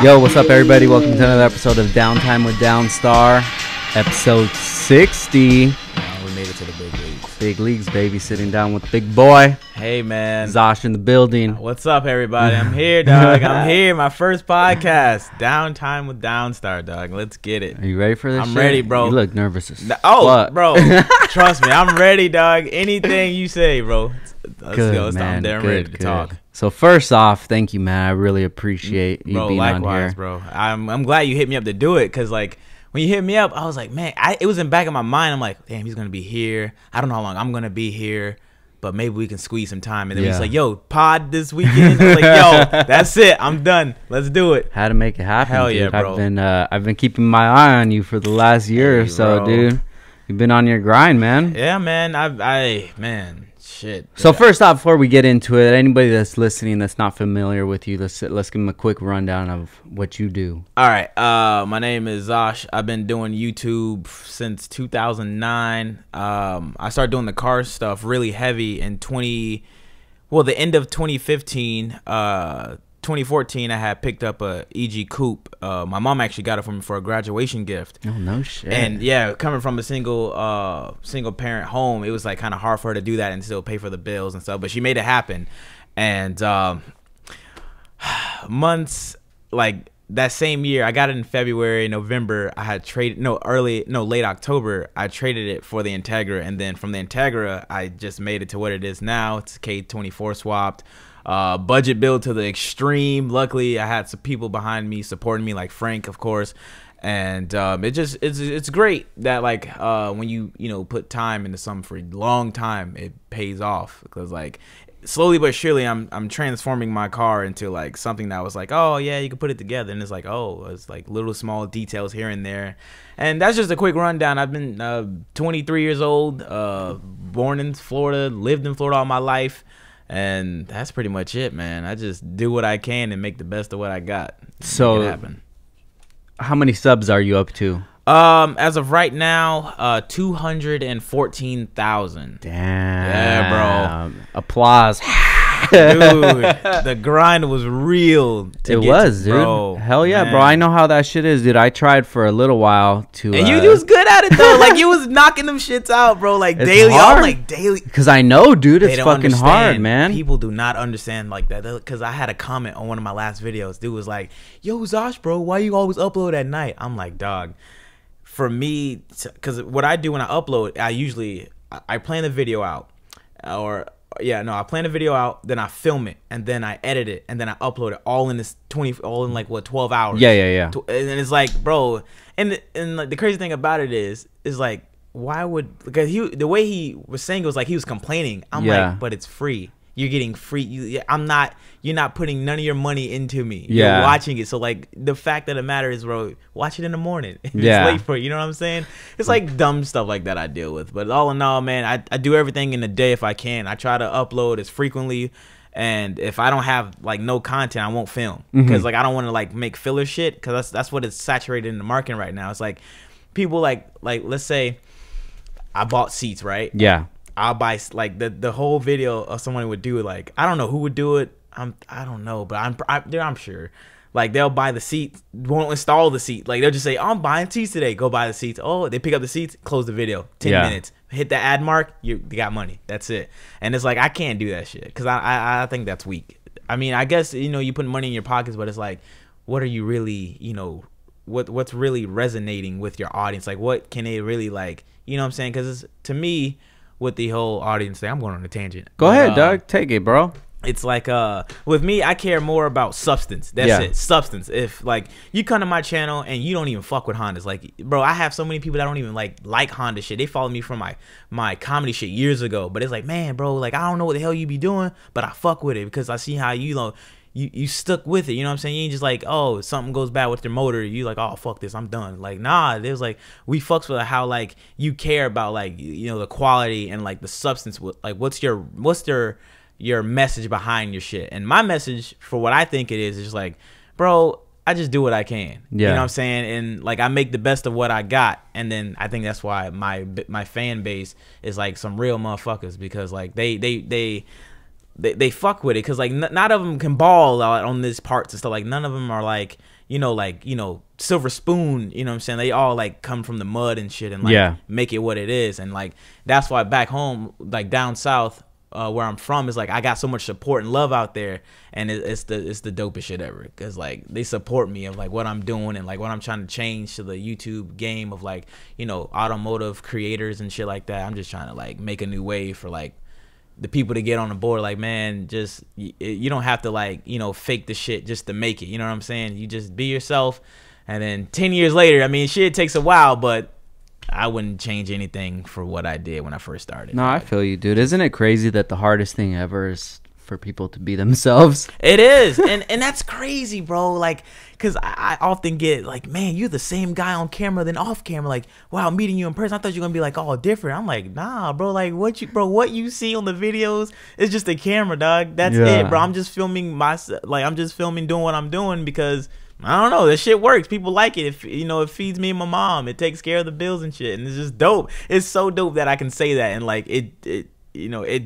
Yo, what's up, everybody? Welcome to another episode of Downtime with Downstar, episode 60. We made it to the big leagues. Big leagues, baby. Sitting down with big boy Hey, man. Zosh in the building. What's up, everybody? I'm here, dog. I'm here. My first podcast. Downtime with Downstar, dog. Let's get it. Are you ready for this? I'm ready, bro. You look nervous as fuck. Bro. Trust me. I'm ready, dog. Anything you say, bro. Let's go. Man. I'm damn ready to talk. So first off, thank you, man. I really appreciate you being on here. Bro. I'm glad you hit me up to do it, because, like, when you hit me up, I was like, man, it was in the back of my mind. I'm like, damn, he's going to be here. I don't know how long I'm going to be here, but maybe we can squeeze some time. And then he's like, yo, pod this weekend. I was like, yo, that's it. I'm done. Let's do it. Had to make it happen. Hell dude. yeah, bro. I've been keeping my eye on you for the last year or so, bro. dude. You've been on your grind, man. Yeah, man. Man, shit. So first off, before we get into it, anybody that's listening that's not familiar with you, let's give them a quick rundown of what you do. All right. My name is Zosh. I've been doing YouTube since 2009. I started doing the car stuff really heavy in the end of 2015. 2014, I had picked up a EG Coupe. My mom actually got it for me for a graduation gift. Oh, no shit. And yeah, coming from a single parent home, it was like kind of hard for her to do that and still pay for the bills and stuff. But she made it happen. And months, like that same year, I got it in February, November. I had late October, I traded it for the Integra. And then from the Integra, I just made it to what it is now. It's K24 swapped. Budget build to the extreme. Luckily, I had some people behind me supporting me, like Frank, of course. And it's great that, like, when you put time into something for a long time, it pays off, because, like, slowly but surely I'm transforming my car into like something that was like, oh yeah, you can put it together, and it's like, oh, it's like little small details here and there. And that's just a quick rundown. I've been 23 years old, born in Florida, lived in Florida all my life. And that's pretty much it, man. I just do what I can and make the best of what I got. So, make it happen. How many subs are you up to? As of right now, 214,000. Damn. Yeah, bro. Applause. Dude, the grind was real. It was, dude. Bro, hell yeah, man. bro. I know how that shit is, dude. I tried for a little while to. And you was good at it though. Like, you was knocking them shits out, bro. Like, it's daily. hard. I'm like daily. Because I know, dude. It's They don't fucking understand. hard, man. People do not understand like that. Because I had a comment on one of my last videos. Dude was like, yo, Zosh, bro, why you always upload at night? I'm like, dog. For me, because what I do when I upload, I plan the video out, I plan the video out, then I film it, and then I edit it, and then I upload it all in this 12 hours. Yeah. And it's like, bro, and like the crazy thing about it is like, why would, because the way he was saying it was like he was complaining. I'm like, but it's free. You're getting free. You're not putting none of your money into me. Yeah. You're watching it. So, like, the fact of the matter is, bro, watch it in the morning. It's late for you. You know what I'm saying? It's like dumb stuff like that I deal with. But all in all, man, I do everything in a day if I can. I try to upload as frequently. And if I don't have, like, no content, I won't film. Because, like, I don't want to, like, make filler shit. Because that's what it's saturated in the market right now. It's like people, like let's say I bought seats, right? Yeah. I'll buy, like, the whole video of someone would do it. Like, I don't know who would do it. I don't know, but I'm sure. Like, they'll buy the seats, won't install the seat. Like, they'll just say, oh, I'm buying seats today. Go buy the seats. Oh, they pick up the seats, close the video. 10 minutes. Hit the ad mark, you got money. That's it. And it's like, I can't do that shit, because I think that's weak. I mean, I guess, you put money in your pockets, but it's like, what are you really, what's really resonating with your audience? Like, what can they really, like, you know what I'm saying? Because to me, with the whole audience thing, I'm going on a tangent. Go ahead, Doug. Take it, bro. It's like, with me, I care more about substance. That's it. Substance. If, like, you come to my channel and you don't even fuck with Hondas, like, bro, I have so many people that don't even like Honda shit. They follow me from my comedy shit years ago. But it's like, man, bro, like, I don't know what the hell you be doing, but I fuck with it because I see how you stuck with it. You know what I'm saying? You ain't just like, oh, something goes bad with your motor, you like, oh, fuck this, I'm done. Like, nah, there's like, we fucks with how, like, you care about, like, the quality and, like, the substance. Like, what's your message behind your shit? And my message, for what I think it is just like, bro, I just do what I can. You know what I'm saying? And, like, I make the best of what I got. And then I think that's why my fan base is, like, some real motherfuckers, because, like, they fuck with it, because, like, none of them can ball out on this parts and stuff. Like, none of them are, like, silver spoon, you know what I'm saying? They all like come from the mud and shit and like make it what it is. And like that's why back home, like down south, where I'm from, is like I got so much support and love out there, and it's the dopest shit ever, because like they support me of like what I'm doing and like what I'm trying to change to the YouTube game of like, automotive creators and shit like that. I'm just trying to like make a new way for like the people to get on the board. Like, man, just you don't have to like fake the shit just to make it, you know what I'm saying? You just be yourself, and then 10 years later, I mean, shit takes a while, but I wouldn't change anything for what I did when I first started. No, I feel you, dude. Isn't it crazy that the hardest thing ever is for people to be themselves? It is. And that's crazy, bro. Like, because I often get like, man, you're the same guy on camera than off camera. Like, wow, meeting you in person, I thought you were going to be like all different. I'm like, nah, bro. Like, what you see on the videos is just a camera, dog. That's it, bro. I'm just filming myself. Like, I'm just filming doing what I'm doing because I don't know, this shit works. People like it. It feeds me and my mom. It takes care of the bills and shit, and it's just dope. It's so dope that I can say that, and like it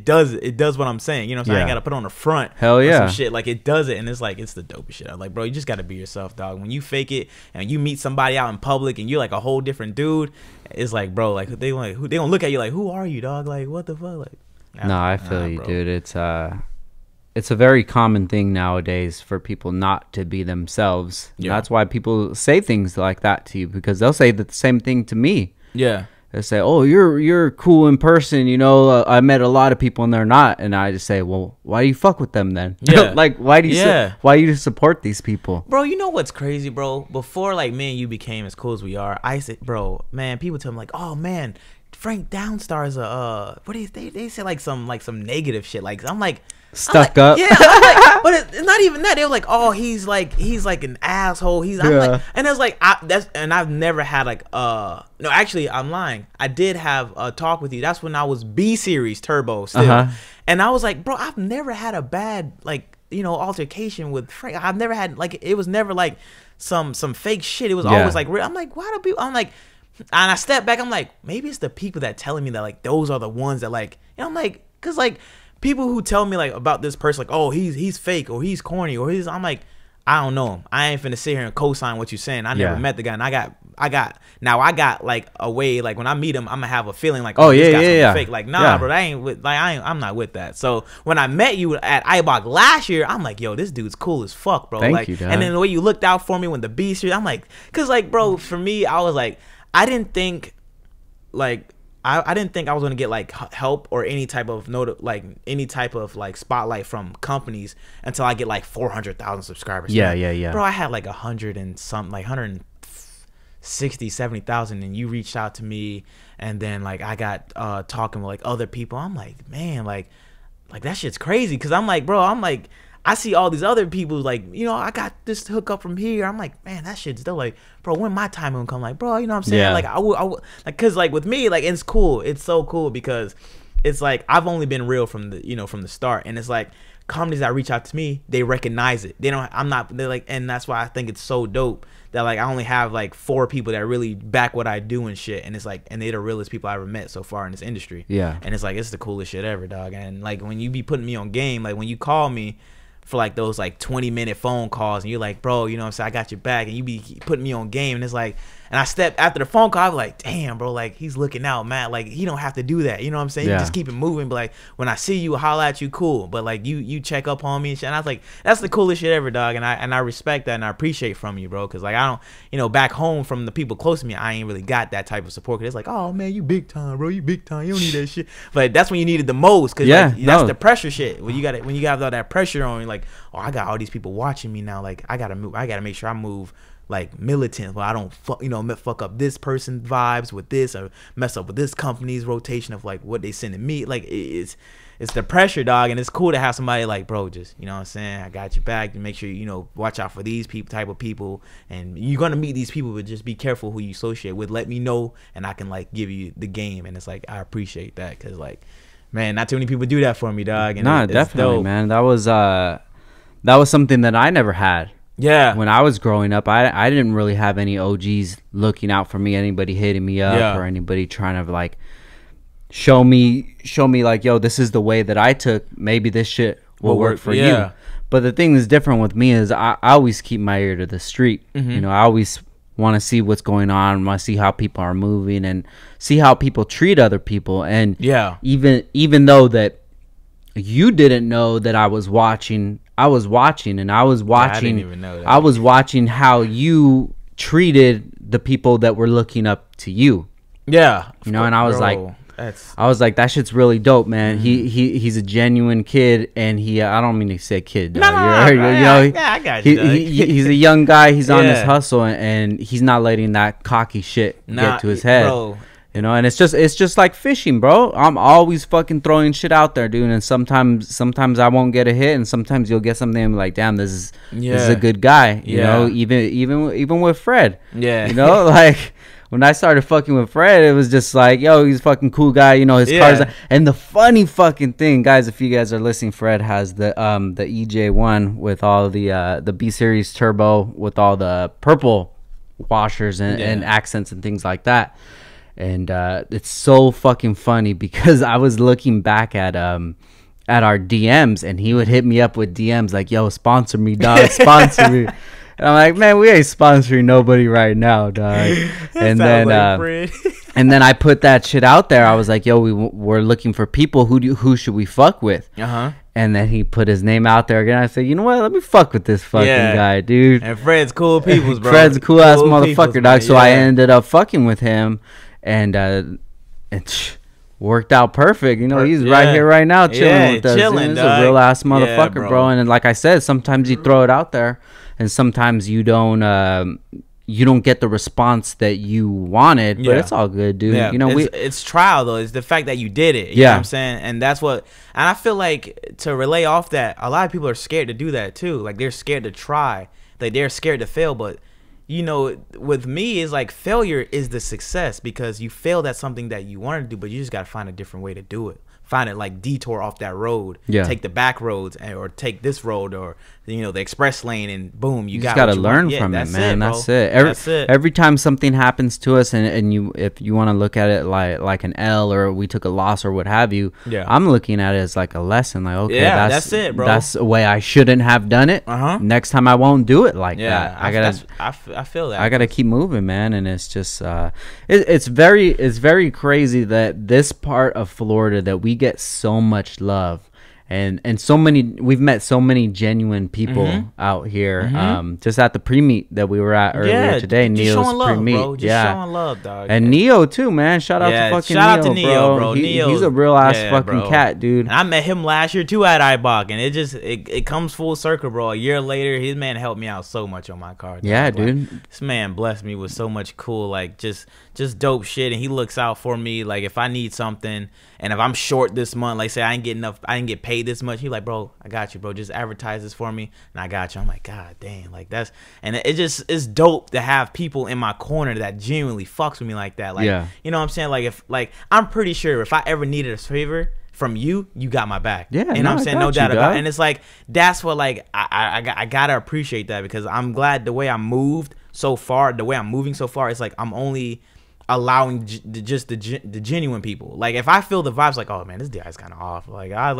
does what I'm saying. So I ain't gotta put on the front. Hell yeah, some shit. Like it does it, and it's like it's the dopest shit. I'm like, bro, you just gotta be yourself, dog. When you fake it and you meet somebody out in public and you're like a whole different dude, it's like, bro, like they gonna look at you like, who are you, dog? Like what the fuck? Like, no, I feel you, bro. Dude. It's a very common thing nowadays for people not to be themselves. Yeah. That's why people say things like that to you, because they'll say the same thing to me. Yeah. They say, "Oh, you're cool in person. I met a lot of people and they're not." And I just say, "Well, why do you fuck with them then?" Yeah. Like, why do you support these people? Bro, you know what's crazy, bro? Before like me and you became as cool as we are, I said, bro, man, people tell me like, "Oh man, Frank Downstar's what do they say like some negative shit." Like I'm like stuck up. Yeah, like, but it's not even that. They were like, "Oh, he's like an asshole." I'm like, and it's like I've never had like no, actually I'm lying. I did have a talk with you. That's when I was B series Turbo still, and I was like, bro, I've never had a bad like altercation with Frank. I've never had like it was never like some fake shit. It was always like real. I'm like, why do people? I'm like. And I step back, I'm like, maybe it's the people that telling me that like those are the ones that like, I'm like, cause like people who tell me like about this person, like, oh, he's fake or he's corny or I'm like, I don't know him. I ain't finna sit here and co-sign what you're saying. I never met the guy, and I got like a way, like when I meet him, I'm gonna have a feeling like, oh, this guy's fake. Like, nah, bro, I'm not with that. So when I met you at IBOC last year, I'm like, yo, this dude's cool as fuck, bro. Thank you, dad. And then the way you looked out for me when the B series, I'm like, cause like, bro, for me, I was like, I didn't think I didn't think I was gonna get like help or any type of spotlight from companies until I get like 400,000 subscribers. Yeah. Bro, I had like 160,000-70,000, and you reached out to me, and then like I got talking with like other people. I'm like, man, like that shit's crazy, because I'm like, bro, I see all these other people like, I got this hookup from here. I'm like, man, that shit's still like, bro, when my time gonna come? Like, bro, you know what I'm saying? Yeah. Like, I would, like, cause like with me, like, it's cool. It's so cool because it's like I've only been real from the start, and it's like companies that reach out to me, they recognize it. They're like, and that's why I think it's so dope that like I only have like 4 people that really back what I do and shit, and it's like, and they're the realest people I ever met so far in this industry. Yeah. And it's like, it's the coolest shit ever, dog. And like when you be putting me on game, like when you call me for like those like 20-minute phone calls, and you're like, bro, you know what I'm saying, I got your back, and you be putting me on game, and it's like, and I step after the phone call, I was like, damn, bro, like he's looking out, man, like he don't have to do that, you know what I'm saying? You just keep it moving, but like when I see you, holla at you, cool, but like you check up on me and shit, and I was like, that's the coolest shit ever, dog. And I respect that, and I appreciate from you, bro, because like I don't, back home from the people close to me, I ain't really got that type of support, because it's like, oh man, you big time, bro, you big time, you don't need that shit, but that's when you needed the most, because that's the pressure shit, when you got all that pressure on you, like, oh, I got all these people watching me now, like I gotta make sure I move like militant, well, I don't fuck up this person's vibes with this, or mess up with this company's rotation of like what they sending me. Like it's the pressure, dog. And it's cool to have somebody like, bro, just, you know what I'm saying, I got your back, to make sure watch out for these type of people, and you're gonna meet these people, but just be careful who you associate with. Let me know, and I can like give you the game. And it's like, I appreciate that, because like, man, not too many people do that for me, dog. And nah, definitely, dope. Man, that was something that I never had. Yeah. When I was growing up, I didn't really have any OGs looking out for me, anybody hitting me up, or anybody trying to like show me like, yo, this is the way that I took. Maybe this shit will work for you. But the thing that's different with me is I always keep my ear to the street. You know, I always want to see what's going on, want to see how people are moving and see how people treat other people. And even though that you didn't know that I was watching, I was watching I didn't even know that. I was watching how you treated the people that were looking up to you. Yeah. You know, and I was like, that shit's really dope, man. He's a genuine kid, and I don't mean to say kid. I got you. He's a young guy. He's on his hustle, and he's not letting that cocky shit get to his head. Bro. You know, and it's just like fishing, bro. I'm always fucking throwing shit out there, dude. And sometimes I won't get a hit, and sometimes you'll get something and be like, damn, this is a good guy. You know, even with Fred. Yeah. You know, like when I started fucking with Fred, it was just like, yo, he's a fucking cool guy. You know, his car's. And the funny fucking thing, guys, if you guys are listening, Fred has the EJ1 with all the B series turbo with all the purple washers and accents and things like that. And it's so fucking funny because I was looking back at our DMs, and he would hit me up with DMs like, yo, sponsor me, dog, sponsor me. And I'm like, man, we ain't sponsoring nobody right now, dog. And then and then I put that shit out there. I was like, yo, we're looking for people. Who should we fuck with? And then he put his name out there again. I said, you know what? Let me fuck with this fucking guy, dude. And Fred's cool peoples, bro. Fred's a cool ass motherfucker, dog. So I ended up fucking with him. And it worked out perfect. You know, he's right here right now chilling with us. He's a real ass motherfucker, bro. And like I said, sometimes you throw it out there, and sometimes you don't get the response that you wanted, but it's all good, dude. You know, it's trial though. It's the fact that you did it. You know what I'm saying? And that's what, and I feel like to relay off that, a lot of people are scared to do that too. Like they're scared to try. Like they're scared to fail, but you know, with me, it's like failure is the success because you failed at something that you wanted to do, but you just got to find a different way to do it. Find it, like detour off that road, take the back roads, or take this road, or you know, the express lane, and boom, you got to learn from it, man. That's it. Every time something happens to us, and if you want to look at it like an L, or we took a loss or what have you, I'm looking at it as like a lesson. Like, okay, that's it, bro. That's a way I shouldn't have done it. Next time I won't do it like that. I feel that. I gotta keep moving, man. And it's just it's very crazy that this part of Florida that we get so much love, and so many, we've met so many genuine people out here. Just at the pre-meet that we were at earlier today, Neo's pre-meet, showing love, dog. And Neo too, man. Shout out to Neo, bro. He's a real ass fucking cat, dude. And I met him last year too at IBOC, and it comes full circle, bro. A year later, his man helped me out so much on my car, dog. Yeah, dude. This man blessed me with so much cool, like just dope shit, and he looks out for me. Like if I need something, and if I'm short this month, like say I didn't get paid this much, he like, bro, I got you, bro. Just advertise this for me, and I got you. I'm like, God damn, like it's dope to have people in my corner that genuinely fucks with me like that. Like, you know what I'm saying? Like I'm pretty sure if I ever needed a favor from you, you got my back. Yeah, you know what I'm saying? No doubt about it. And it's like, that's what, like, I gotta appreciate that, because I'm glad the way I moved so far, the way I'm moving so far, it's like I'm only allowing just the genuine people. Like if I feel the vibes, like, oh man, this guy's kind of off, like I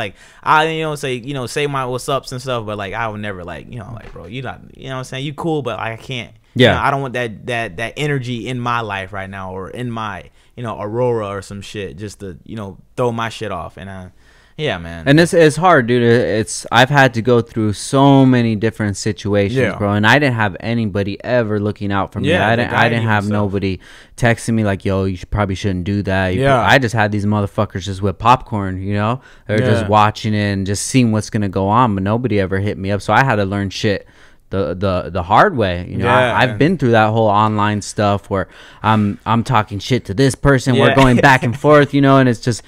say my what's ups and stuff, but like I would never, like, you know, like, bro, you not, you know what I'm saying, you cool, but I can't, you know, I don't want that energy in my life right now, or in my, you know, Aurora or some shit, just to, you know, throw my shit off. And yeah, man. And it's hard, dude. I've had to go through so many different situations, bro. And I didn't have anybody ever looking out for me. I didn't have nobody texting me like, yo, you probably shouldn't do that. I just had these motherfuckers just with popcorn, you know? They're just watching it and just seeing what's gonna go on, but nobody ever hit me up. So I had to learn shit the hard way, you know. I've been through that whole online stuff where I'm talking shit to this person, we're going back and forth, you know, and it's just,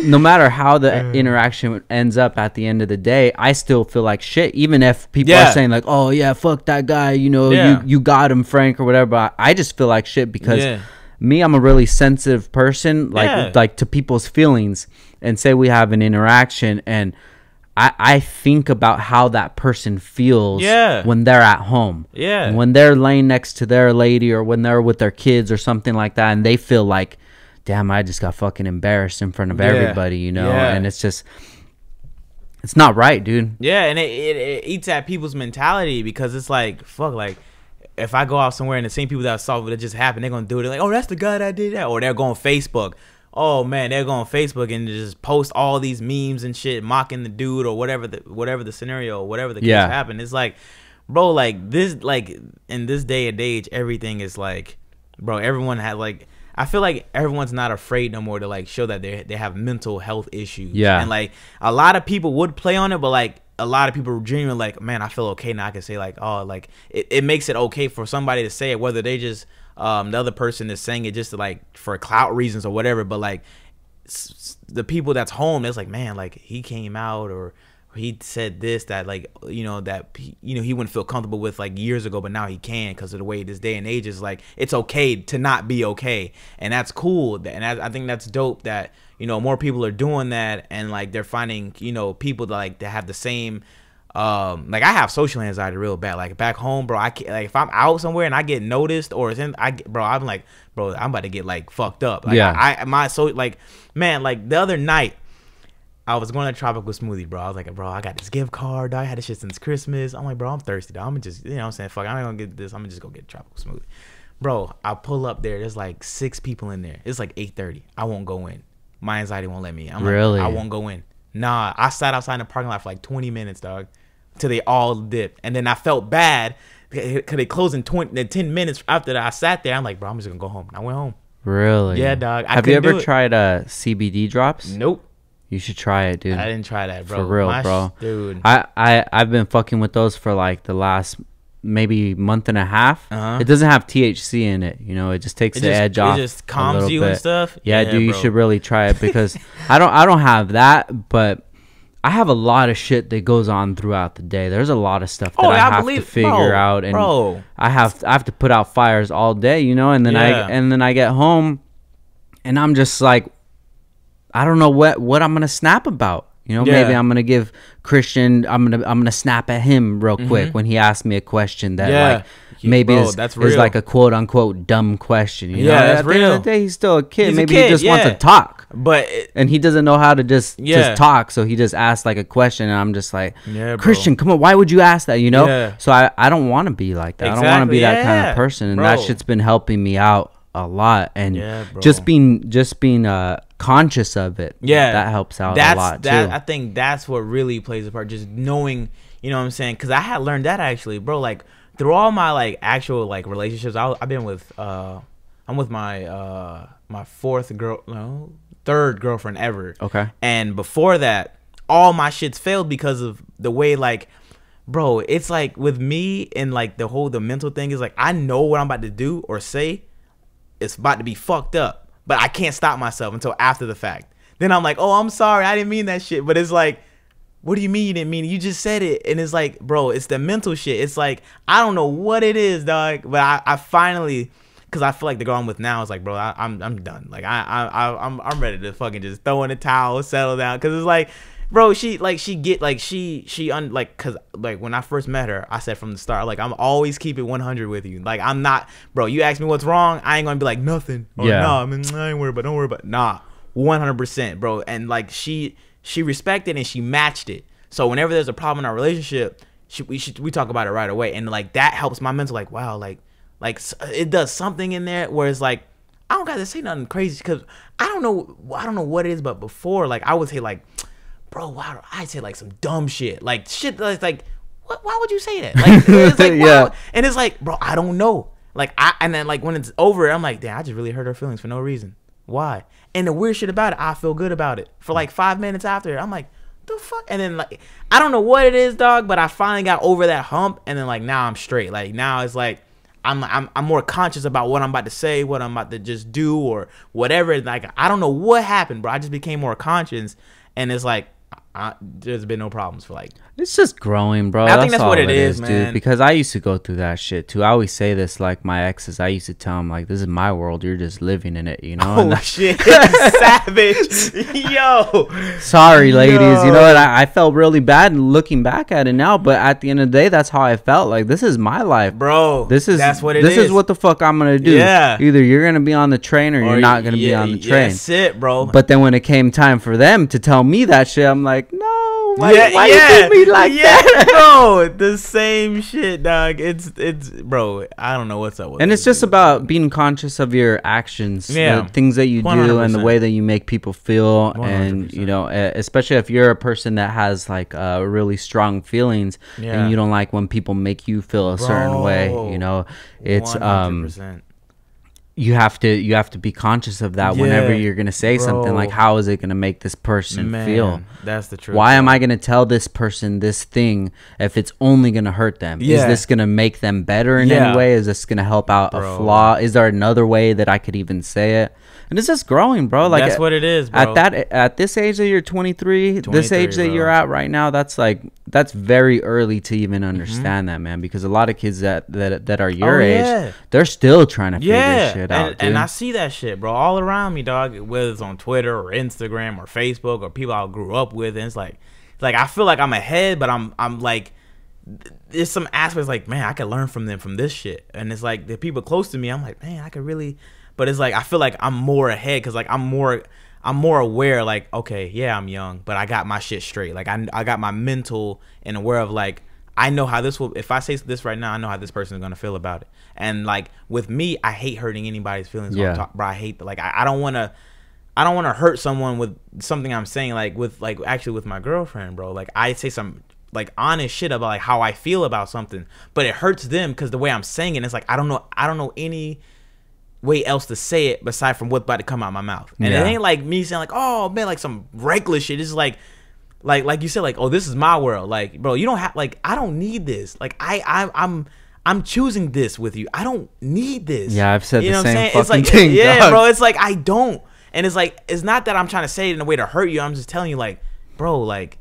no matter how the interaction ends up at the end of the day, I still feel like shit, even if people are saying like, oh yeah, fuck that guy, you know, you got him, Frank, or whatever. But I just feel like shit because me, I'm a really sensitive person, like to people's feelings. And say we have an interaction, and I think about how that person feels when they're at home. When they're laying next to their lady, or when they're with their kids or something like that, and they feel like, damn, I just got fucking embarrassed in front of everybody, you know? And it's just, It's not right, dude. Yeah, and it eats at people's mentality, because it's like, fuck, like, if I go out somewhere and the same people that saw what just happened, they're gonna do it. They're like, oh, that's the guy that did that. Or they're going on Facebook. Oh man, they're going on Facebook and just post all these memes and shit, mocking the dude or whatever the scenario, whatever the case happened. It's like, bro, like this, like in this day and age, everything is like, bro, everyone had like, I feel like everyone's not afraid no more to like show that they have mental health issues. Yeah, and like a lot of people would play on it, but like a lot of people are dreaming like, man, I feel okay now. I can say like, oh, like it makes it okay for somebody to say it, whether they just the other person is saying it just to, like for clout reasons or whatever. But like the people that's home, it's like, man, like he came out or he said this that like, you know, that he wouldn't feel comfortable with like years ago, but now he can because of the way this day and age is like, it's okay to not be okay, and that's cool. And I think that's dope that, you know, more people are doing that, and like they're finding, you know, people that have the same like I have social anxiety real bad. Like back home, bro, I can't, like if I'm out somewhere and I get noticed or I'm like, bro, I'm about to get like fucked up. Like, like, man, like the other night I was going to Tropical Smoothie, bro. I was like, bro, I got this gift card, dog. I had this shit since Christmas. I'm like, bro, I'm thirsty, dog. I'm just, you know what I'm saying? Fuck, I'm not gonna get this. I'm gonna just go get a Tropical Smoothie. Bro, I pull up there. There's like 6 people in there. It's like 8:30. I won't go in. My anxiety won't let me. I'm really? Like, I won't go in. Nah, I sat outside in the parking lot for like 20 minutes, dog, till they all dipped. And then I felt bad because they closed in 10 minutes after that. I sat there. I'm like, bro, I'm just gonna go home. I went home. Really? Yeah, dog. Have you ever tried CBD drops? Nope. You should try it, dude. I didn't try that, bro. For real, bro. Dude. I've been fucking with those for like the last maybe month and a half. It doesn't have THC in it, you know. It just takes the edge off. It just calms you and stuff. Yeah, dude, you should really try it, because I don't have that, but I have a lot of shit that goes on throughout the day. There's a lot of stuff that I have to figure out, and I have to put out fires all day, you know. And then I get home, and I'm just like, I don't know what I'm gonna snap about. You know, maybe I'm gonna give Christian. I'm gonna snap at him real quick when he asks me a question that maybe is like a quote unquote dumb question. You know, that's at real. the end of the day, he's still a kid. Maybe he just wants to talk, and he doesn't know how to just talk. So he just asks like a question, and I'm just like, Christian, come on, why would you ask that? You know. So I don't want to be like that. I don't want to be that kind of person, and that shit's been helping me out a lot, and just being conscious of it, that helps out a lot too. I think that's what really plays a part, just knowing, you know what I'm saying, because I had learned that actually, bro, like through all my like actual like relationships. I've been with I'm with my my third girlfriend ever. Okay. And before that, all my shits failed because of the way, like, bro, it's like with me and like the mental thing is like, I know what I'm about to do or say, it's about to be fucked up, but I can't stop myself until after the fact. Then I'm like, oh, I'm sorry, I didn't mean that shit. But it's like, what do you mean you didn't mean it? You just said it. And it's like, bro, it's the mental shit. It's like, I don't know what it is, dog, but I finally, because I feel like the girl I'm with now is like, bro, I'm done. Like I'm ready to fucking just throw in the towel, settle down. Because it's like, bro, cause like when I first met her, I said from the start, like, I'm always keep it 100 with you. Like, I'm not, bro, you ask me what's wrong, I ain't gonna be like nothing. Or nah, I mean, I ain't worried about, don't worry about, nah, 100%, bro. And like she respected and she matched it. So whenever there's a problem in our relationship, we talk about it right away. And like that helps my mental, like, wow, like it does something in there where it's like, I don't gotta say nothing crazy, because I don't know what it is. But before, like, I would say like, bro, why I say like some dumb shit, like shit that's like, what? Why would you say that? Like, it's like, wow. And it's like, bro, I don't know. Like, and then like when it's over, I'm like, damn, I just really hurt her feelings for no reason. Why? And the weird shit about it, I feel good about it for like 5 minutes after. I'm like, the fuck? And then like, I don't know what it is, dog, but I finally got over that hump, and then like now I'm straight. Like now it's like, I'm more conscious about what I'm about to say, what I'm about to just do, or whatever. Like, I don't know what happened, bro. I just became more conscious, and it's like, there's been no problems for like, it's just growing, bro. I think that's what it is, man. Dude, because I used to go through that shit too. I always say this, like my exes, I used to tell them like, this is my world, you're just living in it, you know. Oh shit. Savage. Yo, sorry ladies, you know. And I felt really bad looking back at it now, but at the end of the day, that's how I felt. Like, this is my life, bro. That's what it is. This is what the fuck I'm gonna do. Yeah, either you're gonna be on the train or you're not gonna be on the train. That's it, bro. But then when it came time for them to tell me that shit, I'm like, no, bro. Why you do me like that, bro? The same shit, dog. It's bro. I don't know what's up with. And it's just about being conscious of your actions, the things that you 100%. Do, and the way that you make people feel, 100%. And you know, especially if you're a person that has like really strong feelings, and you don't like when people make you feel a certain way. You know, it's 100%. You have to be conscious of that whenever you're gonna say something. Like, how is it gonna make this person feel? That's the truth. Why am I gonna tell this person this thing if it's only gonna hurt them? Is this gonna make them better in any way? Is this gonna help out a flaw? Is there another way that I could even say it? And it's just growing, bro. Like, that's what it is, bro. At this age that you're 23, this age that you're at right now, that's very early to even understand that, man. Because a lot of kids that are your age, they're still trying to figure shit out. And I see that shit, bro, all around me, dog. Whether it's on Twitter or Instagram or Facebook or people I grew up with, and it's like I feel like I'm ahead, but I'm like, there's some aspects like, man, I could learn from them from this shit. And it's like the people close to me, I'm like, man, I could really. But it's like I feel like I'm more ahead because like I'm more aware. Like, okay, yeah, I'm young, but I got my shit straight. Like I got my mental and aware of like, I know how this will. If I say this right now, I know how this person is gonna feel about it. And like with me, I hate hurting anybody's feelings. Bro, I hate like I don't want to hurt someone with something I'm saying. Like with actually with my girlfriend, bro. Like I say some like honest shit about like how I feel about something, but it hurts them because the way I'm saying it, it's like I don't know any way else to say it aside from what's about to come out my mouth. And it ain't like me saying like, oh man, like some reckless shit. It's like you said, like, oh, this is my world. Like, bro, you don't have, like, I don't need this. Like I'm choosing this with you. I don't need this. Yeah, I've said the same fucking thing. Yeah, dog. Bro, it's like I don't. And it's like, it's not that I'm trying to say it in a way to hurt you. I'm just telling you, like, bro, like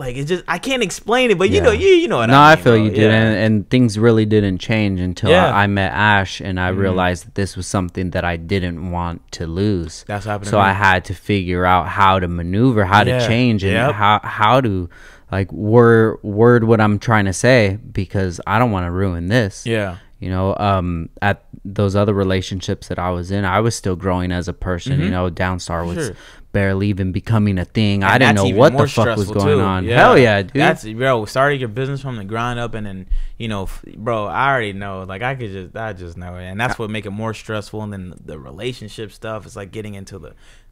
it's just, I can't explain it, but you know what I mean. No, I feel you, dude. And things really didn't change until I met Ash, and I realized that this was something that I didn't want to lose. That's happening. So I had to figure out how to maneuver, how to change, and how to like word what I'm trying to say, because I don't want to ruin this. Yeah. You know, at those other relationships that I was in, I was still growing as a person. You know, Downstar was barely even becoming a thing. And I didn't know what the fuck was going on. Hell yeah, dude. That's, bro, started your business from the ground up, and then, you know, bro, I already know. Like, I just know it. And that's what make it more stressful. And then the relationship stuff is like getting into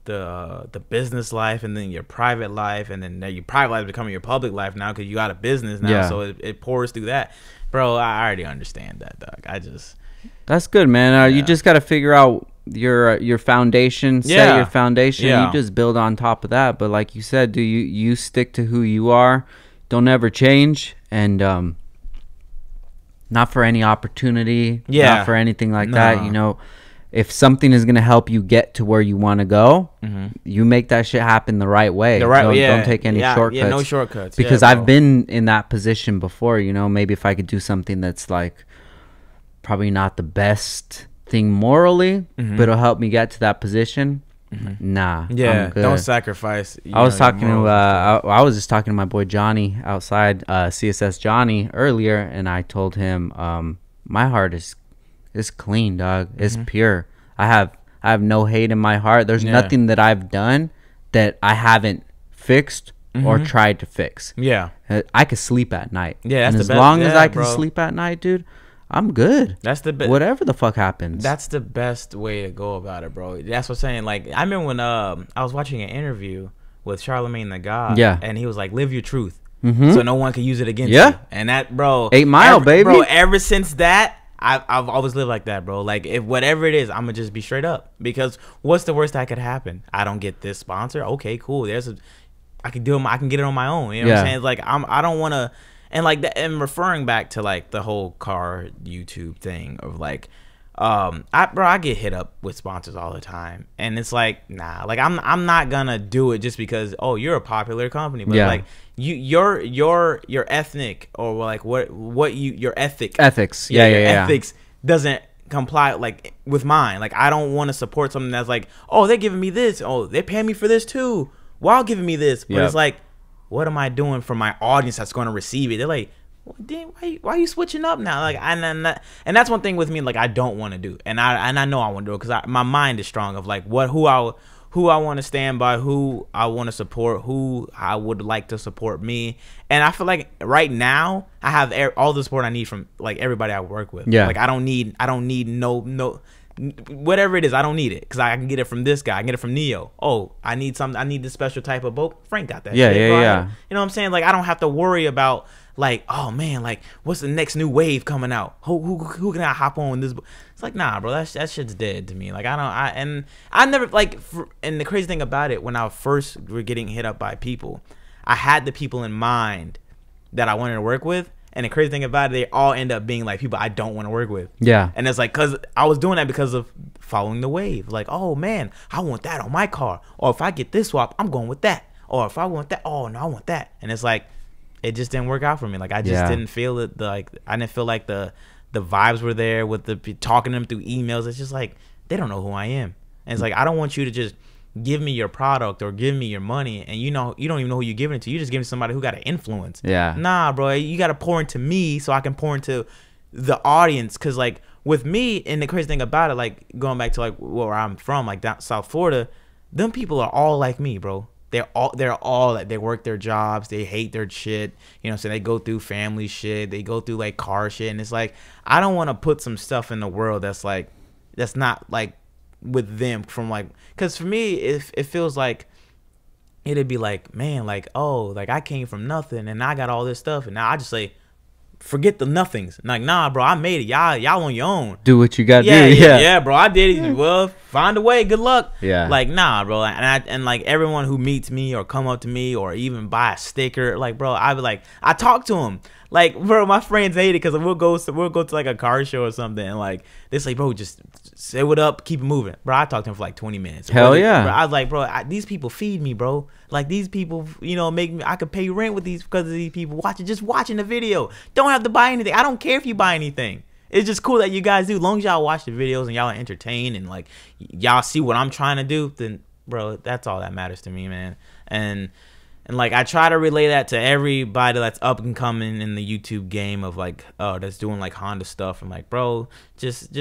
the business life, and then your private life, and then your private life is becoming your public life now because you got a business now. So it pours through that. Bro, I already understand that, dog. That's good, man. You just got to figure out your foundation, set your foundation. You just build on top of that. But like you said, you stick to who you are. Don't ever change. And not for any opportunity, not for anything like that. You know, if something is going to help you get to where you want to go, you make that shit happen the right way. Don't take any shortcuts. Yeah, no shortcuts. Because I've been in that position before, you know. Maybe if I could do something that's like probably not the best thing morally, but it'll help me get to that position. Nah. Yeah, I'm good. Don't sacrifice. I was just talking to my boy Johnny outside, CSS Johnny, earlier, and I told him my heart is clean, dog. It's pure. I have no hate in my heart. There's nothing that I've done that I haven't fixed or tried to fix. Yeah, I could sleep at night. Yeah, that's and as long as I can sleep at night, dude, I'm good. That's the best. Whatever the fuck happens. That's the best way to go about it, bro. That's what I'm saying. Like, I remember when I was watching an interview with Charlemagne the God. Yeah, and he was like, "Live your truth, so no one can use it against you." And that, bro, 8 Mile, baby. Bro, ever since that, I've always lived like that, bro. Like, if whatever it is, I'm gonna just be straight up, because what's the worst that could happen? I don't get this sponsor. Okay, cool. I can get it on my own. You know what I'm saying? It's like I don't want to, and like that, and referring back to like the whole car YouTube thing of like, I get hit up with sponsors all the time, and it's like, nah, like I'm not gonna do it just because, oh, you're a popular company, but like your ethnic, or like your ethics ethics doesn't comply like with mine. Like, I don't want to support something that's like, oh, they're giving me this, oh, they're paying me for this too, while giving me this, but it's like, what am I doing for my audience that's going to receive it? They're like, well, damn, why are you switching up now? Like, and that's one thing with me, like, I don't want to do, and I know I want to do it because my mind is strong of like who who I want to stand by, who I want to support, who I would like to support me. And I feel like right now I have all the support I need from like everybody I work with. Yeah. Like I don't need no whatever it is. I don't need it because I can get it from this guy. I can get it from Neo. Oh, I need something. I need this special type of boat. Frank got that. Yeah, shit, yeah, bro. yeah. You know what I'm saying? Like I don't have to worry about like, oh man, like what's the next new wave coming out? Who can I hop on this? It's like, nah, bro, that shit's dead to me. Like I never like. And the crazy thing about it, when I first were getting hit up by people, I had the people in mind that I wanted to work with. And the crazy thing about it, they all end up being like people I don't want to work with. Yeah. And it's like, because I was doing that because of following the wave. Like, oh, man, I want that on my car. Or if I get this swap, I'm going with that. Or if I want that, oh, no, I want that. And it's like, it just didn't work out for me. Like, I just didn't feel it. Like, I didn't feel like the vibes were there with the talking to them through emails. It's just like, they don't know who I am. And it's like, I don't want you to just give me your product or give me your money and you don't even know who you're giving it to. You just giving somebody who got an influence. Yeah. Nah, bro, you got to pour into me so I can pour into the audience. Because like with me, and the crazy thing about it, like going back to like where I'm from, like down South Florida, them people are all like me, bro. They're all like, they work their jobs, they hate their shit, you know, so they go through family shit, they go through like car shit. And it's like, I don't want to put some stuff in the world that's like, that's not like with them from like, because for me it feels like it'd be like, man, like, oh, like I came from nothing and I got all this stuff and now I just say forget the nothings. Like, nah, bro, I made it. Y'all on your own. Do what you gotta do. Yeah, bro, I did it. Well, find a way. Good luck. Yeah. Like, nah, bro. And like everyone who meets me or come up to me or even buy a sticker, like, bro, I be like, I talk to them. Like, bro, my friends hate it because we'll go to like a car show or something and like they say, bro, just say what up, keep it moving, bro. I talked to him for like 20 minutes. Hell yeah. Bro, I was like, bro, these people feed me, bro. Like these people, you know, make me. I could pay rent with these because of these people watching the video. Don't have to buy anything. I don't care if you buy anything. It's just cool that you guys do. As long as y'all watch the videos and y'all are entertained and like y'all see what I'm trying to do, then bro, that's all that matters to me, man. And like I try to relay that to everybody that's up and coming in the YouTube game of like, oh, that's doing like Honda stuff. I'm like, bro, just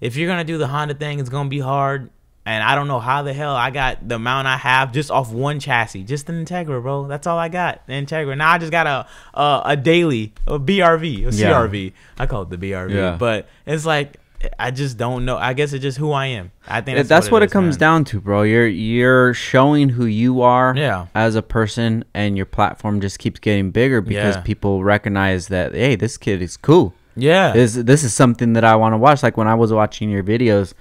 if you're gonna do the Honda thing, it's gonna be hard. And I don't know how the hell I got the amount I have just off one chassis, just an Integra, bro. That's all I got, the Integra. Now I just got a daily, a BRV, a CRV. I call it the BRV, yeah. But it's like I just don't know. I guess it's just who I am. I think that's what it comes down to, bro. You're showing who you are as a person, and your platform just keeps getting bigger because people recognize that, hey, this kid is cool. Yeah, this is something that I want to watch. Like when I was watching your videos,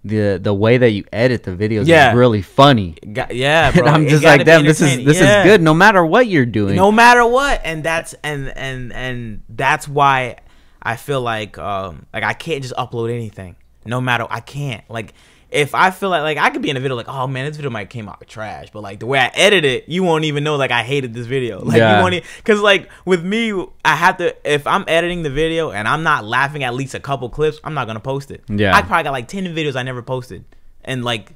the way that you edit the videos is really funny. Yeah, bro. And I'm just like, damn, this is good no matter what you're doing. No matter what. And that's and that's why I feel like I can't just upload anything. No matter, I can't. Like if I feel like I could be in a video like, oh man, this video might came out trash, but like the way I edit it, you won't even know like I hated this video. Like you won't, because like with me, I have to, if I'm editing the video and I'm not laughing at least a couple clips, I'm not gonna post it. I probably got like 10 videos I never posted in like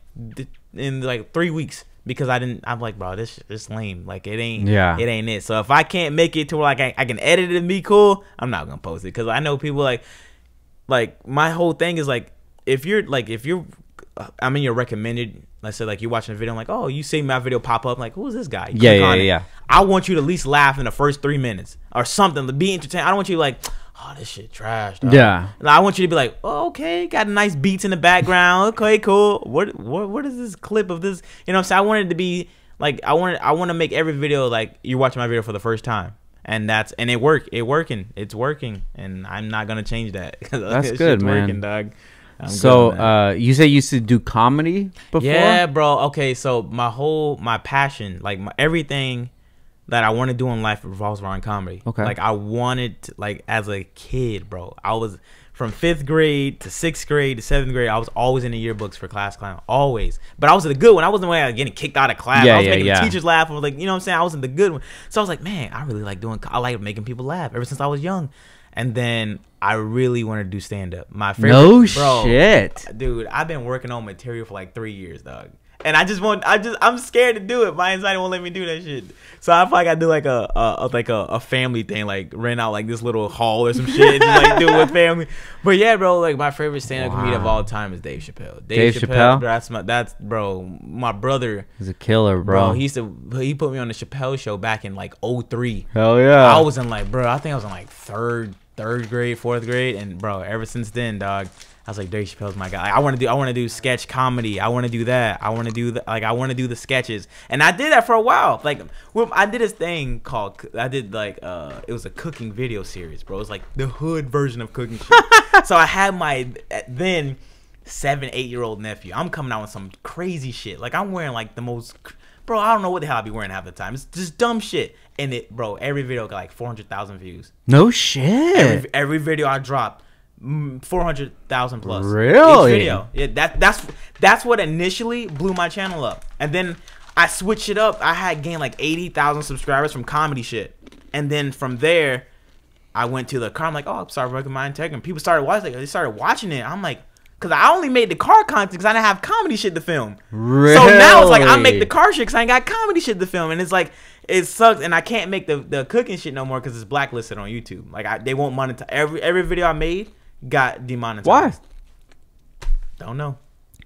3 weeks because I'm like, bro, this is lame. Like it ain't it. So if I can't make it to where like I can edit it and be cool, I'm not gonna post it because I know people like my whole thing is like if you're I'm in your recommended, let's say like you're watching a video, I'm like, oh, you see my video pop up, I'm like, who's this guy? Yeah. I want you to at least laugh in the first 3 minutes or something, to be entertained. I don't want you to like, oh, this shit trash, dog. Yeah. And I want you to be like, oh, okay, got nice beats in the background. Okay, cool. What is this clip of this? You know what I'm saying? I wanted it to be like, I want to make every video like you're watching my video for the first time. And it worked. It's working. And I'm not gonna change that. That's good, man. Working, dog. So you say you used to do comedy before? Yeah, bro. Okay, so my passion, like everything that I want to do in life revolves around comedy. Okay. Like I wanted to, like as a kid, bro. I was from 5th grade to 6th grade to 7th grade. I was always in the yearbooks for class clown, always. But I was the good one. I wasn't the one getting kicked out of class. I was making the teachers laugh. I was like, you know what I'm saying? I wasn't the good one. So I was like, man, I really like I like making people laugh ever since I was young. And then I really wanted to do stand up. My favorite, shit, dude. I've been working on material for like 3 years, dog. And I'm scared to do it. My anxiety won't let me do that shit. So I probably gotta do like a family thing, like rent out like this little hall or some shit, and just like do it with family. But yeah, bro, like my favorite stand-up comedian of all time is Dave Chappelle. Dave Chappelle, bro, my brother. He's a killer, bro. He put me on the Chappelle show back in like 2003. Hell yeah. I was in like, bro, I think I was in like third grade, fourth grade, and bro, ever since then, dog, I was like, Dave Chappelle's my guy. Like, I want to do sketch comedy. I want to do that. I want to do I want to do the sketches. And I did that for a while. Like, I did this thing called, it was a cooking video series, bro. It was like the hood version of cooking shit. So I had my then 7-8-year-old nephew. I'm coming out with some crazy shit. Like, I'm wearing like the most, bro, I don't know what the hell I be wearing half the time. It's just dumb shit. And every video got like 400,000 views. No shit. Every video I dropped, 400,000 plus. Really? Each video. Yeah, that's what initially blew my channel up. And then I switched it up. I had gained like 80,000 subscribers from comedy shit. And then from there, I went to the car. I'm like, oh, I'm sorry, my integrity. And people started watching. They started watching it. I'm like, because I only made the car content because I didn't have comedy shit to film. Really? So now it's like I make the car shit because I ain't got comedy shit to film. And it's like, it sucks. And I can't make the cooking shit no more because it's blacklisted on YouTube. Like, they won't monetize. Every video I made got demonetized. Why? Don't know.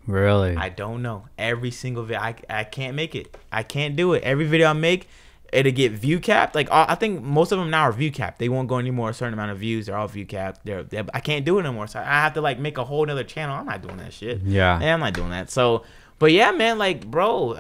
Really? I don't know. Every single video, I can't make it. I can't do it. Every video I make, it'll get view capped. Like, I think most of them now are view capped. They won't go anymore. A certain amount of views, they're all view capped. I can't do it anymore. So I have to like make a whole nother channel. I'm not doing that shit. Yeah. I'm not doing that. So, but yeah, man, like, bro,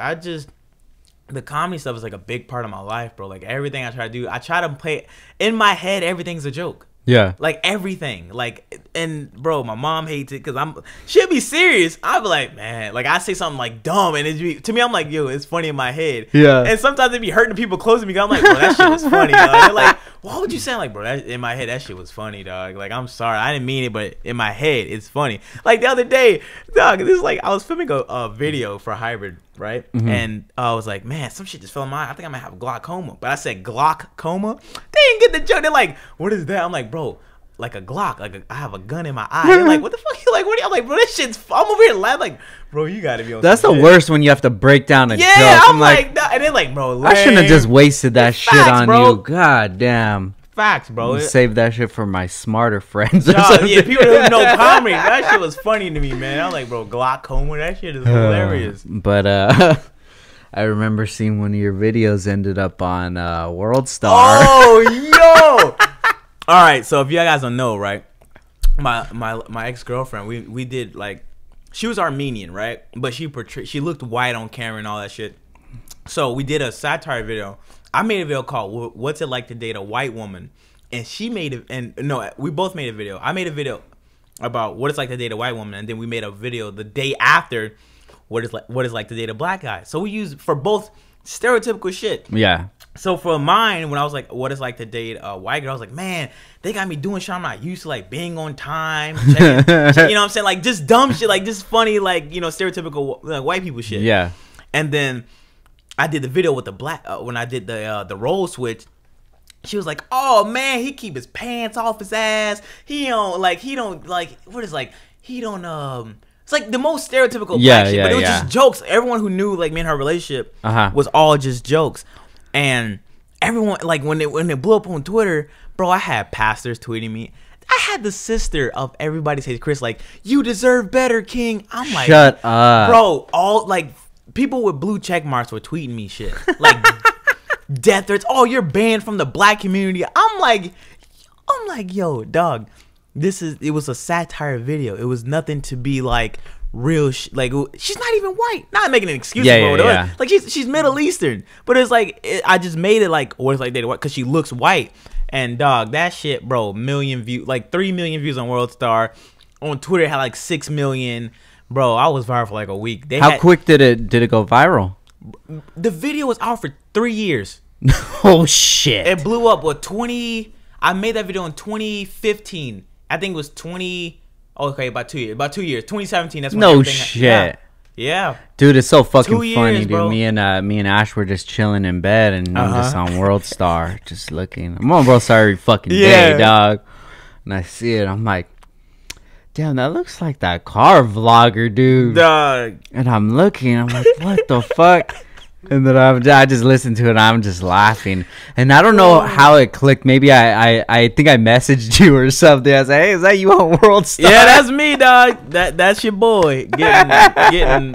the comedy stuff is like a big part of my life, bro. Like, everything I try to do, I try to play in my head. Everything's a joke. Yeah. Like, everything. Like, and bro, my mom hates it because she'll be serious. I'll be like, man, like, I say something like dumb, and to me, I'm like, yo, it's funny in my head. Yeah. And sometimes it be hurting people close to me. I'm like, bro, that shit was funny, dog. They're like, why would you sound like, bro? In my head, that shit was funny, dog. Like, I'm sorry, I didn't mean it, but in my head, it's funny. Like, the other day, dog, this is like, I was filming a video for Hybrid, right? Mm-hmm. And I was like, man, some shit just fell in my eye. I think I might have glaucoma. But I said glaucoma. They didn't get the joke. They're like, what is that? I'm like, bro, like a Glock. Like, I have a gun in my eye. They're like, what the fuck? Like, what? I'm like, bro, this shit's. I'm over here laughing. Like, bro, you gotta be on. That's the worst when you have to break down a joke. I'm like, and they're like, bro, I shouldn't have just wasted that shit on you. God damn. Facts, bro. Save that shit for my smarter friends. Yeah, people don't know comedy. That shit was funny to me, man. I'm like, bro, glaucoma. That shit is hilarious. But I remember seeing one of your videos ended up on World Star. Oh, yo. All right, so if you guys don't know, right, my ex-girlfriend, we did, like, she was Armenian, right, but she looked white on camera and all that shit. So we did a satire video. I made a video called "What's It Like to Date a White Woman," and she made it. And no, we both made a video. I made a video about what it's like to date a white woman, and then we made a video the day after what it's like to date a black guy. So we used for both stereotypical shit. Yeah. So for mine, when I was like, what it's like to date a white girl, I was like, man, they got me doing shit I'm not used to, like being on time, checking, you know what I'm saying? Like, just dumb shit, like just funny, like, you know, stereotypical like, white people shit. Yeah. And then I did the video with the black, when I did the role switch, she was like, oh man, he keep his pants off his ass. He don't like, it's like the most stereotypical black shit, but it was just jokes. Everyone who knew like me and her relationship was all just jokes. And everyone, like, when it blew up on Twitter, bro, I had pastors tweeting me. I had the sister of everybody say, Chris, like, you deserve better, King. I'm like, shut up, bro. All like people with blue check marks were tweeting me shit, like death threats. Oh, you're banned from the black community. I'm like, yo, dog. It was a satire video. It was nothing to be like real like, she's not even white. Not making an excuse for her. Like, she's Middle Eastern, but it's like I just made it like what it's like dating white because she looks white. And dog, that shit, bro, million views, like 3 million views on World Star. On Twitter, it had like 6 million. Bro, I was viral for like a week. How quick did it go viral? The video was out for 3 years. Oh shit! It blew up with 20. I made that video in 2015. I think it was 20. Okay, about 2 years. 2017. That's when no shit. Yeah, dude, it's so fucking funny, dude. Bro. Me and Ash were just chilling in bed, and I'm just on World Star, just looking. I'm on World Star every fucking day, dog. And I see it, I'm like, damn, that looks like that car vlogger, dude. Dog. And I'm looking, I'm like, what the fuck? And then I just listened to it and I'm just laughing. And I don't know how it clicked. Maybe I think I messaged you or something. I was like, hey, is that you on World Star? Yeah, that's me, dog. That's your boy getting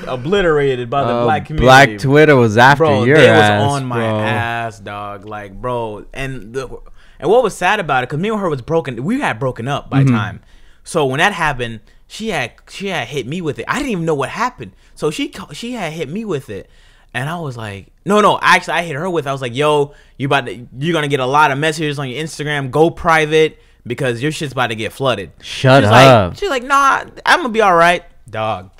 obliterated by the black community. Black Twitter was after your ass, was on my ass, dog. Like, bro. And what was sad about it, because me and her was broken. We had broken up by time. So when that happened, she had hit me with it. I didn't even know what happened. So she had hit me with it, and I was like, no. Actually, I hit her with it. I was like, yo, you're gonna get a lot of messages on your Instagram. Go private because your shit's about to get flooded. Shut up. She's like, nah, I'm gonna be all right, dog.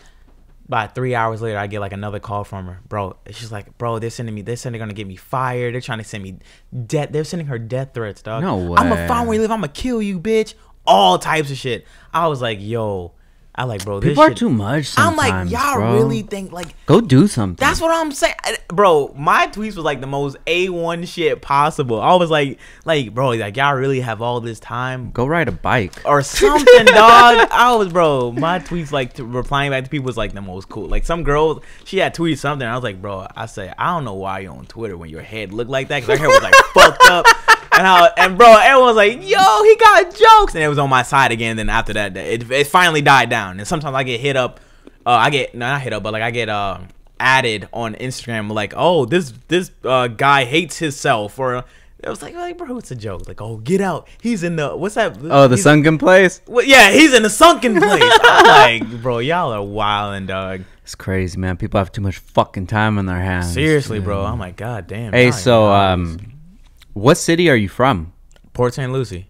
About 3 hours later, I get like another call from her, bro. She's like, bro, they're gonna get me fired. They're trying to send me death. They're sending her death threats, dog. No way. I'm gonna find where you live. I'm gonna kill you, bitch. All types of shit. I was like, yo. I like, bro, this people shit, are too much sometimes. I'm like, y'all really think, like, go do something. That's what I'm saying, bro. My tweets was like the most A1 shit possible. I was like, bro, like, y'all really have all this time? Go ride a bike or something, dog. I was, bro, my tweets, like, replying back to people was like the most cool. Like, some girl, she had tweeted something. I was like, bro, I don't know why you're on Twitter when your head looked like that, because her hair was like fucked up. And bro, everyone was like, yo, he got jokes. And it was on my side again. Then after that, it finally died down. And sometimes I get hit up. I get added on Instagram like, oh, this guy hates himself. Or it was like, bro, it's a joke. Like, oh, get out. He's in the, what's that? Oh, the sunken place? Well, yeah, he's in the sunken place. I'm like, bro, y'all are wildin', dog. It's crazy, man. People have too much fucking time on their hands. Seriously, bro. I'm like, god damn. Hey, so, what city are you from? Port St. Lucie.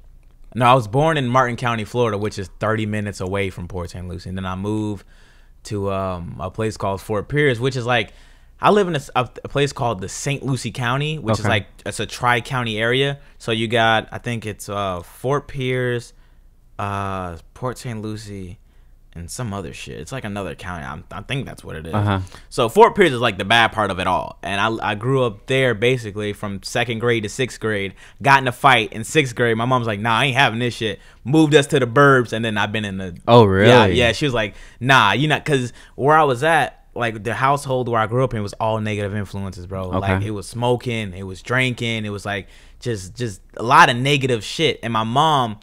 No, I was born in Martin County, Florida, which is 30 minutes away from Port St. Lucie. And then I moved to a place called Fort Pierce, which is like, I live in a place called the St. Lucie County, which is like, it's a tri-county area. So you got, I think it's Fort Pierce, Port St. Lucie, and some other shit. It's like another county. I think that's what it is. So Fort Pierce is like the bad part of it all. And I grew up there basically from 2nd grade to 6th grade. Got in a fight in 6th grade. My mom's like, nah, I ain't having this shit. Moved us to the burbs, and then I've been in the... Oh, really? Yeah. She was like, nah, you're not... Because where I was at, like the household where I grew up in was all negative influences, bro. Like it was smoking, it was drinking, it was like just a lot of negative shit. And my mom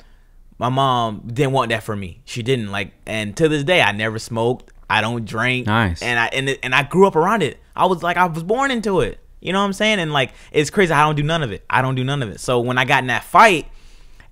didn't want that for me. She didn't, like, and to this day I never smoked. I don't drink. Nice. And I grew up around it. I was born into it. You know what I'm saying? And like, it's crazy. I don't do none of it. So when I got in that fight,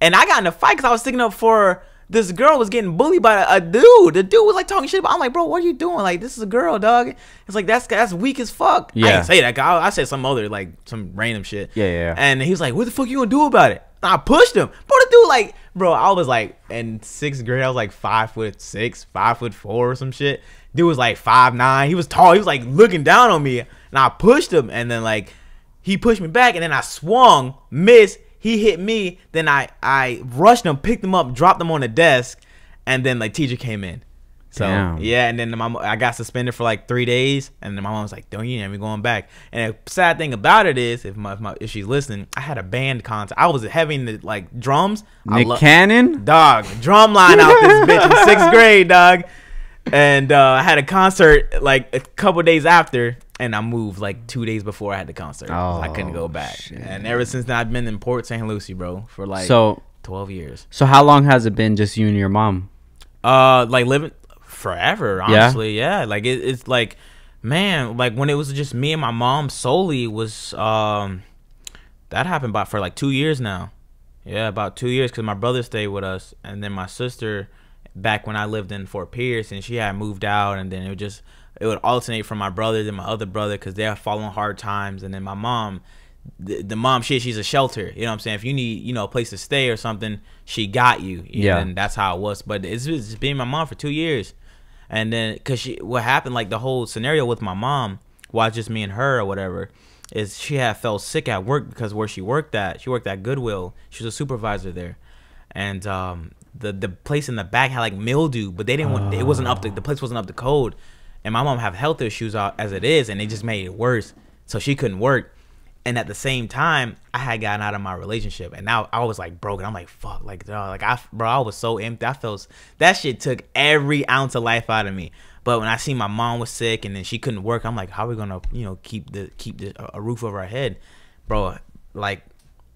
because I was sticking up for this girl was getting bullied by a dude. The dude was like talking shit about. I'm like, bro, what are you doing? Like, this is a girl, dog. It's like that's weak as fuck. Yeah. I didn't say that. I said some other, like, some random shit. Yeah. And he was like, what the fuck you gonna do about it? And I pushed him. Bro, the dude, like, bro, I was like, in 6th grade, I was like 5'6", 5'4" or some shit. Dude was like 5'9". He was tall. He was like looking down on me. And I pushed him. And then like, he pushed me back. And then I swung, missed. He hit me. Then I rushed him, picked him up, dropped him on the desk. And then like, teacher came in. So damn. Yeah, and then I got suspended for like 3 days, and then my mom was like, "Don't you ever going back?" And the sad thing about it is, if she's listening, I had a band concert. I was having the like drums. Nick Cannon, dog, drum line out this bitch in 6th grade, dog. And I had a concert like a couple days after, and I moved like 2 days before I had the concert. Oh, I couldn't go back, shit. And ever since then, I've been in Port St. Lucie, bro, for like 12 years. So how long has it been just you and your mom? Like living. Forever, honestly. Yeah, like it's like, man, like when it was just me and my mom solely was that happened for like 2 years now. Yeah, about 2 years, because my brother stayed with us, and then my sister back when I lived in Fort Pierce, and she had moved out, and then it would alternate from my brother to my other brother, because they're following hard times. And then my mom, the mom, she's a shelter, you know what I'm saying? If you need, you know, a place to stay or something, she got you. Yeah, and that's how it was. But it's been my mom for 2 years. And then, what happened, like the whole scenario with my mom, well, just me and her or whatever, is she had fell sick at work, because where she worked at Goodwill. She was a supervisor there. And the place in the back had like mildew, but they didn't want, it wasn't the place wasn't up to code. And my mom have health issues as it is, and they just made it worse. So she couldn't work. And at the same time, I had gotten out of my relationship, and now I was like broken. I'm like, fuck, like, dog, like I was so empty. I felt that shit took every ounce of life out of me. But when I seen my mom was sick and then she couldn't work, I'm like, how are we gonna, keep a roof over our head, bro? Like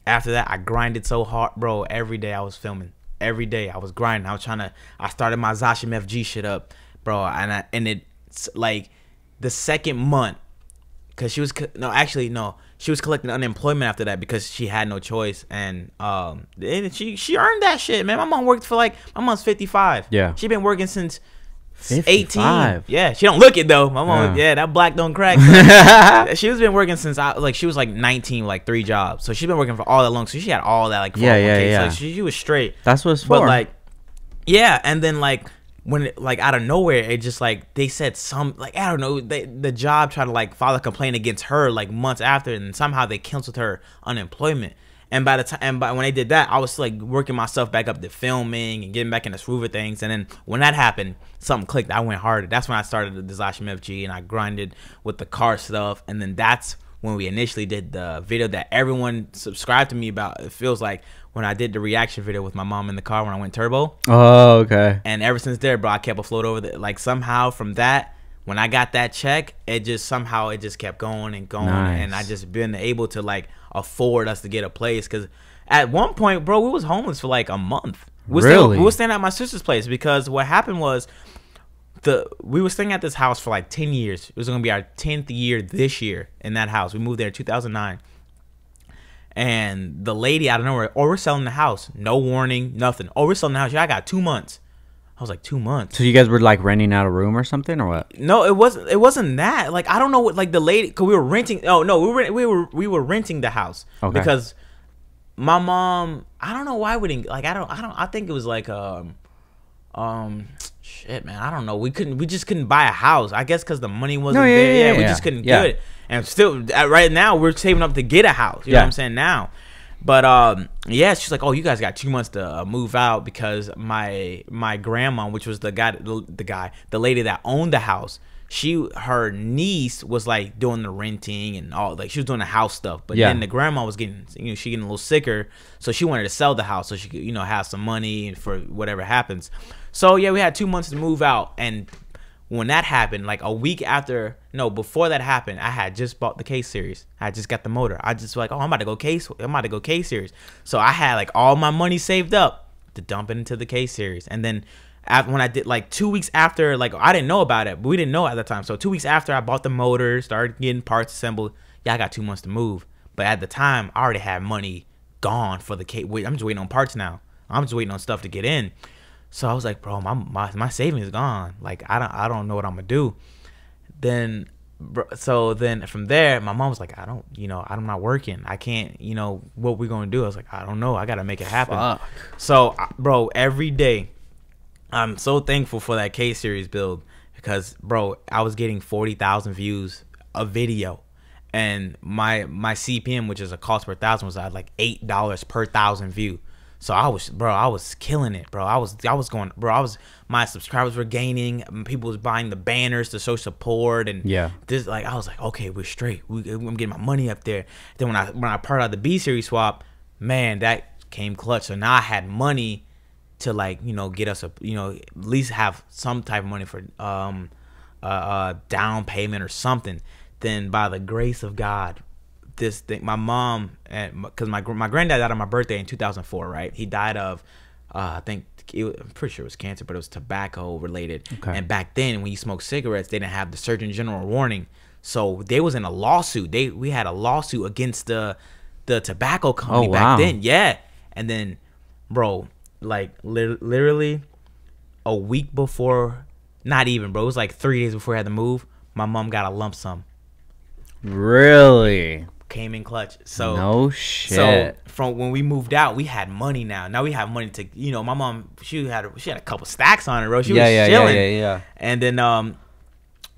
after that, I grinded so hard, bro. Every day I was filming. Every day I was grinding. I started my Zosh MFG shit up, bro. And it's like the second month, cause she was she was collecting unemployment after that because she had no choice, and she earned that shit, man. My mom worked for my mom's 55. Yeah, she been working since 55. 18. Yeah, she don't look it though. My mom, that black don't crack. She was been working since she was like 19, like 3 jobs. So she's been working for all that long. So she had all that yeah. So she was straight. That's what it's for. But and then when out of nowhere, it just they said some I don't know, the job tried to file a complaint against her months after, and somehow they canceled her unemployment. And by when they did that, I was working myself back up to filming and getting back in the groove of things. And then when that happened, something clicked. I went harder. That's when I started the Zosh MFG, and I grinded with the car stuff. And then that's when we initially did the video that everyone subscribed to me about. It feels like when I did the reaction video with my mom in the car when I went turbo. Oh, okay. And ever since there, bro, I kept afloat over there. Somehow from that, when I got that check, it just kept going and going. Nice. And I just been able to afford us to get a place, because at one point, bro, we was homeless for a month. We were staying at my sister's place, because what happened was we were staying at this house for 10 years. It was gonna be our 10th year this year in that house. We moved there in 2009, and the lady out of nowhere, we're selling the house, no warning, nothing. We're selling the house. Yeah, I got 2 months. I was like, 2 months. So you guys were renting out a room or something, or what? No, it wasn't that. I don't know what the lady, cause we were renting. Oh no, we were renting the house. Okay. Because my mom, I don't know why we didn't I think it was shit, man, I don't know. We just couldn't buy a house. I guess cause the money wasn't there. Yeah, we just couldn't get it. And still right now we're saving up to get a house. You know what I'm saying now? But she's like, oh, you guys got 2 months to move out, because my grandma, which was the lady that owned the house, her niece was doing the renting and all, she was doing the house stuff. But then the grandma was getting a little sicker, so she wanted to sell the house so she could have some money for whatever happens. So yeah, we had 2 months to move out. And when that happened, a week after, before that happened, I had just bought the K series. I just got the motor. I just I'm about to go K series. So I had all my money saved up to dump it into the K series. And then when I did 2 weeks after, I didn't know about it, but we didn't know at the time. So 2 weeks after I bought the motor, started getting parts assembled. Yeah, I got 2 months to move. But at the time, I already had money gone for the K. I'm just waiting on parts now. I'm just waiting on stuff to get in. So I was like, bro, my savings is gone. I don't know what I'm gonna do. Then from there, my mom was like, I'm not working. I can't, what we gonna do? I was like, I don't know. I gotta make it happen. Fuck. So, bro, every day, I'm so thankful for that K series build, because, bro, I was getting 40,000 views a video, and my CPM, which is a cost per thousand, was at $8 per 1,000 view. So I was killing it, bro. My subscribers were gaining. People was buying the banners to show support, and I was like, okay, we're straight. I'm getting my money up there. Then when I part out the B series swap, man, that came clutch. So now I had money to get us at least have some type of money for down payment or something. Then by the grace of God, this thing, my mom, because my granddad died on my birthday in 2004, right? He died of I'm pretty sure it was cancer, but it was tobacco related. Okay. And back then, when you smoked cigarettes, they didn't have the Surgeon General warning, so they was in a lawsuit. We had a lawsuit against the tobacco company back then. Yeah. And then, bro, literally a week before, not even, bro, it was 3 days before I had to move, my mom got a lump sum. Really? Came in clutch. So no shit. So from when we moved out, we had money now. Now we have money to, my mom, she had a couple stacks on it, bro. She was chilling. Yeah. And then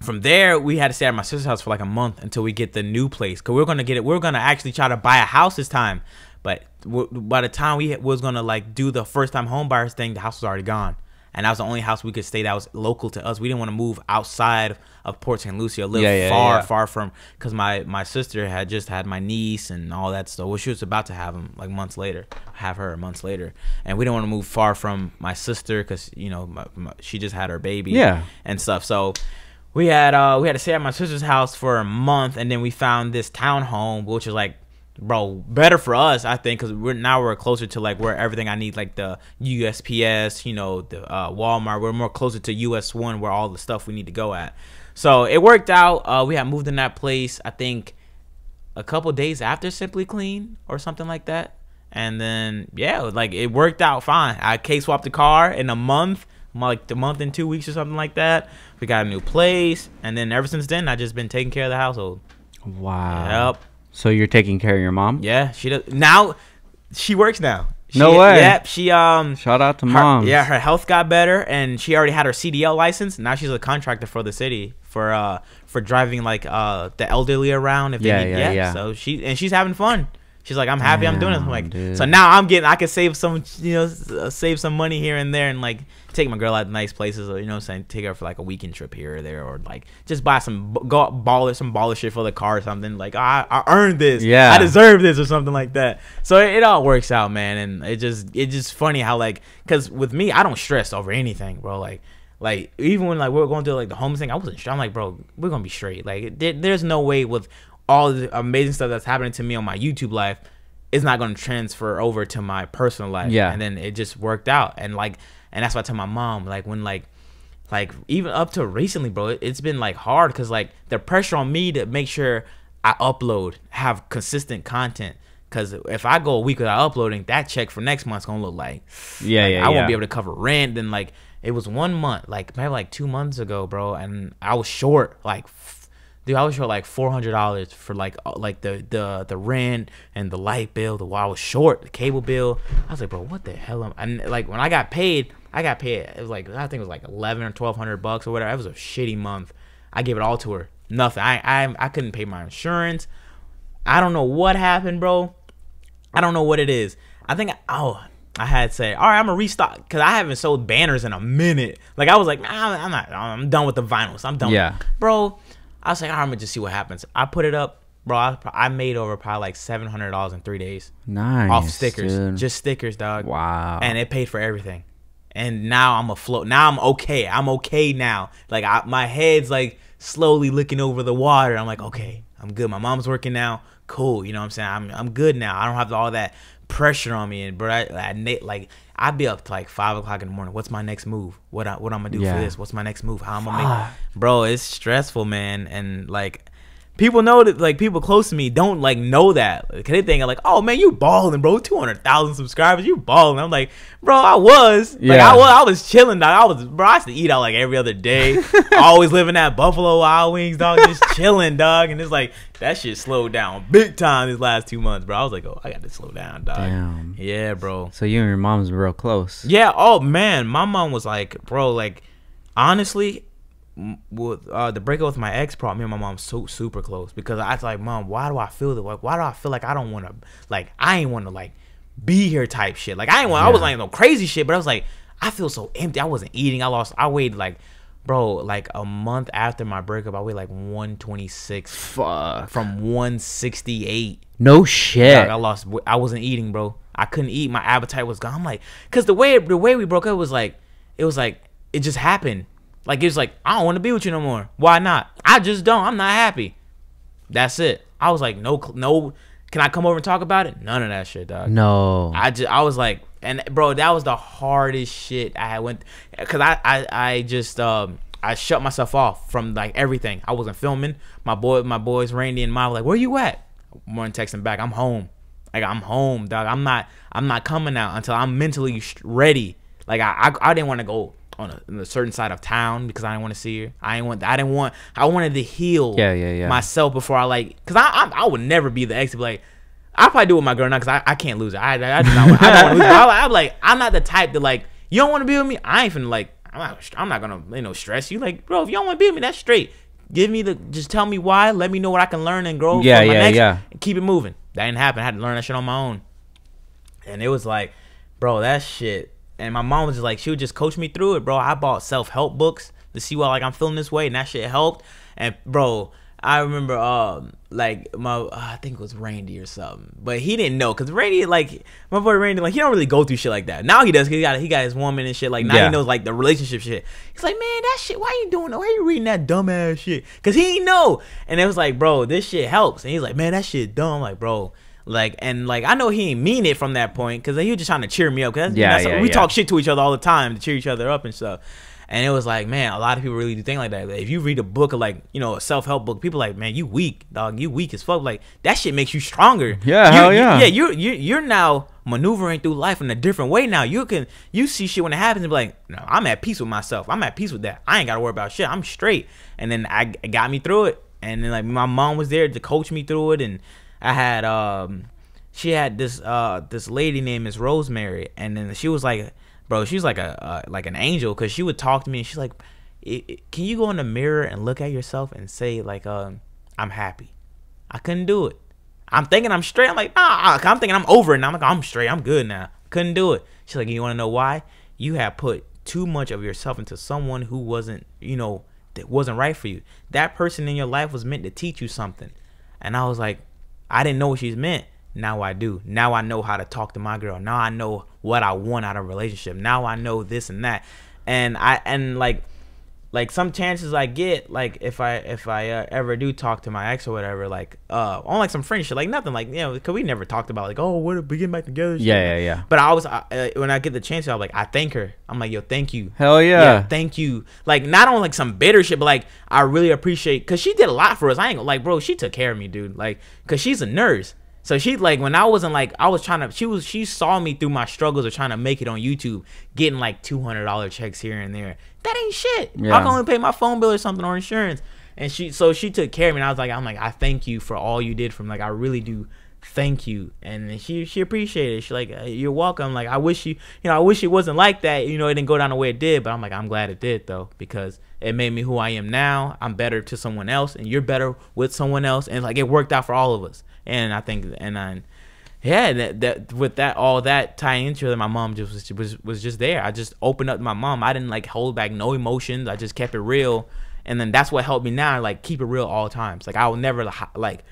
from there, we had to stay at my sister's house for a month until we get the new place. Cause we were gonna actually try to buy a house this time. But by the time we was gonna do the first time home buyers thing, the house was already gone. and that was the only house we could stay that was local to us. We didn't want to move outside of Port St. Lucie. Live far from, because my sister had just had my niece and all that stuff. Well, she was about to have him like months later, and we didn't want to move far from my sister because you know she just had her baby and stuff. So we had to stay at my sister's house for a month, and then we found this townhome, which was like, bro, better for us, I think, because we're closer to like where everything I need, like the USPS, you know, the Walmart. We're more closer to US1 where all the stuff we need to go at. So it worked out. We had moved in that place, I think, a couple days after Simply Clean or something like that. And then yeah, like it worked out fine. I K-swapped the car in a month, like the month and 2 weeks or something like that. We got a new place, and then ever since then I just been taking care of the household. Wow. Yep. So you're taking care of your mom? Yeah, she does. Now she works now. No way. Yep. She shout out to mom. Yeah, her health got better, and she already had her CDL license. Now she's a contractor for the city for driving like the elderly around if they need. Yeah. So she's having fun. She's like, I'm happy. I'm doing it. I'm like, dude. So now I can save some, you know, save some money here and there, and like take my girl out to nice places, or, you know what I'm saying, take her for like a weekend trip here or there, or like just buy some baller shit for the car or something. Like, I earned this. Yeah, I deserve this or something like that. So it all works out, man. And it's just funny how, like, because with me, I don't stress over anything, bro. Like even when like we were going through like the homeless thing, I wasn't stressed. I'm like, bro, we're gonna be straight. Like there's no way with all the amazing stuff that's happening to me on my YouTube life, it's not going to transfer over to my personal life. Yeah. And then it just worked out. And like, and that's why I tell my mom, like when like even up to recently, bro, it's been like hard because like the pressure on me to make sure I upload, have consistent content. Because if I go a week without uploading, that check for next month's going to look like, I won't be able to cover rent. Then like it was 1 month, like maybe like 2 months ago, bro. And I was short like, dude, I was short like $400 for like the rent and the light bill. I was short the cable bill. I was like, bro, what the hell? And like when I got paid. It was like, I think it was like $1,100 or $1,200 or whatever. It was a shitty month. I gave it all to her. Nothing. I couldn't pay my insurance. I don't know what happened, bro. I don't know what it is. I think I had to say, all right, I'm gonna restock, because I haven't sold banners in a minute. Like I was like, I'm done with the vinyls. I'm done. Yeah, bro. I was like, all right, I'm gonna just see what happens. I put it up, bro. I made over probably like $700 in 3 days. Nice. Off stickers, dude. Just stickers, dog. Wow. And it paid for everything. And now I'm afloat. Now I'm okay. I'm okay now. Like my head's like slowly looking over the water. I'm like, okay, I'm good. My mom's working now. Cool. You know what I'm saying? I'm good now. I don't have all that pressure on me. And bro, I'd be up to like 5 o'clock in the morning. What's my next move? What I'm gonna do for this? What's my next move? How I'm gonna make? Bro, it's stressful, man. And like people know that, like people close to me don't like know that. Like, they think like, oh man, you balling, bro. 200,000 subscribers, you balling. I'm like, bro, I was. Like I was chilling, dog. I used to eat out like every other day. Always living at Buffalo Wild Wings, dog. Just chilling, dog. And it's like that shit slowed down big time these last 2 months, bro. I was like, oh, I got to slow down, dog. Damn. Yeah, bro. So you and your mom's real close. Yeah. Oh man, my mom was like, bro, like honestly, with the breakup with my ex, brought me and my mom so super close, because I was like, mom, why do I feel that? Like, why do I feel like I don't want to, like, I ain't want to like be here type shit. Like I was like no crazy shit, but I was like, I feel so empty. I wasn't eating. I weighed like, bro, like a month after my breakup, I weighed like 126. Fuck. From 168. No shit. Like, I wasn't eating, bro. I couldn't eat. My appetite was gone. I'm like, cause the way we broke up was like, it just happened. Like, it's like, I don't want to be with you no more. Why not? I just don't. I'm not happy. That's it. I was like, no. Can I come over and talk about it? None of that shit, dog. No. I was like, and bro, that was the hardest shit I had went, because I shut myself off from like everything. I wasn't filming. My boys Randy and Mom were like, where you at? Morning texting back, I'm home. Like, I'm home, dog. I'm not coming out until I'm mentally ready. Like I didn't want to go on a certain side of town because I didn't want to see her. I wanted to heal myself before I, like, because I would never be the ex to be like, I'll probably do it with my girl now because I can't lose her. I do not want to lose her. I'm like, I'm not the type to like, you don't want to be with me? I ain't finna like, I'm not gonna stress you. Like, bro, if you don't want to be with me, that's straight. Just tell me why. Let me know what I can learn and grow. And keep it moving. That didn't happen. I had to learn that shit on my own. And it was like, bro, that shit, and my mom was just like, she would just coach me through it, bro. I bought self-help books to see why like I'm feeling this way, and that shit helped. And bro, I remember like my I think it was Randy or something, but he didn't know, because Randy, like my boy Randy, like he don't really go through shit like that. Now he does, cause he got his woman and shit. Like now he knows like the relationship shit. He's like, man, that shit, why you doing that? Why you reading that dumbass shit? Cause he ain't know. And it was like, bro, this shit helps. And he's like, man, that shit dumb. I'm like, bro. Like, and like I know he ain't mean it from that point, because he was just trying to cheer me up. Cause we talk shit to each other all the time to cheer each other up and stuff. And it was like, man, a lot of people really do think like that. Like, if you read a book of like, you know, a self-help book, people like, man, you weak, dog. You weak as fuck. Like that shit makes you stronger. Yeah, hell yeah. You're now maneuvering through life in a different way now. You see shit when it happens and be like, no, I'm at peace with myself. I'm at peace with that. I ain't got to worry about shit. I'm straight. And then it got me through it. And then like my mom was there to coach me through it. And I had she had this lady named Miss Rosemary, and then she was like, bro, she was like like an angel, because she would talk to me and she's like, can you go in the mirror and look at yourself and say like, I'm happy? I couldn't do it. I'm thinking I'm straight. I'm like, nah. I'm thinking I'm over it now. I'm like, I'm straight. I'm good now. Couldn't do it. She's like, you want to know why? You have put too much of yourself into someone who wasn't, you know, that wasn't right for you. That person in your life was meant to teach you something. And I was like, I didn't know what she's meant. Now I do. Now I know how to talk to my girl. Now I know what I want out of a relationship. Now I know this and that. And like some chances I get, like if I ever do talk to my ex or whatever, like on like some friendship, like nothing, like, you know, because we never talked about like, oh, what if we get back together? Yeah. But I was when I get the chance, I'm like, I thank her. I'm like, yo, thank you. Hell yeah. Thank you. Like not on like some bitter shit, but like I really appreciate, because she did a lot for us. I ain't like, bro, she took care of me, dude. Like, because she's a nurse. So she, like, when I wasn't like, I was trying to, she saw me through my struggles of trying to make it on YouTube, getting like $200 checks here and there. That ain't shit. Yeah. I can only pay my phone bill or something, or insurance. And she took care of me, and I'm like, I thank you for all you did for me. Like, I really do thank you. And she appreciated it. She's like, you're welcome. Like, I wish it wasn't like that. You know, it didn't go down the way it did. But I'm like, I'm glad it did, though, because it made me who I am now. I'm better to someone else, and you're better with someone else. And like, it worked out for all of us. And I think, that with that, all that tying into it, my mom just was just there. I just opened up to my mom. I didn't like hold back no emotions. I just kept it real. And then that's what helped me now, like keep it real all times. Like I would never hide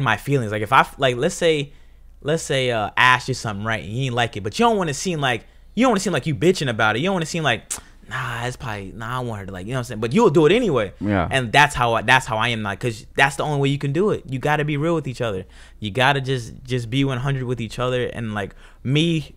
my feelings. Like if I like, let's say ask you something, right, and you ain't like it, but you don't want to seem like you bitching about it. You don't want to seem like, it's probably, I want her to, like, you know what I'm saying? But you'll do it anyway. Yeah. And that's how I am, like, because that's the only way you can do it. You got to be real with each other. You got to just be 100 with each other. And like me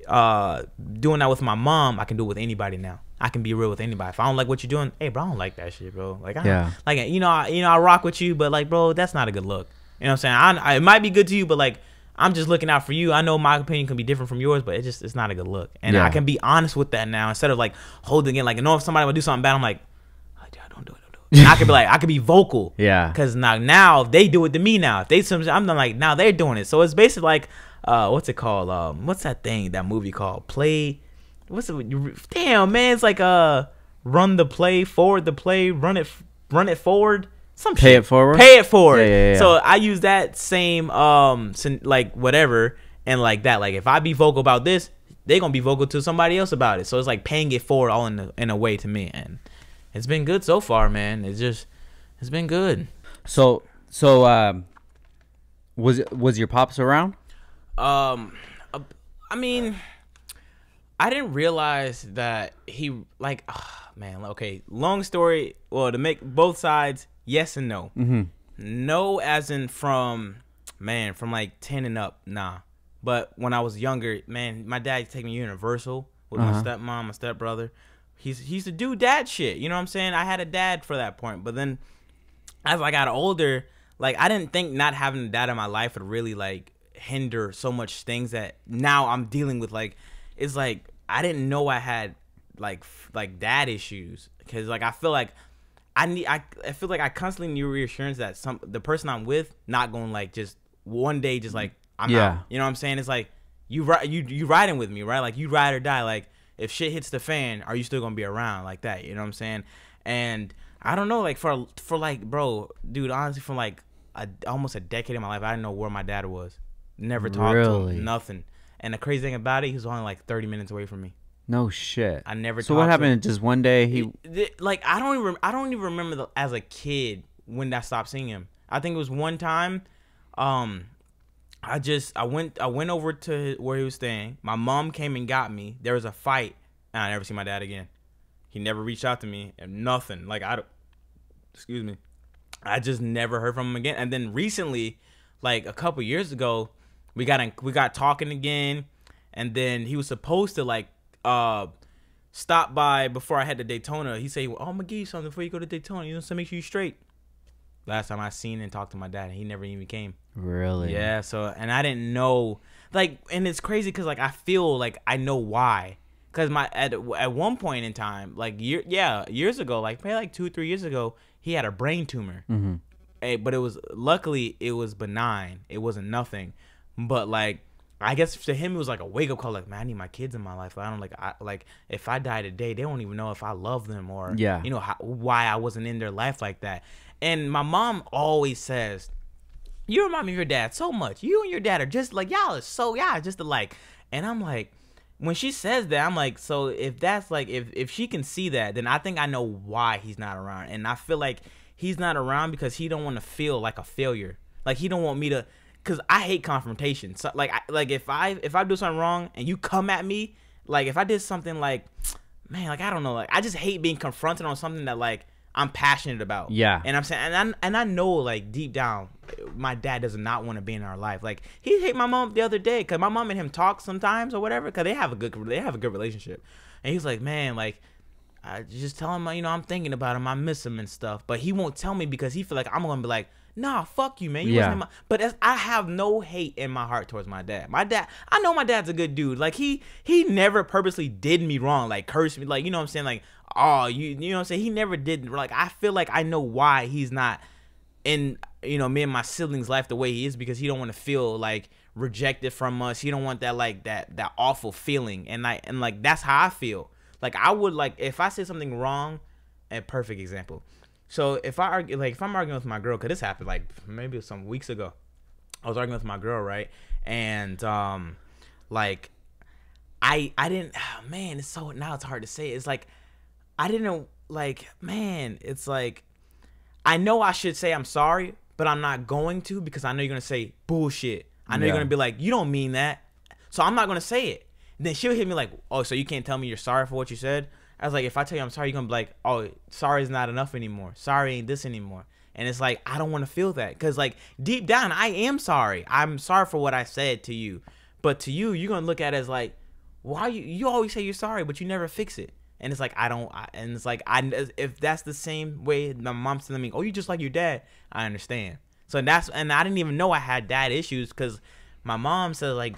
doing that with my mom, I can do it with anybody now. I can be real with anybody. If I don't like what you're doing, hey, bro, I don't like that shit, bro. Like, I rock with you, but like, bro, that's not a good look. You know what I'm saying? It might be good to you, but like, I'm just looking out for you. I know my opinion can be different from yours, but it's not a good look. And I can be honest with that now, instead of like holding it. Like, if somebody would do something bad, I'm like, oh, yeah, don't do it. And I could be vocal. Yeah. Because now if they do it to me now, I'm like, now they're doing it. So it's basically like, what's it called? What's that thing, that movie called? Damn, man, it's like run the play, forward the play, run it forward. Pay it forward. Yeah. So I use that same like whatever, and like that. Like if I be vocal about this, they gonna be vocal to somebody else about it. So it's like paying it forward all in a way to me, and it's been good so far, man. It's been good. So was your pops around? I mean, I didn't realize that he like, man. Okay, long story. Well, to make both sides. Yes and no. Mm-hmm. No, as in from like 10 and up, nah. But when I was younger, man, my dad used to take me to Universal with my stepmom, my stepbrother. He used to do dad shit. You know what I'm saying? I had a dad for that point. But then as I got older, like I didn't think not having a dad in my life would really like hinder so much things that now I'm dealing with. Like, it's like I didn't know I had like dad issues, because like I feel like I feel like I constantly need reassurance that the person I'm with not going like just one day just like I'm out. You know what I'm saying? It's like you riding with me, right? Like you ride or die. Like if shit hits the fan, are you still gonna be around like that? You know what I'm saying? And I don't know, like for like, bro, dude, honestly, for like almost a decade of my life, I didn't know where my dad was. Never talked to him, nothing. And the crazy thing about it, he was only like 30 minutes away from me. No shit. I never. So what happened? Just one day like I don't even remember as a kid when I stopped seeing him. I think it was one time. I went over to where he was staying. My mom came and got me. There was a fight, and I never see my dad again. He never reached out to me and nothing. Like excuse me. I just never heard from him again. And then recently, like a couple years ago, we got talking again, and then he was supposed to like stop by before I head to Daytona. He said, "Oh, I'm gonna give you something before you go to Daytona. You know, so make sure you're straight." Last time I seen and talked to my dad, he never even came. Really? Yeah. So, and I didn't know, like, and it's crazy because like I feel like I know why. Because at one point in time, like years ago, like maybe like 2-3 years ago, he had a brain tumor. Mm-hmm. But it was luckily it was benign. It wasn't nothing. But like I guess to him it was like a wake up call. Like, man, I need my kids in my life. I don't like if I die today, they won't even know if I love them or you know why I wasn't in their life like that. And my mom always says, "You remind me of your dad so much. You and your dad are just like y'all just alike." And I'm like, when she says that, I'm like, so if that's like if she can see that, then I think I know why he's not around. And I feel like he's not around because he don't want to feel like a failure. Like he don't want me to, because I hate confrontation. So like if I do something wrong and you come at me, like if I did something like, man, like I don't know, like I just hate being confronted on something that like I'm passionate about. Yeah. And I'm saying, and I know like deep down, my dad does not want to be in our life. Like he hate my mom the other day because my mom and him talk sometimes or whatever because they have a good relationship. And he's like, man, like I just tell him, you know, I'm thinking about him, I miss him and stuff. But he won't tell me because he feel like I'm gonna be like, nah, fuck you, man. You wasn't in my. But I have no hate in my heart towards my dad. My dad, I know my dad's a good dude. Like he never purposely did me wrong, like cursed me, like you know what I'm saying, like oh you know what I'm saying. He never did. Like I feel like I know why he's not in me and my siblings' life the way he is because he don't want to feel like rejected from us. He don't want that like that awful feeling and like that's how I feel. Like I would like if I said something wrong. A perfect example. So if I'm arguing with my girl, cause this happened like maybe some weeks ago. I was arguing with my girl, right? And like I didn't. Oh, man, it's so now it's hard to say. It's like I didn't like. Man, it's like I know I should say I'm sorry, but I'm not going to because I know you're gonna say bullshit. I know you're gonna be like, you don't mean that, so I'm not gonna say it. And then she'll hit me like, oh, so you can't tell me you're sorry for what you said? I was like, if I tell you I'm sorry, you're going to be like, oh, sorry is not enough anymore. Sorry ain't this anymore. And it's like, I don't want to feel that. Because, like, deep down, I am sorry. I'm sorry for what I said to you. But to you, you're going to look at it as like, why you always say you're sorry, but you never fix it. And it's like, and it's like, if that's the same way my mom's telling me, oh, you just like your dad, I understand. So and I didn't even know I had dad issues because my mom said, like,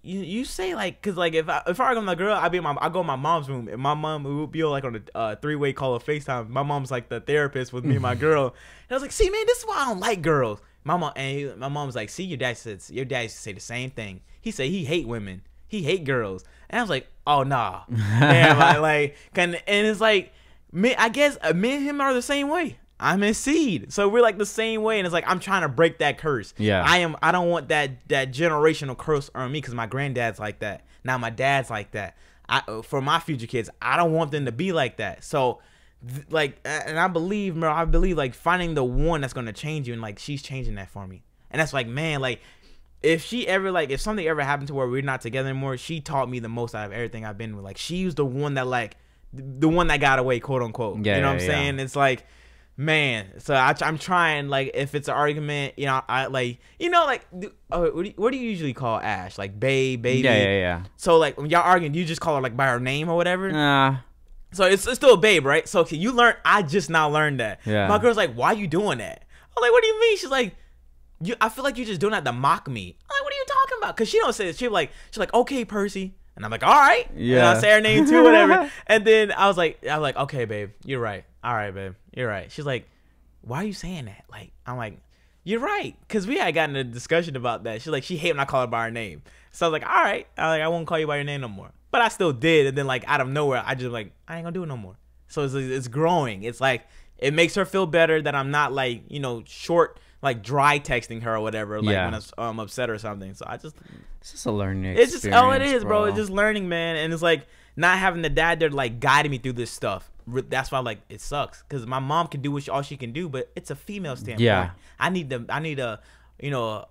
You say like, cause like if I argue with my girl, I go in my mom's room and my mom would be like on a 3-way call of FaceTime. My mom's like the therapist with me and my girl. And I was like, see man, this is why I don't like girls. My mom's like, see your dad used to say the same thing. He said he hate women, he hate girls. And I was like, oh nah, damn, and it's like, I guess me and him are the same way. I'm his seed, so we're like the same way, and it's like I'm trying to break that curse. Yeah, I don't want that generational curse on me because my granddad's like that. Now my dad's like that. For my future kids, I don't want them to be like that. So, and I believe like finding the one that's gonna change you, and like she's changing that for me. And that's like, man, like if something ever happened to where we're not together anymore, she taught me the most out of everything I've been with. Like she was the one that like the one that got away, quote unquote. Yeah, you know what I'm saying? It's like. Man, so I'm trying, like, if it's an argument, you know, I like, you know, like, what do you usually call Ash? Like, baby? Yeah. So, like, when y'all arguing, do you just call her, like, by her name or whatever? So, it's still a babe, right? So, okay, I just now learned that. Yeah. My girl's like, why you doing that? I'm like, what do you mean? She's like, I feel like you're just doing that to mock me. I'm like, what are you talking about? Because she don't say it. She's like, okay, Percy. And I'm like, all right. Yeah. And I say her name too, whatever. And then I was like, okay, babe, you're right. All right, babe, you're right. She's like, why are you saying that? Like, I'm like, you're right. Because we had gotten a discussion about that. She's like, she hate when I call her by her name. So I was like, all right. I won't call you by your name no more. But I still did. And then, like, out of nowhere, I just like, I ain't going to do it no more. So it's growing. It's like, it makes her feel better that I'm not, like, you know, short, like dry texting her or whatever, like when I'm upset or something. So it's just a learning experience. It's just it is, bro. It's just learning, man. And it's like not having the dad there to like guiding me through this stuff. That's why like it sucks, because my mom can do all she can do, but it's a female standpoint. Yeah, I need a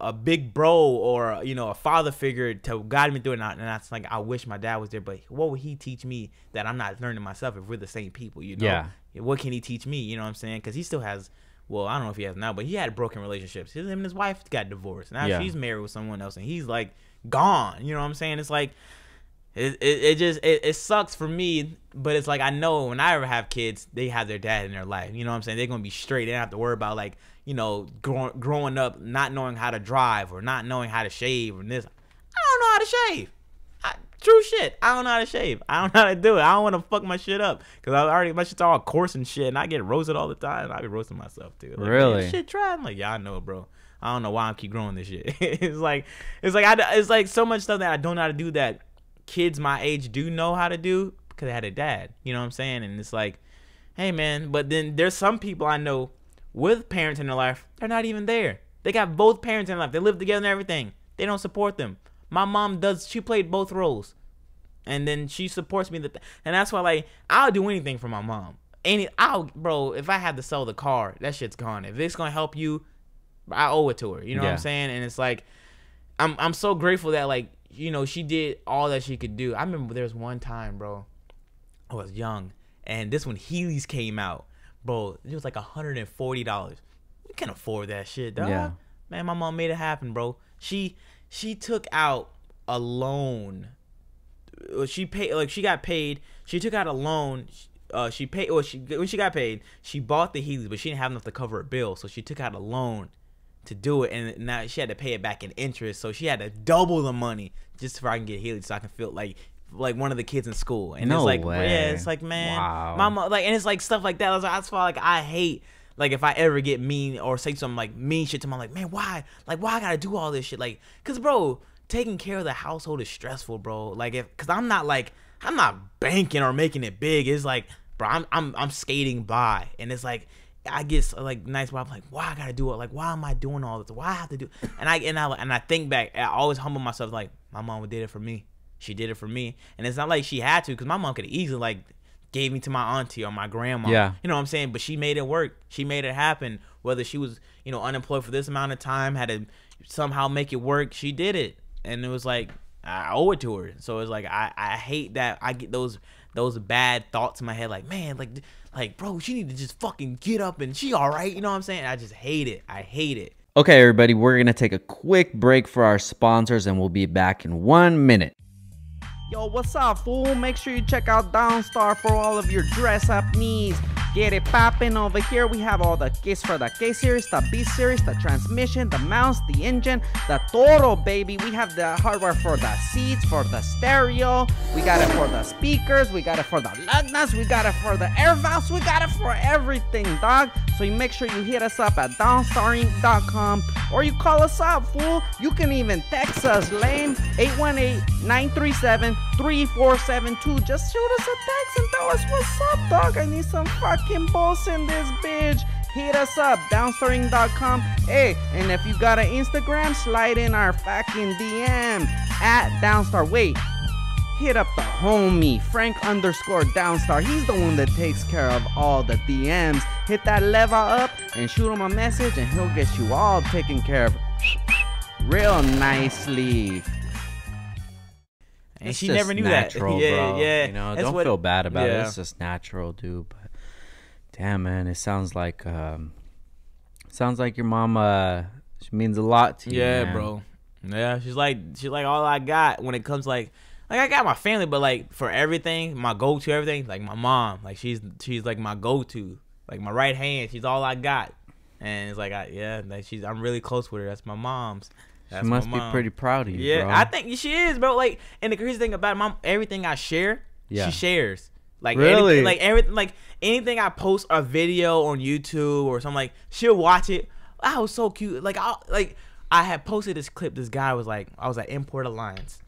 a big bro or a father figure to guide me through it. And that's like, I wish my dad was there, but what would he teach me that I'm not learning myself if we're the same people? Yeah, what can he teach me? You know what I'm saying? Because he still has, well, I don't know if he has now, but he had broken relationships. Him and his wife got divorced. Now she's married with someone else, and he's like gone. You know what I'm saying? It's like it sucks for me, but it's like, I know when I ever have kids, they have their dad in their life. You know what I'm saying? They're gonna be straight. They don't have to worry about like growing up not knowing how to drive or not knowing how to shave or this. I don't know how to shave. True shit. I don't know how to shave. I don't know how to do it. I don't want to fuck my shit up because my shit's all coarse and shit, and I get roasted all the time. I be roasting myself too. Like, really? Shit, try. I'm like, yeah, I know, bro. I don't know why I keep growing this shit. it's like so much stuff that I don't know how to do that kids my age do know how to do because they had a dad. You know what I'm saying? And it's like, hey man, but then there's some people I know with parents in their life, they're not even there. They got both parents in their life. They live together and everything. They don't support them. My mom she played both roles. And then she supports me. And that's why, like, I'll do anything for my mom. Bro, if I had to sell the car, that shit's gone. If it's going to help you, I owe it to her. You know what I'm saying? And it's like, I'm so grateful that, like, she did all that she could do. I remember there was one time, bro, I was young, and this when Heelys came out, bro, it was like $140. We can't afford that shit, dog. Yeah. Man, my mom made it happen, bro. She took out a loan. She paid, like, she got paid. She took out a loan. When she got paid, she bought the Heelys, but she didn't have enough to cover her bill, so she took out a loan to do it, and now she had to pay it back in interest, so she had to double the money just so I can get Heelys, so I can feel like one of the kids in school. And it's like, yeah, it's like, man, mama, like, and it's like stuff like that. That's why, like, I hate, like, if I ever get mean or say something like mean shit to my, like, man, why I gotta do all this shit? Like, cause bro, taking care of the household is stressful, bro. Like, cause I'm not banking or making it big. It's like, bro, I'm skating by, and it's like, I get like nights where I'm like, why I gotta do it? Like, why am I doing all this? Why I have to do? And I think back, I always humble myself, like, my mom did it for me. She did it for me, and it's not like she had to, because my mom could have easily like gave me to my auntie or my grandma. Yeah, you know what I'm saying? But she made it work. She made it happen. Whether she was unemployed for this amount of time, had to somehow make it work. She did it, and it was like, I owe it to her. So it's like, I hate that I get those bad thoughts in my head, like, man, like, bro, she need to just fucking get up and she all right. You know what I'm saying? I just hate it. I hate it. Okay, everybody, we're going to take a quick break for our sponsors, and we'll be back in 1 minute. Yo, what's up, fool? Make sure you check out Downstar for all of your dress-up needs. Get it poppin' over here. We have all the kits for the K series, the B series, the transmission, the mounts, the engine, the Toro, baby. We have the hardware for the seats, for the stereo. We got it for the speakers. We got it for the lug nuts. We got it for the air valves. We got it for everything, dog. So you make sure you hit us up at downstarinc.com, or you call us up, fool. You can even text us, lame, 818-937-3472. Just shoot us a text and tell us what's up, dog. I need some fucking balls in this bitch. Hit us up, downstaring.com. Hey, and if you got an Instagram, slide in our fucking DM at Downstar. Wait, hit up the homie, Frank_Downstar. He's the one that takes care of all the DMs. Hit that level up and shoot him a message, and he'll get you all taken care of real nicely. And she never knew natural, that. Yeah, bro. Yeah. Don't feel bad about it. It's just natural, dude. But damn, man, it sounds like your mom she means a lot to you. Yeah, man. Bro. Yeah, she's like all I got when it comes like I got my family, but like for everything, my go-to everything, like my mom, like she's like my go-to, like my right hand. She's all I got, and it's like I'm really close with her. That's my mom's. She must be pretty proud of you. Yeah, bro. I think she is, bro. Like, and the crazy thing about mom, everything I share, she shares. Like, really, everything, like anything I post a video on YouTube or something, like she'll watch it. I was so cute. Like I had posted this clip. This guy was like, I was at Import Alliance.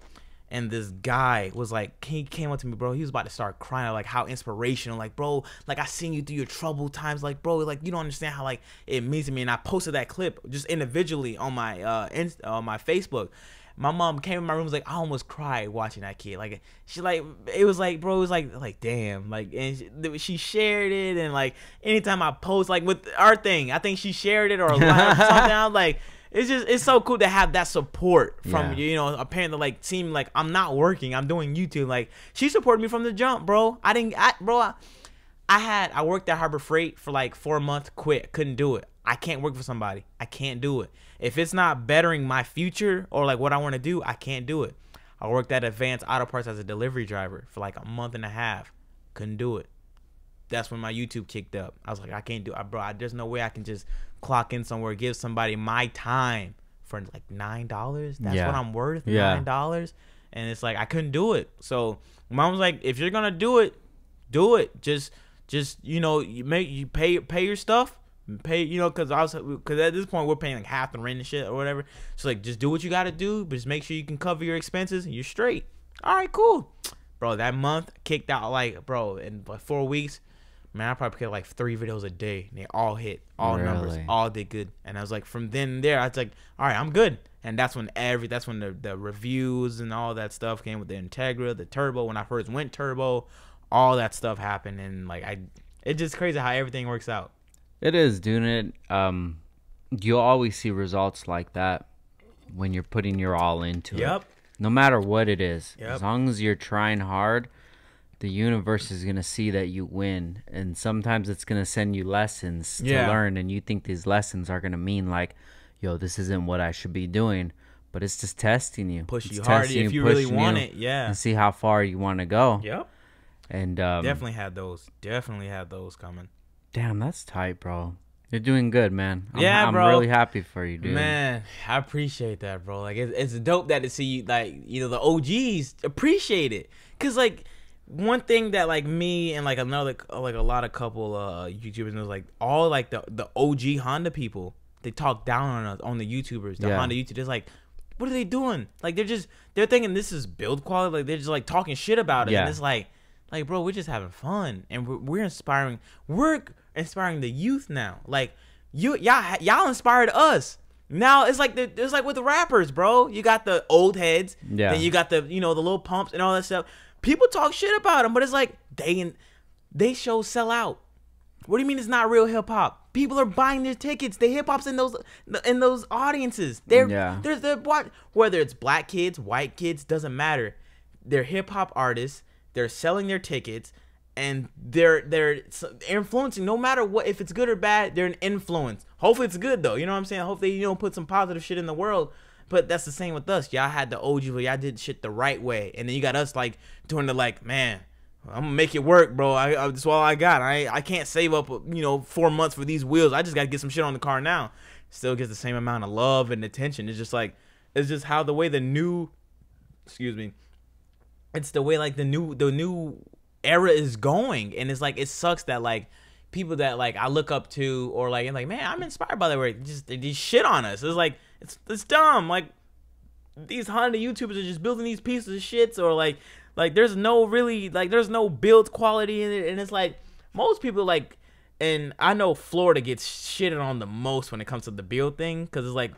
And this guy was like, he came up to me, bro. He was about to start crying, like how inspirational, like, bro, like I seen you through your troubled times, like, bro, like you don't understand how like it means to me. And I posted that clip just individually on my on my Facebook. My mom came in my room, was like, I almost cried watching that kid. Like she like, it was like, bro, it was like damn, like, and she shared it, and like anytime I post, like with our thing, I think she shared it or something. I'm like, it's so cool to have that support from you know, a parent that like seemed like I'm not working, I'm doing YouTube. Like she supported me from the jump, bro. I worked at Harbor Freight for like 4 months, quit, couldn't do it. I can't work for somebody. I can't do it. If it's not bettering my future or like what I want to do, I can't do it. I worked at Advanced Auto Parts as a delivery driver for like a month and a half. Couldn't do it. That's when my YouTube kicked up. I was like, I can't do it, bro. There's no way I can just clock in somewhere, give somebody my time for like $9. That's what I'm worth, $9. And it's like I couldn't do it. So mom was like, if you're gonna do it, do it. Just you know, you pay your stuff. Pay, you know, because at this point we're paying like half the rent and shit or whatever. So like, just do what you got to do, but just make sure you can cover your expenses and you're straight. All right, cool, bro. That month kicked out like, bro, in like 4 weeks, man, I probably put like 3 videos a day. And they all hit, all numbers, all did good. And I was like, from then and there, I was like, all right, I'm good. And that's when the reviews and all that stuff came with the Integra, the turbo. When I first went turbo, all that stuff happened, and like it's just crazy how everything works out. It is, dude. You'll always see results like that when you're putting your all into it. No matter what it is. As long as you're trying hard, the universe is going to see that you win. And sometimes it's going to send you lessons to learn. And you think these lessons are going to mean like, yo, this isn't what I should be doing. But it's just testing you. Push you harder if you really want it. Yeah. And see how far you want to go. Yep. And definitely had those coming. Damn, that's tight, bro. You're doing good, man. Bro. I'm really happy for you, dude. Man, I appreciate that, bro. Like, it's dope that to see, like, you know, the OGs appreciate it. Because, like, one thing that, like, me and, like, a lot of couple YouTubers knows, like, all, like, the OG Honda people, they talk down on us, on the YouTubers, the Honda YouTubers. They're like, what are they doing? Like, they're thinking this is build quality. Like, they're just, like, talking shit about it. And it's like, bro, we're just having fun, and we're inspiring. We're inspiring the youth now. Like y'all inspired us. Now it's like with the rappers, bro. You got the old heads, then you got the the little pumps and all that stuff. People talk shit about them, but it's like they shows sell out. What do you mean it's not real hip hop? People are buying their tickets. The hip hop's in those audiences. They're whether it's black kids, white kids, doesn't matter. They're hip hop artists. They're selling their tickets, and they're influencing. No matter what, if it's good or bad, they're an influence. Hopefully it's good though. You know what I'm saying? Hopefully put some positive shit in the world. But that's the same with us. Y'all had the OG, but y'all did shit the right way, and then you got us like doing the like, man, I'm gonna make it work, bro. That's all I got. I can't save up 4 months for these wheels. I just gotta get some shit on the car now. Still gets the same amount of love and attention. It's just how the way the new, it's the way like the new era is going, and it's like it sucks that like people that like I look up to or like and like, man, I'm inspired by that way. They shit on us. It's like it's dumb. Like these Honda YouTubers are just building these pieces of shits, or like there's no build quality in it, and it's like most people like, and I know Florida gets shitted on the most when it comes to the build thing, because it's like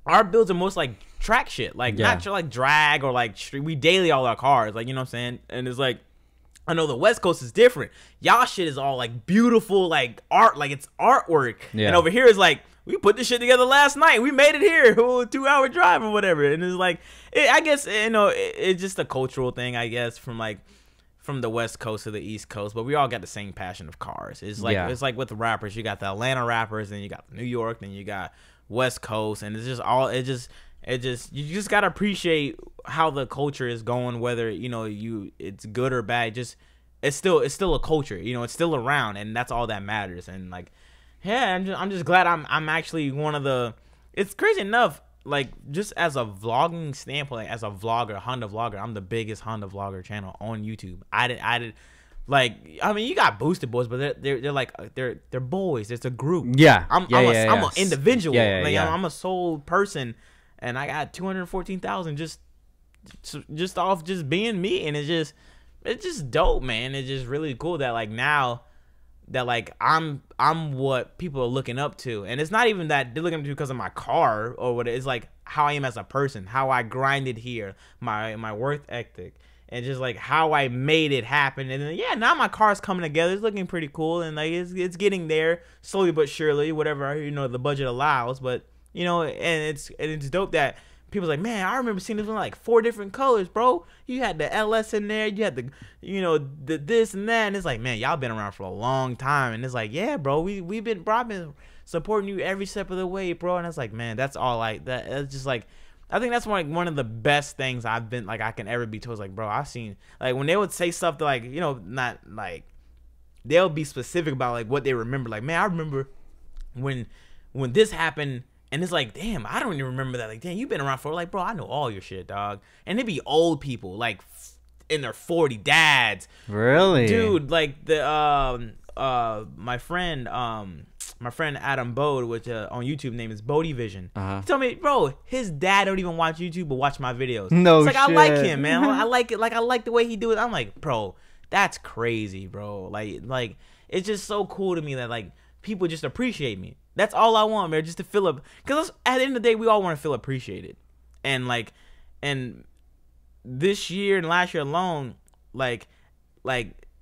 our builds are most like track shit, like not like drag or like street. We daily all our cars, like, you know what I'm saying? And it's like, I know the West Coast is different. Y'all shit is all like beautiful, like art, like it's artwork. And over here is like, we put this shit together last night. We made it here, 2-hour drive or whatever. And it's like, I guess it's just a cultural thing, I guess, from the West Coast to the East Coast. But we all got the same passion of cars. It's like it's like with the rappers, you got the Atlanta rappers, then you got New York, then you got West Coast, and it's just all you just gotta appreciate how the culture is going, whether it's good or bad. It's still a culture, it's still around, and that's all that matters. And like, I'm just glad I'm actually one of the. It's crazy enough, like just as a vlogging standpoint, like, as a vlogger, Honda vlogger, I'm the biggest Honda vlogger channel on YouTube. I did. Like, I mean, you got Boosted Boys, but they're like they're boys. It's a group. I'm an individual. I'm a sole person, and I got 214,000 just just off just being me, and it's just dope, man. It's just really cool that like now that like I'm what people are looking up to, and it's not even that they're looking up to because of my car or what. It's like how I am as a person, how I grinded here, my work ethic, and just like how I made it happen. And then yeah, now my car's coming together. It's looking pretty cool, and like it's getting there slowly but surely, whatever the budget allows. But and it's dope that people's like, man, I remember seeing this one like 4 different colors, bro. You had the LS in there, you had the this and that, and it's like, man, y'all been around for a long time, and it's like, yeah, bro, we've been supporting you every step of the way, bro. And it's like, man, that's all that's just like, I think that's one of the best things I've been like I can ever be told. Is like, bro, I've seen like when they would say stuff that like not like they'll be specific about like what they remember. Like, man, I remember when this happened. And it's like, damn, I don't even remember that. Like, damn, you've been around for, like, bro, I know all your shit, dog. And it'd be old people, like, in their 40 dads. Really? Dude, like, my friend Adam Bode, which on YouTube name is Bodie Vision. He told me, bro, his dad don't even watch YouTube but watch my videos. No, it's like, shit. I like him, man. I like it. Like, I like the way he do it. I'm like, bro, that's crazy, bro. Like, it's just so cool to me that, like, people just appreciate me. That's all I want, man, just to feel up. Because at the end of the day, we all want to feel appreciated. And, like, and this year and last year alone, like,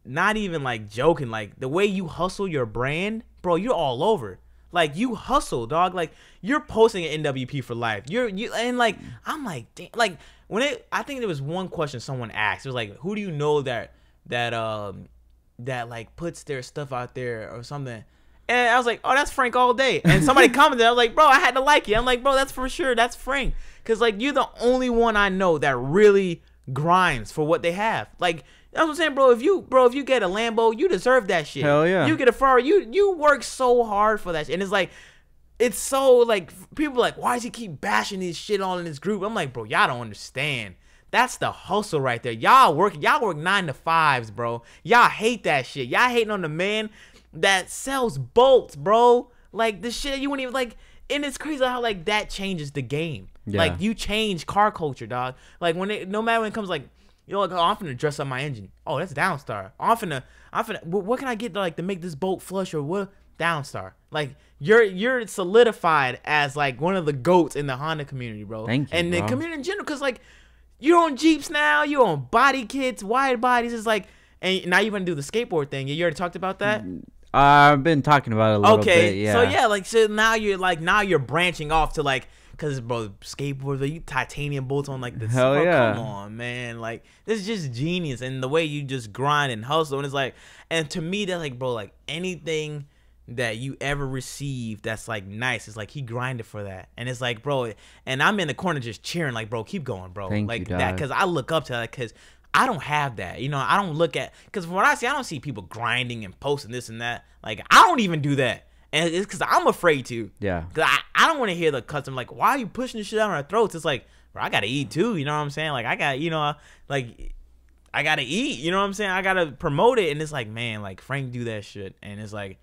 not even, like, joking. Like, the way you hustle your brand, bro, you're all over. Like, you hustle, dog. Like, you're posting an NWP for life. And, like, I'm like, damn. Like, I think there was one question someone asked. It was like, who do you know that like, puts their stuff out there or something? And I was like, oh, that's Frank all day. And somebody commented, I was like, bro, I had to like it. I'm like, bro, that's for sure. That's Frank. Because, like, you're the only one I know that really grinds for what they have. Like, that's what I'm saying, bro. If you get a Lambo, you deserve that shit. Hell yeah. You get a Ferrari, you work so hard for that shit. And it's like, it's so, like, people are like, why does he keep bashing this shit all in this group? I'm like, bro, y'all don't understand. That's the hustle right there. Y'all work 9 to 5s, bro. Y'all hate that shit. Y'all hating on the man that sells bolts, bro. Like, the shit you wouldn't even like. And it's crazy how like that changes the game. Yeah. Like, you change car culture, dog. Like, no matter when it comes like, like, oh, I'm finna dress up my engine. Oh, that's Downstar. I'm finna what can I get to make this bolt flush or what? Downstar. Like, you're solidified as like one of the GOATs in the Honda community, bro. Thank you, and bro. the community in general, because like you're on Jeeps now, you're on body kits, wide bodies. It's like, and now you're gonna do the skateboard thing. You already talked about that. I've been talking about it a little bit, yeah. So yeah, like, so now you're branching off to like, cause bro, skateboards, you titanium bolts on like this. Hell yeah. Come on, man. Like, this is just genius, and the way you just grind and hustle, and it's like, and to me that's like, bro, like anything that you ever receive that's like nice, it's like he grinded for that, and it's like, bro, and I'm in the corner just cheering, like, bro, keep going, bro. Thank like you, dog. that, cause I look up to that, cause I don't have that. I don't look at, because from what I see, I don't see people grinding and posting this and that. Like, I don't even do that. And it's because I'm afraid to. Yeah. Because I don't want to hear the customer, like, why are you pushing this shit down our throats? It's like, bro, I got to eat too. You know what I'm saying? Like, I got, I got to eat. You know what I'm saying? I got to promote it. And it's like, man, like, Frank do that shit. And it's like,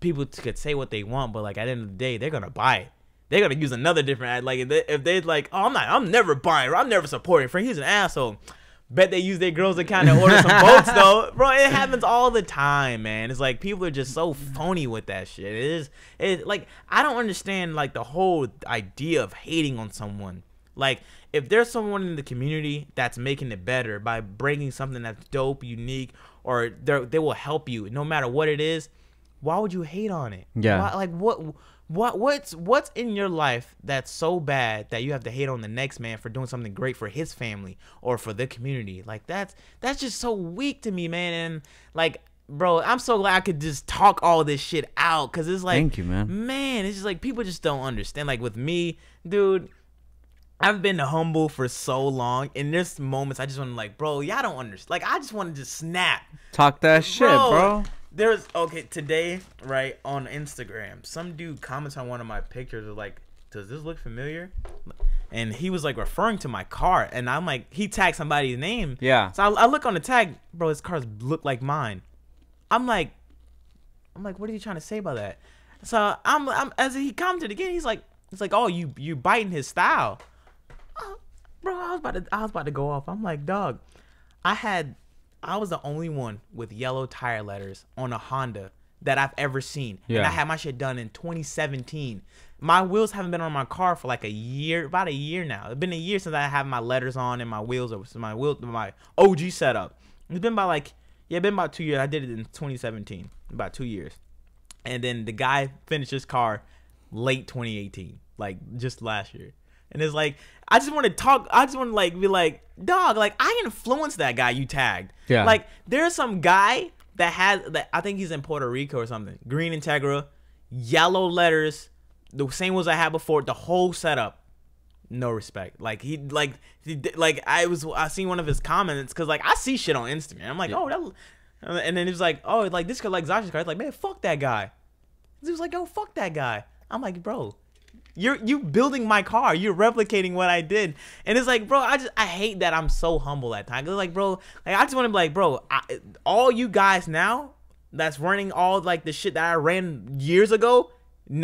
people could say what they want, but like, at the end of the day, they're going to buy it. They're going to use another different ad. Like, if they're like, oh, I'm never buying, or I'm never supporting Frank, he's an asshole. Bet they use their girls' account to order some boats, though. Bro, it happens all the time, man. It's like, people are just so phony with that shit. It's like, I don't understand, like, the whole idea of hating on someone. Like, if there's someone in the community that's making it better by bringing something that's dope, unique, or they will help you no matter what it is, why would you hate on it? Yeah. What's in your life that's so bad that you have to hate on the next man for doing something great for his family or for the community? Like, that's just so weak to me, man. And like, bro, I'm so glad I could just talk all this shit out, because it's like, thank you, man. Man, it's just like, people just don't understand. Like, with me, dude, I've been humble for so long. In this moments, I just want to, like, bro, y'all don't understand. Like, I just want to just snap. Talk that shit, bro. Today, right, on Instagram, some dude comments on one of my pictures, of like, does this look familiar? And he was like referring to my car, and I'm like, he tagged somebody's name. Yeah. So I look on the tag, bro, his cars look like mine. I'm like, what are you trying to say about that? So I'm as he commented again, he's like, oh, you biting his style. bro, I was about to go off. I'm like, dog, I was the only one with yellow tire letters on a Honda that I've ever seen. Yeah. And I had my shit done in 2017. My wheels haven't been on my car for like a year, about a year now. It's been a year since I have my letters on and my wheels, my OG setup. It's been about 2 years. I did it in 2017, about 2 years. And then the guy finished his car late 2018, like just last year. And it's like, I just want to like be like, dog, like I influenced that guy you tagged. Yeah. Like there's some guy that I think he's in Puerto Rico or something. Green Integra, yellow letters, the same ones I had before, the whole setup. No respect. Like I seen one of his comments because like I see shit on Instagram. I'm like, yeah. Oh, and then he was like, oh, like this could like Zosh's car. It's like, man, fuck that guy. He was like, oh, fuck that guy. I'm like, bro, you building my car. You're replicating what I did. And it's like, bro, I hate that I'm so humble at times. It's like, bro, like I just want to be like, bro, all you guys now that's running all like the shit that I ran years ago,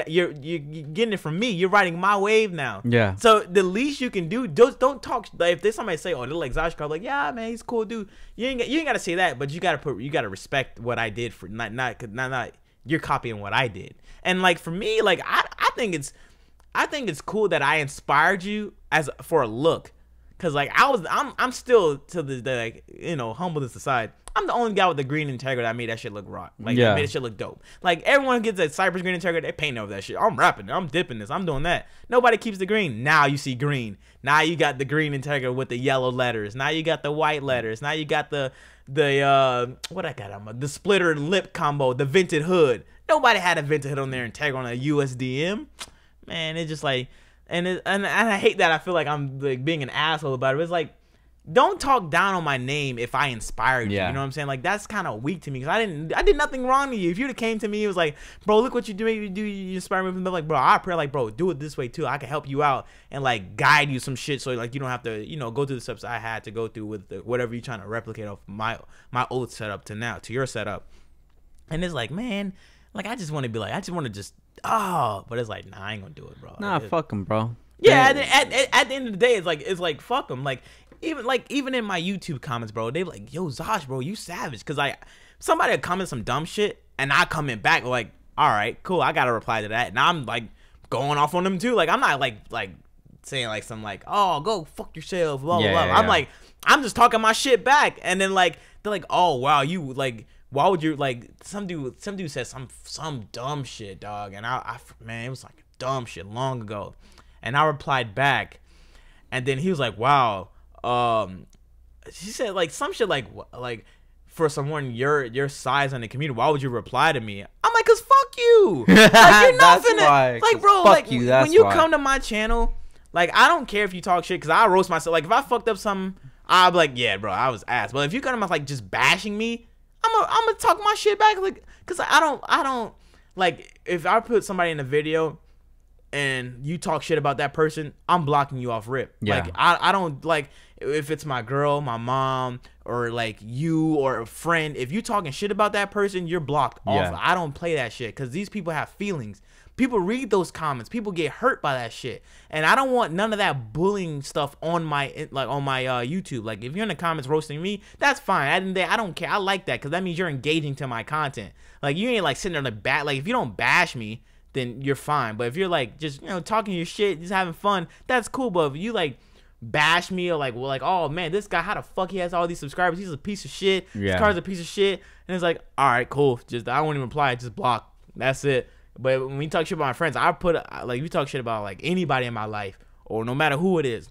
you're getting it from me. You're riding my wave now. Yeah. So the least you can do, don't talk. Like, if there's somebody say, oh, they're like Zosh car, like, yeah, man, he's a cool dude. You ain't gotta say that, but you gotta respect what I did for not you're copying what I did. And like for me, like I think it's cool that I inspired you for a look, cause like I'm still to this day, like, you know, humbleness aside, I'm the only guy with the green Integra that made that shit look rock. Like, yeah. Made that shit look dope. Like, everyone gets that Cypress green Integra, they paint over that shit. I'm rapping it. I'm dipping this. I'm doing that. Nobody keeps the green. Now you see green. Now you got the green Integra with the yellow letters. Now you got the white letters. Now you got the what I got? The splitter lip combo, the vented hood. Nobody had a vented hood on their Integra on a USDM. Man, it's just like, and I hate that I feel like I'm like being an asshole about it. It's like, don't talk down on my name if I inspired you. You know what I'm saying? Like, that's kind of weak to me, because I did nothing wrong to you. If you'd have came to me, it was like, bro, look what you do. You inspire me. Like, bro, I pray, like, bro, do it this way too. I can help you out and like guide you some shit, so like you don't have to, you know, go through the steps I had to go through with whatever you're trying to replicate off my old setup to your setup. And it's like, man, like I just want to be like, but it's like, nah, I ain't gonna do it, bro. Nah, fuck him, bro. Yeah, at the end of the day, it's like fuck him. Like even in my YouTube comments, bro, they like, yo, Zosh, bro, you savage. Cause like somebody would comment some dumb shit and I comment back like, all right, cool, I gotta reply to that. And I'm like going off on them too. Like I'm not like saying like some like, oh, go fuck yourself, blah blah blah. I'm like, I'm just talking my shit back. And then like they're like, oh wow, you like, why would you like, some dude said some dumb shit, dog. And I man, it was like dumb shit long ago. And I replied back, and then he was like, wow, she said like some shit like for someone your size in the community, why would you reply to me? I'm like, cause fuck you. Like, you're not finna, like, bro, like you, when you come to my channel, like I don't care if you talk shit, cause I roast myself. Like if I fucked up something, I'll be like, yeah, bro, I was ass. But if you come to my like just bashing me, I'm gonna talk my shit back, like, cause I don't like, if I put somebody in a video and you talk shit about that person, I'm blocking you off rip. Yeah. Like I don't, like, if it's my girl, my mom, or like you or a friend, if you talking shit about that person, you're blocked off. I don't play that shit, because these people have feelings. People read those comments. People get hurt by that shit, and I don't want none of that bullying stuff on my YouTube. Like if you're in the comments roasting me, that's fine. At the end of the day, I don't care. I like that, because that means you're engaging to my content. Like you ain't like sitting there like bat. Like if you don't bash me, then you're fine. But if you're like just, you know, talking your shit, just having fun, that's cool. But if you like bash me or like, well, like, oh man, this guy, how the fuck he has all these subscribers? He's a piece of shit. Yeah. His car's a piece of shit. And it's like, all right, cool. Just I won't even reply. Just block. That's it. But when we talk shit about my friends, I put like, we talk shit about like anybody in my life, or no matter who it is,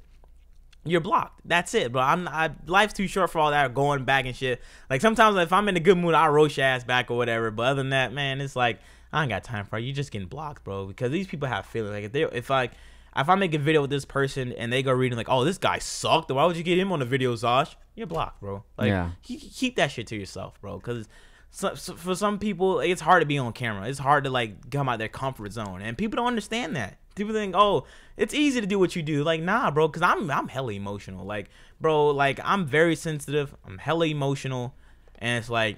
you're blocked. That's it, bro. Life's too short for all that going back and shit. Like sometimes if I'm in a good mood, I'll roast your ass back or whatever. But other than that, man, it's like, I ain't got time for it. You just getting blocked, bro. Because these people have feelings. Like if I make a video with this person and they go reading like, oh, this guy sucked, why would you get him on the video, Zosh? You're blocked, bro. Like, keep that shit to yourself, bro. Because for some people, it's hard to be on camera. It's hard to like come out their comfort zone, and people don't understand that. People think, oh, it's easy to do what you do. Like, nah, bro. Because I'm hella emotional. Like, bro, like I'm very sensitive. I'm hella emotional, and it's like,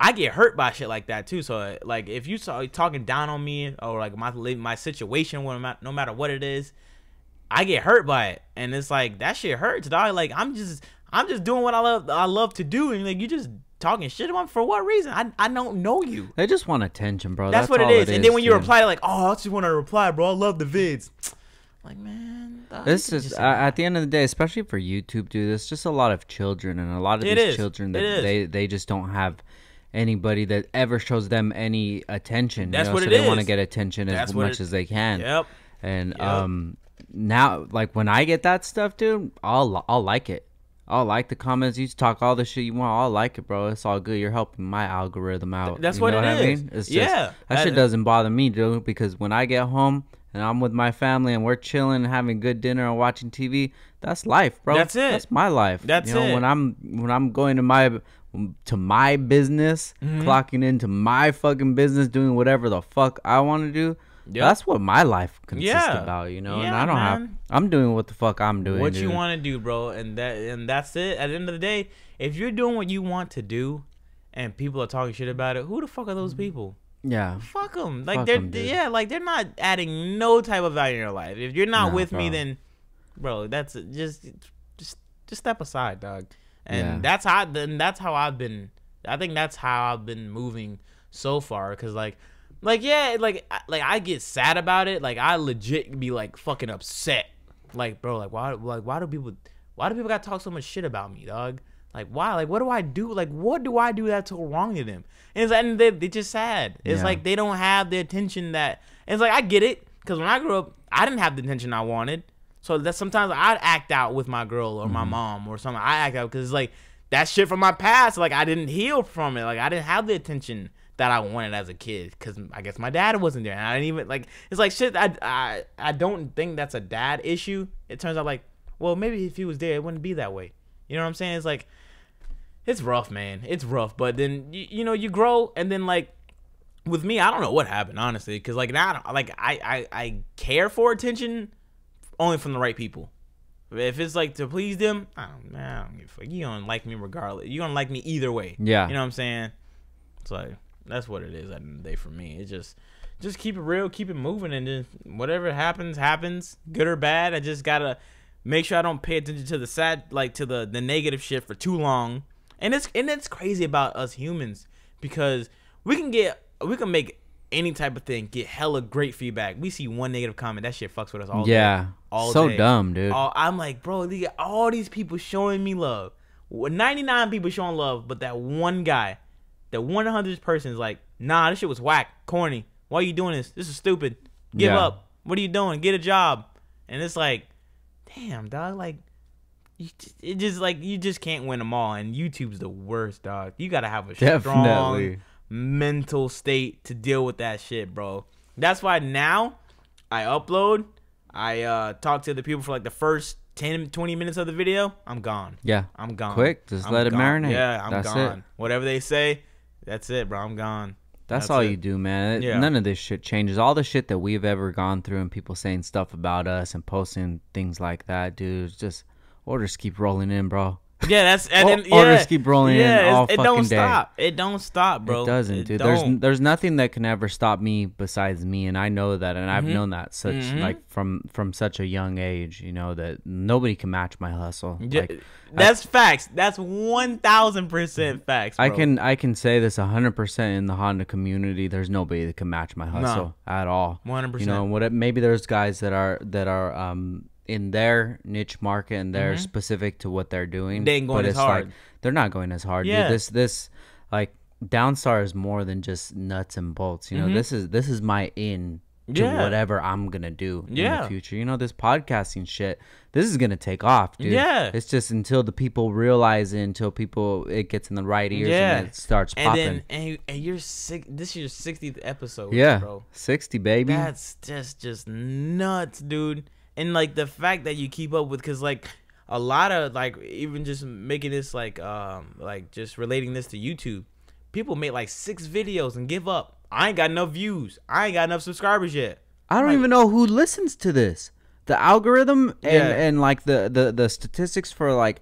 I get hurt by shit like that too. So like if you start talking down on me or like my situation, no matter what it is, I get hurt by it, and it's like that shit hurts, dog. Like I'm just doing what I love to do, and like you just talking shit about me for what reason? I don't know you. They just want attention, bro. That's what it is. And then when you reply, like, oh, I just want to reply, bro. I love the vids. Like, man, this is at the end of the day, especially for YouTube, dude. It's just a lot of children, and a lot of these children that they just don't have anybody that ever shows them any attention. That's what so it is. They want to get attention as much as they can. Yep. And now, like when I get that stuff, dude, I'll like it. I'll like the comments. You talk all the shit you want. I'll like it, bro. It's all good. You're helping my algorithm out. That's what it is. I mean? It's just, that shit doesn't bother me, dude. Because when I get home and I'm with my family and we're chilling, and having good dinner and watching TV, that's life, bro. That's it. That's my life. That's it. When I'm going to my business, clocking into my fucking business, doing whatever the fuck I want to do. Yep. That's what my life consists about, and I don't I'm doing what the fuck I'm doing. What you want to do, bro, and that's it. At the end of the day, if you're doing what you want to do, and people are talking shit about it, who the fuck are those people? Yeah, fuck them. Like they're they're not adding no type of value in your life. If you're not with me, then, bro, that's just step aside, dog. And that's how I've been. I think that's how I've been moving so far, because like I get sad about it. Like I legit be like fucking upset. Like, bro, why do people gotta talk so much shit about me, dog? Like, why? Like, what do I do? Like, what do I do that's so wrong to them? And they're just sad. It's like they don't have the attention that. And it's like I get it, because when I grew up, I didn't have the attention I wanted. So that sometimes I'd act out with my girl or my mom or something. I act out because it's like that shit from my past. Like I didn't heal from it. Like I didn't have the attention that I wanted as a kid, because I guess my dad wasn't there, and I didn't even like. It's like shit. I don't think that's a dad issue. It turns out like, well, maybe if he was there, it wouldn't be that way. You know what I'm saying? It's like, it's rough, man. It's rough. But then you grow, and then like with me, I don't know what happened, honestly, because like now, like I care for attention only from the right people. If it's like to please them, I don't give a fuck. You don't like me regardless. You don't like me either way. Yeah. You know what I'm saying? It's like, that's what it is at the end of the day for me. It's just keep it real, keep it moving, and then whatever happens, good or bad. I just gotta make sure I don't pay attention to the sad, like to the negative shit for too long. And it's crazy about us humans, because we can make any type of thing, get hella great feedback. We see one negative comment, that shit fucks with us all day. All so day. Dumb, dude. I'm like, bro, look at all these people showing me love. 99 people showing love, but that one guy, that 100th person is like, nah, this shit was whack, corny. Why are you doing this? This is stupid. Give up. What are you doing? Get a job. And it's like, damn, dog. Like, you just can't win them all. And YouTube's the worst, dog. You gotta have a strong mental state to deal with that shit, bro. That's why now I upload. I talk to the people for like the first 10-20 minutes of the video. I'm gone. Yeah, I'm gone. Quick, just let it marinate. Yeah, I'm gone. Whatever they say, that's it, bro. I'm gone. That's all you do, man. None of this shit changes. All the shit that we've ever gone through, and people saying stuff about us and posting things like that, dude. Just orders keep rolling in, bro. Yeah, that's orders keep rolling in all fucking day. It don't stop. It don't stop, bro. It doesn't, dude. There's nothing that can ever stop me besides me, and I know that, and I've known that like from such a young age, that nobody can match my hustle. Yeah, like, that's facts. That's 1,000% facts, bro. I can say this 100% in the Honda community. There's nobody that can match my hustle at all. 100%. Maybe there's guys that are in their niche market, and they're specific to what they're doing. They ain't going as hard. Like, they're not going as hard. Yeah. Dude. This like Downstar is more than just nuts and bolts. This is my in to whatever I'm gonna do in the future. This podcasting shit, this is gonna take off, dude. Yeah. It's just until the people realize it, until it gets in the right ears and it starts popping. And you're sick. This is your 60th episode, bro. 60, baby. That's just nuts, dude. And like the fact that you keep up with, because like a lot of like even just making this like just relating this to YouTube, people make like 6 videos and give up. I ain't got enough views. I ain't got enough subscribers yet. I don't even know who listens to this. The algorithm and like the statistics for like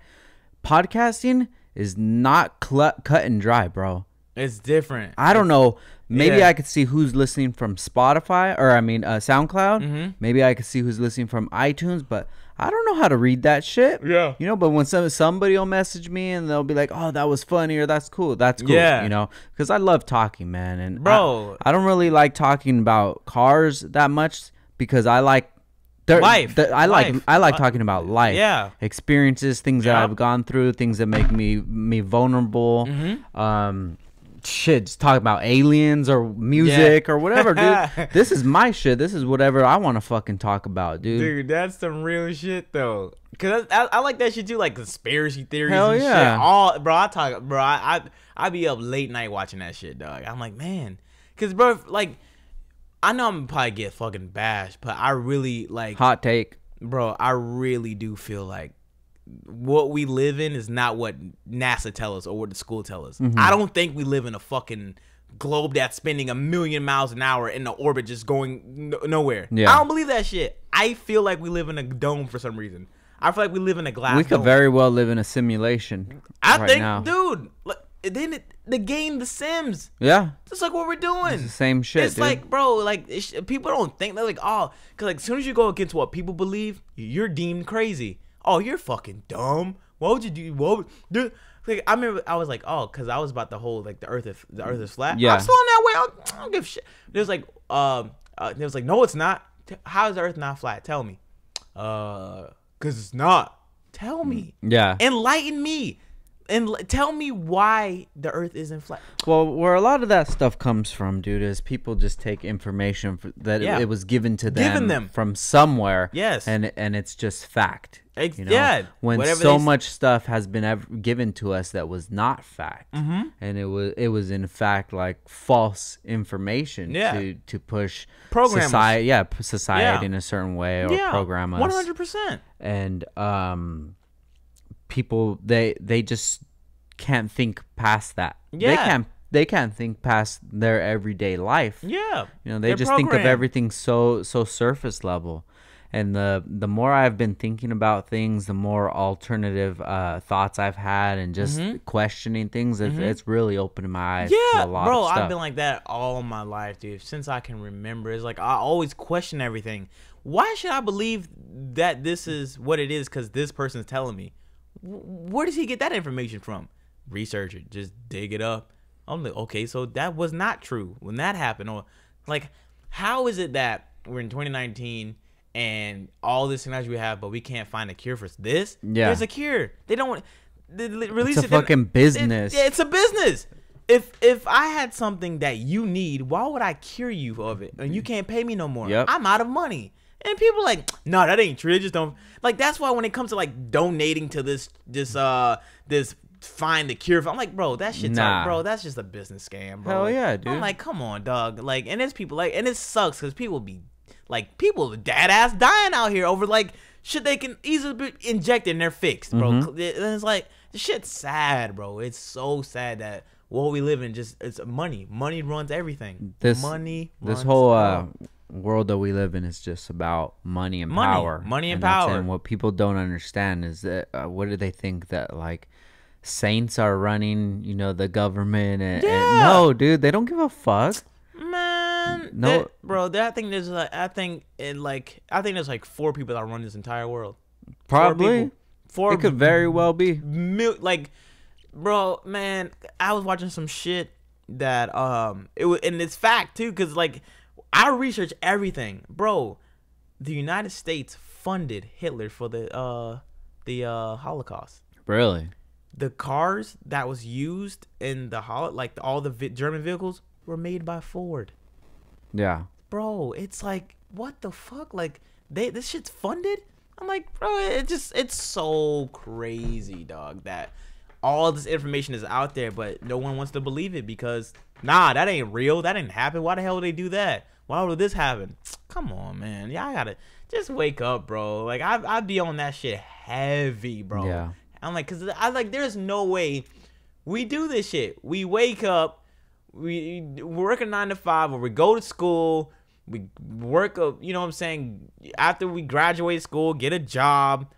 podcasting is not cut and dry, bro. It's different. I don't know. maybe I could see who's listening from Spotify, or I mean SoundCloud. Maybe I could see who's listening from iTunes, but I don't know how to read that shit. Yeah. You know, but when somebody will message me and they'll be like, "Oh, that was funny," or "That's cool." That's cool. Yeah. You know, because I love talking, man. And bro, I don't really like talking about cars that much because I like life. I like talking about life. Yeah. Experiences, things that I've gone through, things that make me vulnerable. Shit, just talk about aliens or music or whatever, dude. This is my shit. This is whatever I want to fucking talk about, dude. Dude, that's some real shit though. Cause I like that shit too, like conspiracy theories. Hell and yeah. shit. I be up late night watching that shit, dog. I'm like, man, cause bro, like, I know I'm gonna probably get fucking bashed, but I really like hot take, bro. I really do feel like what we live in is not what NASA tell us or what the school tell us. I don't think we live in a fucking globe that's spinning 1,000,000 miles an hour in the orbit just going nowhere. I don't believe that shit. I feel like we live in a dome for some reason. I feel like we live in a glass dome. We could very well live in a simulation. I think, dude, then the game The Sims. Yeah. That's like what we're doing. It's the same shit, It's dude. like, bro, like people don't think, they're like, oh, because like as soon as you go against what people believe, you're deemed crazy. Oh, you're fucking dumb. What would you do? What would, dude? Like, I remember I was like, oh, because I was about the whole like the earth is flat. Yeah. I'm still on that way. I don't give a shit. There's like, it was like, no, it's not. How is the earth not flat? Tell me. Because it's not. Tell me. Yeah. Enlighten me. And tell me why the earth isn't flat. Well, where a lot of that stuff comes from, dude, is people just take information that it was given to them from somewhere. Yes. And it's just fact. You know? Yeah. When so much stuff has been given to us that was not fact. And it was in fact like false information to push society in a certain way or program us. 100%. And people they just can't think past that. They can't think past their everyday life. Yeah. You know, they just think of everything so surface level. And the more I've been thinking about things, the more alternative thoughts I've had and just questioning things, it's really opened my eyes to a lot of stuff. I've been like that all my life, dude. Since I can remember. It's like I always question everything. Why should I believe that this is what it is because this person's telling me? Where does he get that information from? Research it. Just dig it up. I'm like, okay, so that was not true when that happened. Or like, how is it that we're in 2019 and all this technology we have, but we can't find a cure for this? Yeah. There's a cure. They don't release it. It's a fucking business. It's a business. If I had something that you need, why would I cure you of it? And you can't pay me no more. Yep. I'm out of money. And people are like, no, that ain't true. They just don't like. That's why when it comes to like donating to this find the cure for, I'm like, bro, that shit's bro, that's just a business scam, bro. Hell yeah, dude. I'm like, come on, dog. Like, and there's people like, and it sucks because people be like, people dead ass dying out here over like shit they can easily be injected and they're fixed, bro. And it's like, the shit's sad, bro. It's so sad that what we live in it's money. Money runs everything. This whole world that we live in is just about money and power. Money and power. And what people don't understand is that what do they think that like saints are running, you know, the government and no, dude, they don't give a fuck. Man, no, bro. I think there's like 4 people that run this entire world. Probably. 4 It could very well be. Like, bro, man, I was watching some shit that it was, and it's fact too, cause like I research everything, bro. The United States funded Hitler for the Holocaust. Really? The cars that was used in the all the German vehicles were made by Ford. Yeah. Bro, it's like, what the fuck? Like, this shit's funded? I'm like, bro, it's so crazy, dog, that all this information is out there, but no one wants to believe it because, nah, that ain't real. That didn't happen. Why the hell would they do that? Why would this happen? Come on, man. Y'all gotta just wake up, bro. Like, I'd be on that shit heavy, bro. Yeah. I'm like, because there's no way we do this shit. We wake up, we work a 9 to 5, or we go to school, we work, you know what I'm saying, after we graduate school, get a job,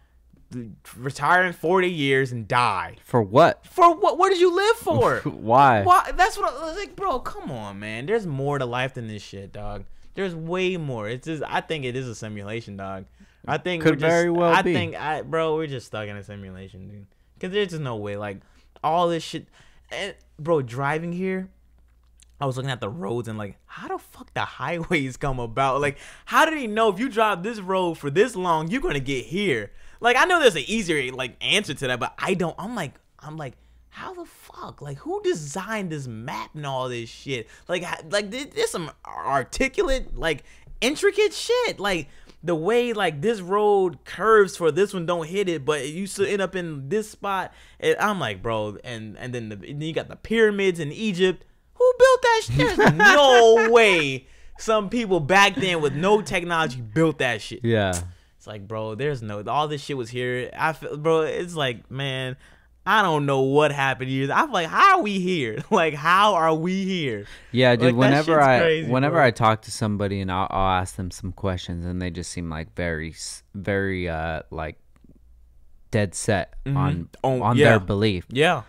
retire in 40 years and die. For what? For what? What did you live for? Why? That's what I was like, bro. Come on, man. There's more to life than this shit, dog. There's way more. It's just, I think it is a simulation, dog. I think could very well be. Bro, we're just stuck in a simulation, dude. Because there's just no way, like, all this shit. And, bro, driving here, I was looking at the roads and, like, how the fuck the highways come about? Like, how did he know if you drive this road for this long, you're gonna get here? Like, I know there's an easier, like, answer to that, but I don't. I'm like, how the fuck? Like, who designed this map and all this shit? Like there's some articulate, like, intricate shit. Like, the way, like, this road curves for this one, don't hit it, but you still end up in this spot. And I'm like, bro, and then you got the pyramids in Egypt. Who built that shit? There's no way some people back then with no technology built that shit. Yeah. It's like, bro, there's no, all this shit was here. I feel, bro, it's like, man, I don't know what happened here. I'm like, how are we here? Like, how are we here? Yeah, dude. Like, whenever I talk to somebody and I'll ask them some questions and they just seem like very like dead set on their belief. Yeah.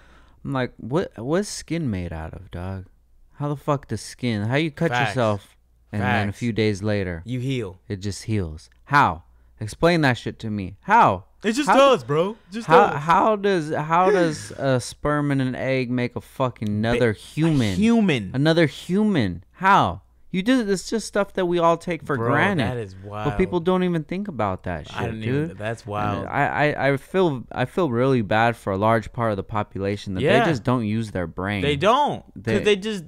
I'm like, what's skin made out of, dog? How the fuck does skin? How you cut Facts. yourself and then a few days later you heal? It just heals. How? Explain that shit to me. How? It just does, bro. Just does. How does a sperm and an egg make a fucking another human? Another human. How? You do this, just stuff that we all take for granted. That is wild. But people don't even think about that shit, dude. That's wild. I feel really bad for a large part of the population that they just don't use their brain. They don't. Because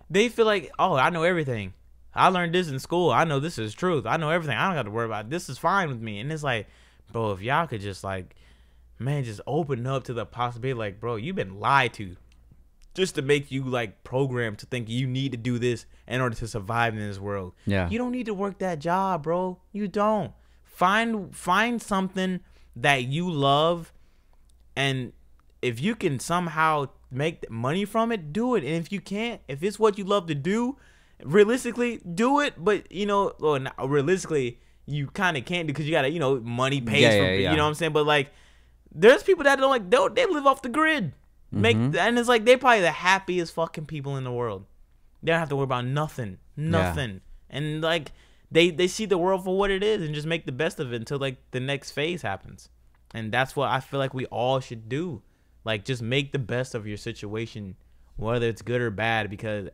they feel like, oh, I know everything. I learned this in school. I know this is truth. I know everything. I don't have to worry about it. This is fine with me. And it's like, bro, if y'all could just, like, man, just open up to the possibility, like, bro, you've been lied to. Just to make you, like, programmed to think you need to do this in order to survive in this world. Yeah. You don't need to work that job, bro. You don't. Find something that you love, and if you can somehow make money from it, do it. And if you can't, if it's what you love to do, realistically, do it. But, you know, well, not, realistically, you kind of can't because you got to, you know, money pays for you know what I'm saying? But, like, there's people that don't, like, they live off the grid. And it's like they're probably the happiest fucking people in the world. They don't have to worry about nothing. And like they see the world for what it is and just make the best of it until, like, the next phase happens. And that's what I feel like we all should do. Like, just make the best of your situation, whether it's good or bad, because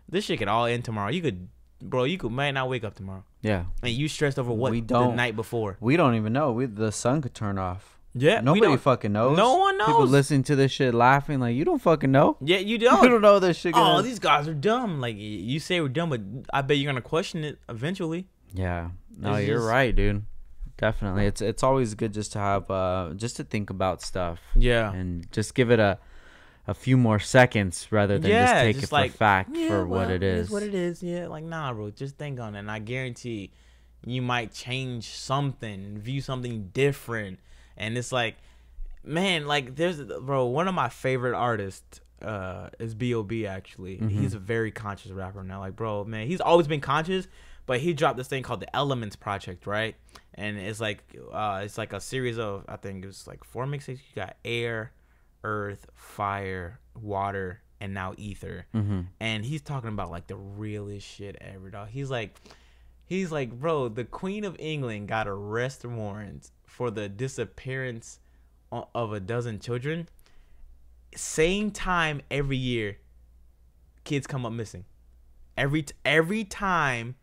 this shit could all end tomorrow. You might not wake up tomorrow. Yeah. And you stressed over what the night before. We don't even know. The sun could turn off. Yeah, nobody fucking knows. No one knows. People listening to this shit laughing like, you don't fucking know. Yeah, you don't. You don't know this shit. Oh, these guys are dumb. Like, you say we're dumb, but I bet you're gonna question it eventually. Yeah. No, you're right, dude. Definitely. It's always good just to have just to think about stuff. Yeah. And just give it a few more seconds rather than just take it for fact for what it is. It's what it is. Yeah. Like, nah, bro. Just think on it, and I guarantee you might change something, view something different. And it's like, man, like, one of my favorite artists is B.O.B. actually. He's a very conscious rapper now. Like, bro, man, he's always been conscious, but he dropped this thing called the Elements Project, right? And it's like a series of, I think it was like 4 mixtapes. You got air, earth, fire, water, and now ether. And he's talking about, like, the realest shit ever, dog. He's like, bro, the Queen of England got arrest warrants for the disappearance of a dozen children. Same time every year, kids come up missing. Every time,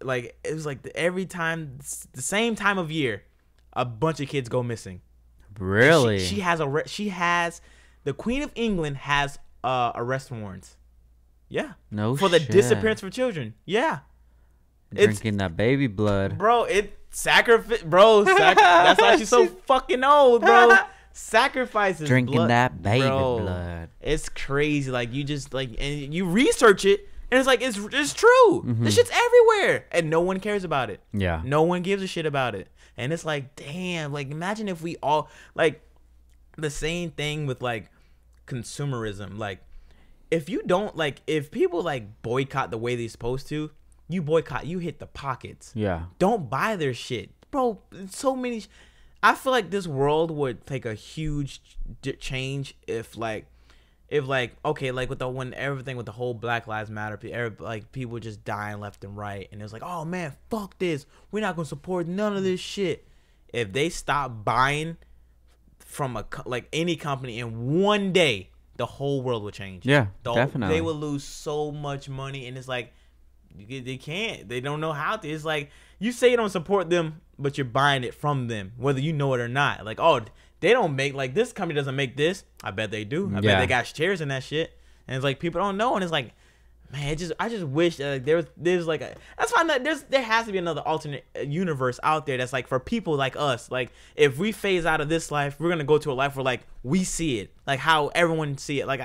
like, it was like the same time of year, a bunch of kids go missing. Really? She has the Queen of England has arrest warrants. Yeah. No. For the disappearance of children. Yeah. Drinking that baby blood, bro. Sacrifice, bro. That's why she's so fucking old, bro. Sacrifices, drinking blood, that baby blood. It's crazy. Like, you just, like, and you research it, and it's like it's true. This shit's everywhere, and no one cares about it. Yeah, no one gives a shit about it. And it's like, damn. Like, imagine if we all, like, the same thing with, like, consumerism. Like, if you don't, like, if people, like, boycott the way they're supposed to. You boycott, you hit the pockets. Yeah. Don't buy their shit. Bro, so many. I feel like this world would take a huge change if okay, like with everything with the whole Black Lives Matter, like people just dying left and right, and it was like, oh man, fuck this, we're not gonna support none of this shit. If they stop buying from like any company in one day, the whole world would change. Yeah, definitely. They would lose so much money, and it's like they don't know how to. It's like you say you don't support them, but you're buying it from them, whether you know it or not. Like, oh, they don't make, like, this company doesn't make this. I bet they do. I bet they got shares in that shit. And it's like people don't know, and it's like, man, I just wish there's like that's why there has to be another alternate universe out there that's like for people like us. Like, if we phase out of this life, we're gonna go to a life where like we see it, like how everyone see it. Like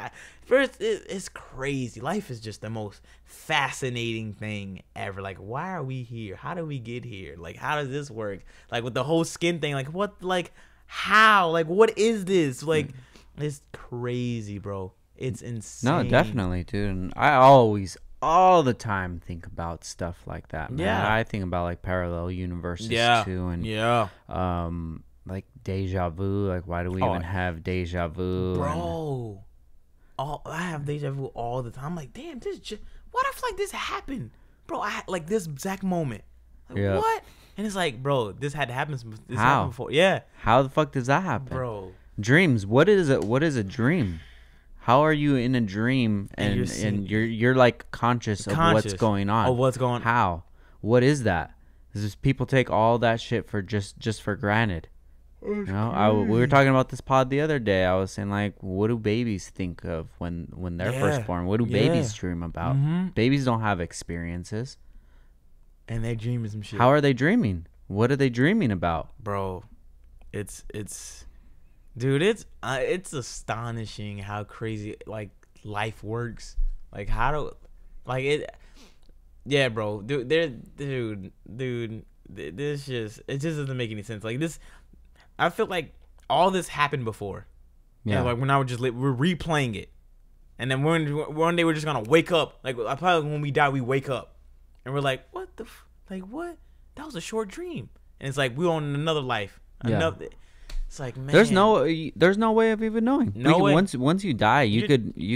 it's crazy. Life is just the most fascinating thing ever. Like, why are we here? How did we get here? Like, how does this work? Like with the whole skin thing. Like what? Like how? Like what is this? Like it's crazy, bro. It's insane. No, definitely, dude. And I always, all the time, think about stuff like that, man. Yeah. I think about like parallel universes too, and like deja vu. Like, why do we even have deja vu, bro? I have deja vu all the time. I'm like, damn, why do I feel like this happened, bro? Like this exact moment. Like, what? And it's like, bro, this had to happen. This happened before. Yeah. How the fuck does that happen, bro? Dreams. What is it? What is a dream? How are you in a dream and you're like conscious of what's going on? Of what's going on. How? What is that? Just people take all that shit for just for granted. You know, we were talking about this pod the other day. I was saying, like, what do babies think of when they're first born? What do babies dream about? Babies don't have experiences. And they dream of some shit. How are they dreaming? What are they dreaming about? Bro, it's dude, it's astonishing how crazy like life works. Like how do like it? Yeah, bro, dude, this it just doesn't make any sense. Like this, I feel like all this happened before. Yeah, and like when we're replaying it, and then one day we're just gonna wake up. Like probably when we die, we wake up, and we're like, what the like what? That was a short dream, and it's like we on another life. Another. It's like, man, there's no way of even knowing. No way. Once you die, you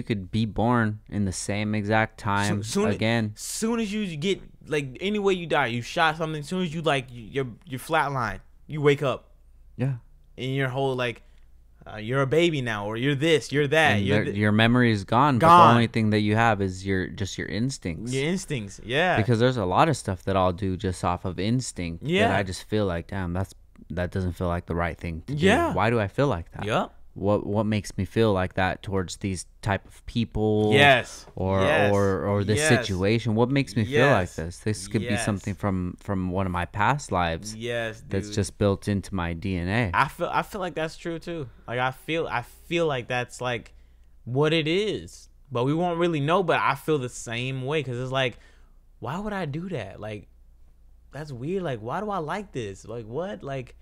could be born in the same exact time again. Soon as you get like any way you die, you shot something. As soon as you like you're flatline, you wake up. Yeah. And your whole like, you're a baby now, or you're this, you're that. Your memory is gone. But the only thing that you have is your instincts. Your instincts, yeah. Because there's a lot of stuff that I'll do just off of instinct. Yeah. That I just feel like, damn, that doesn't feel like the right thing to do. Why do I feel like that? Yeah. What makes me feel like that towards these type of people? Yes. Or this situation? What makes me feel like this? This could be something from one of my past lives. Yes, dude. That's just built into my DNA. I feel like that's true too. Like I feel like that's like what it is, but we won't really know. But I feel the same way because it's like, why would I do that? Like, that's weird. Like, why do I like this? Like, what? Like,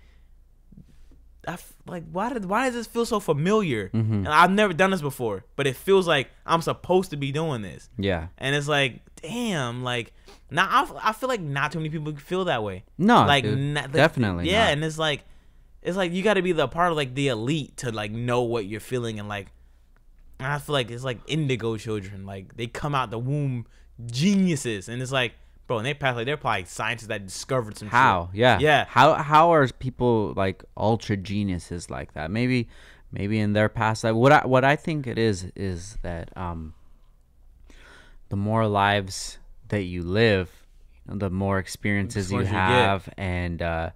why does this feel so familiar? And I've never done this before, but it feels like I'm supposed to be doing this. Yeah. And it's like, damn, like now I feel like not too many people feel that way. No, like dude, definitely. Yeah, not. And it's like you got to be the part of like the elite to like know what you're feeling, and like I feel like it's like indigo children, like they come out the womb geniuses, and it's like, bro, and they pass like they're probably scientists that discovered some shit. Yeah. How are people like ultra geniuses like that? Maybe in their past life. What I think it is that the more lives that you live, the more experiences you have, and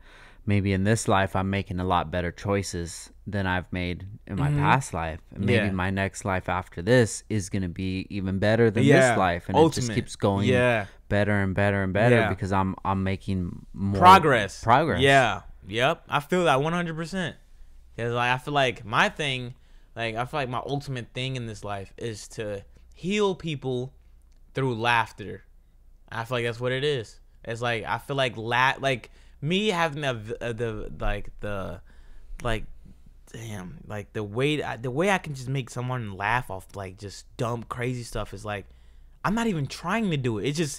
maybe in this life I'm making a lot better choices than I've made in my past life, and maybe my next life after this is gonna be even better than this life, and it just keeps going better and better and better because I'm making more progress. Yeah. Yep. I feel that 100%. Because like I feel like my thing, like I feel like my ultimate thing in this life is to heal people through laughter. I feel like that's what it is. It's like I feel like like me having the way I can just make someone laugh off like just dumb crazy stuff is like I'm not even trying to do it. It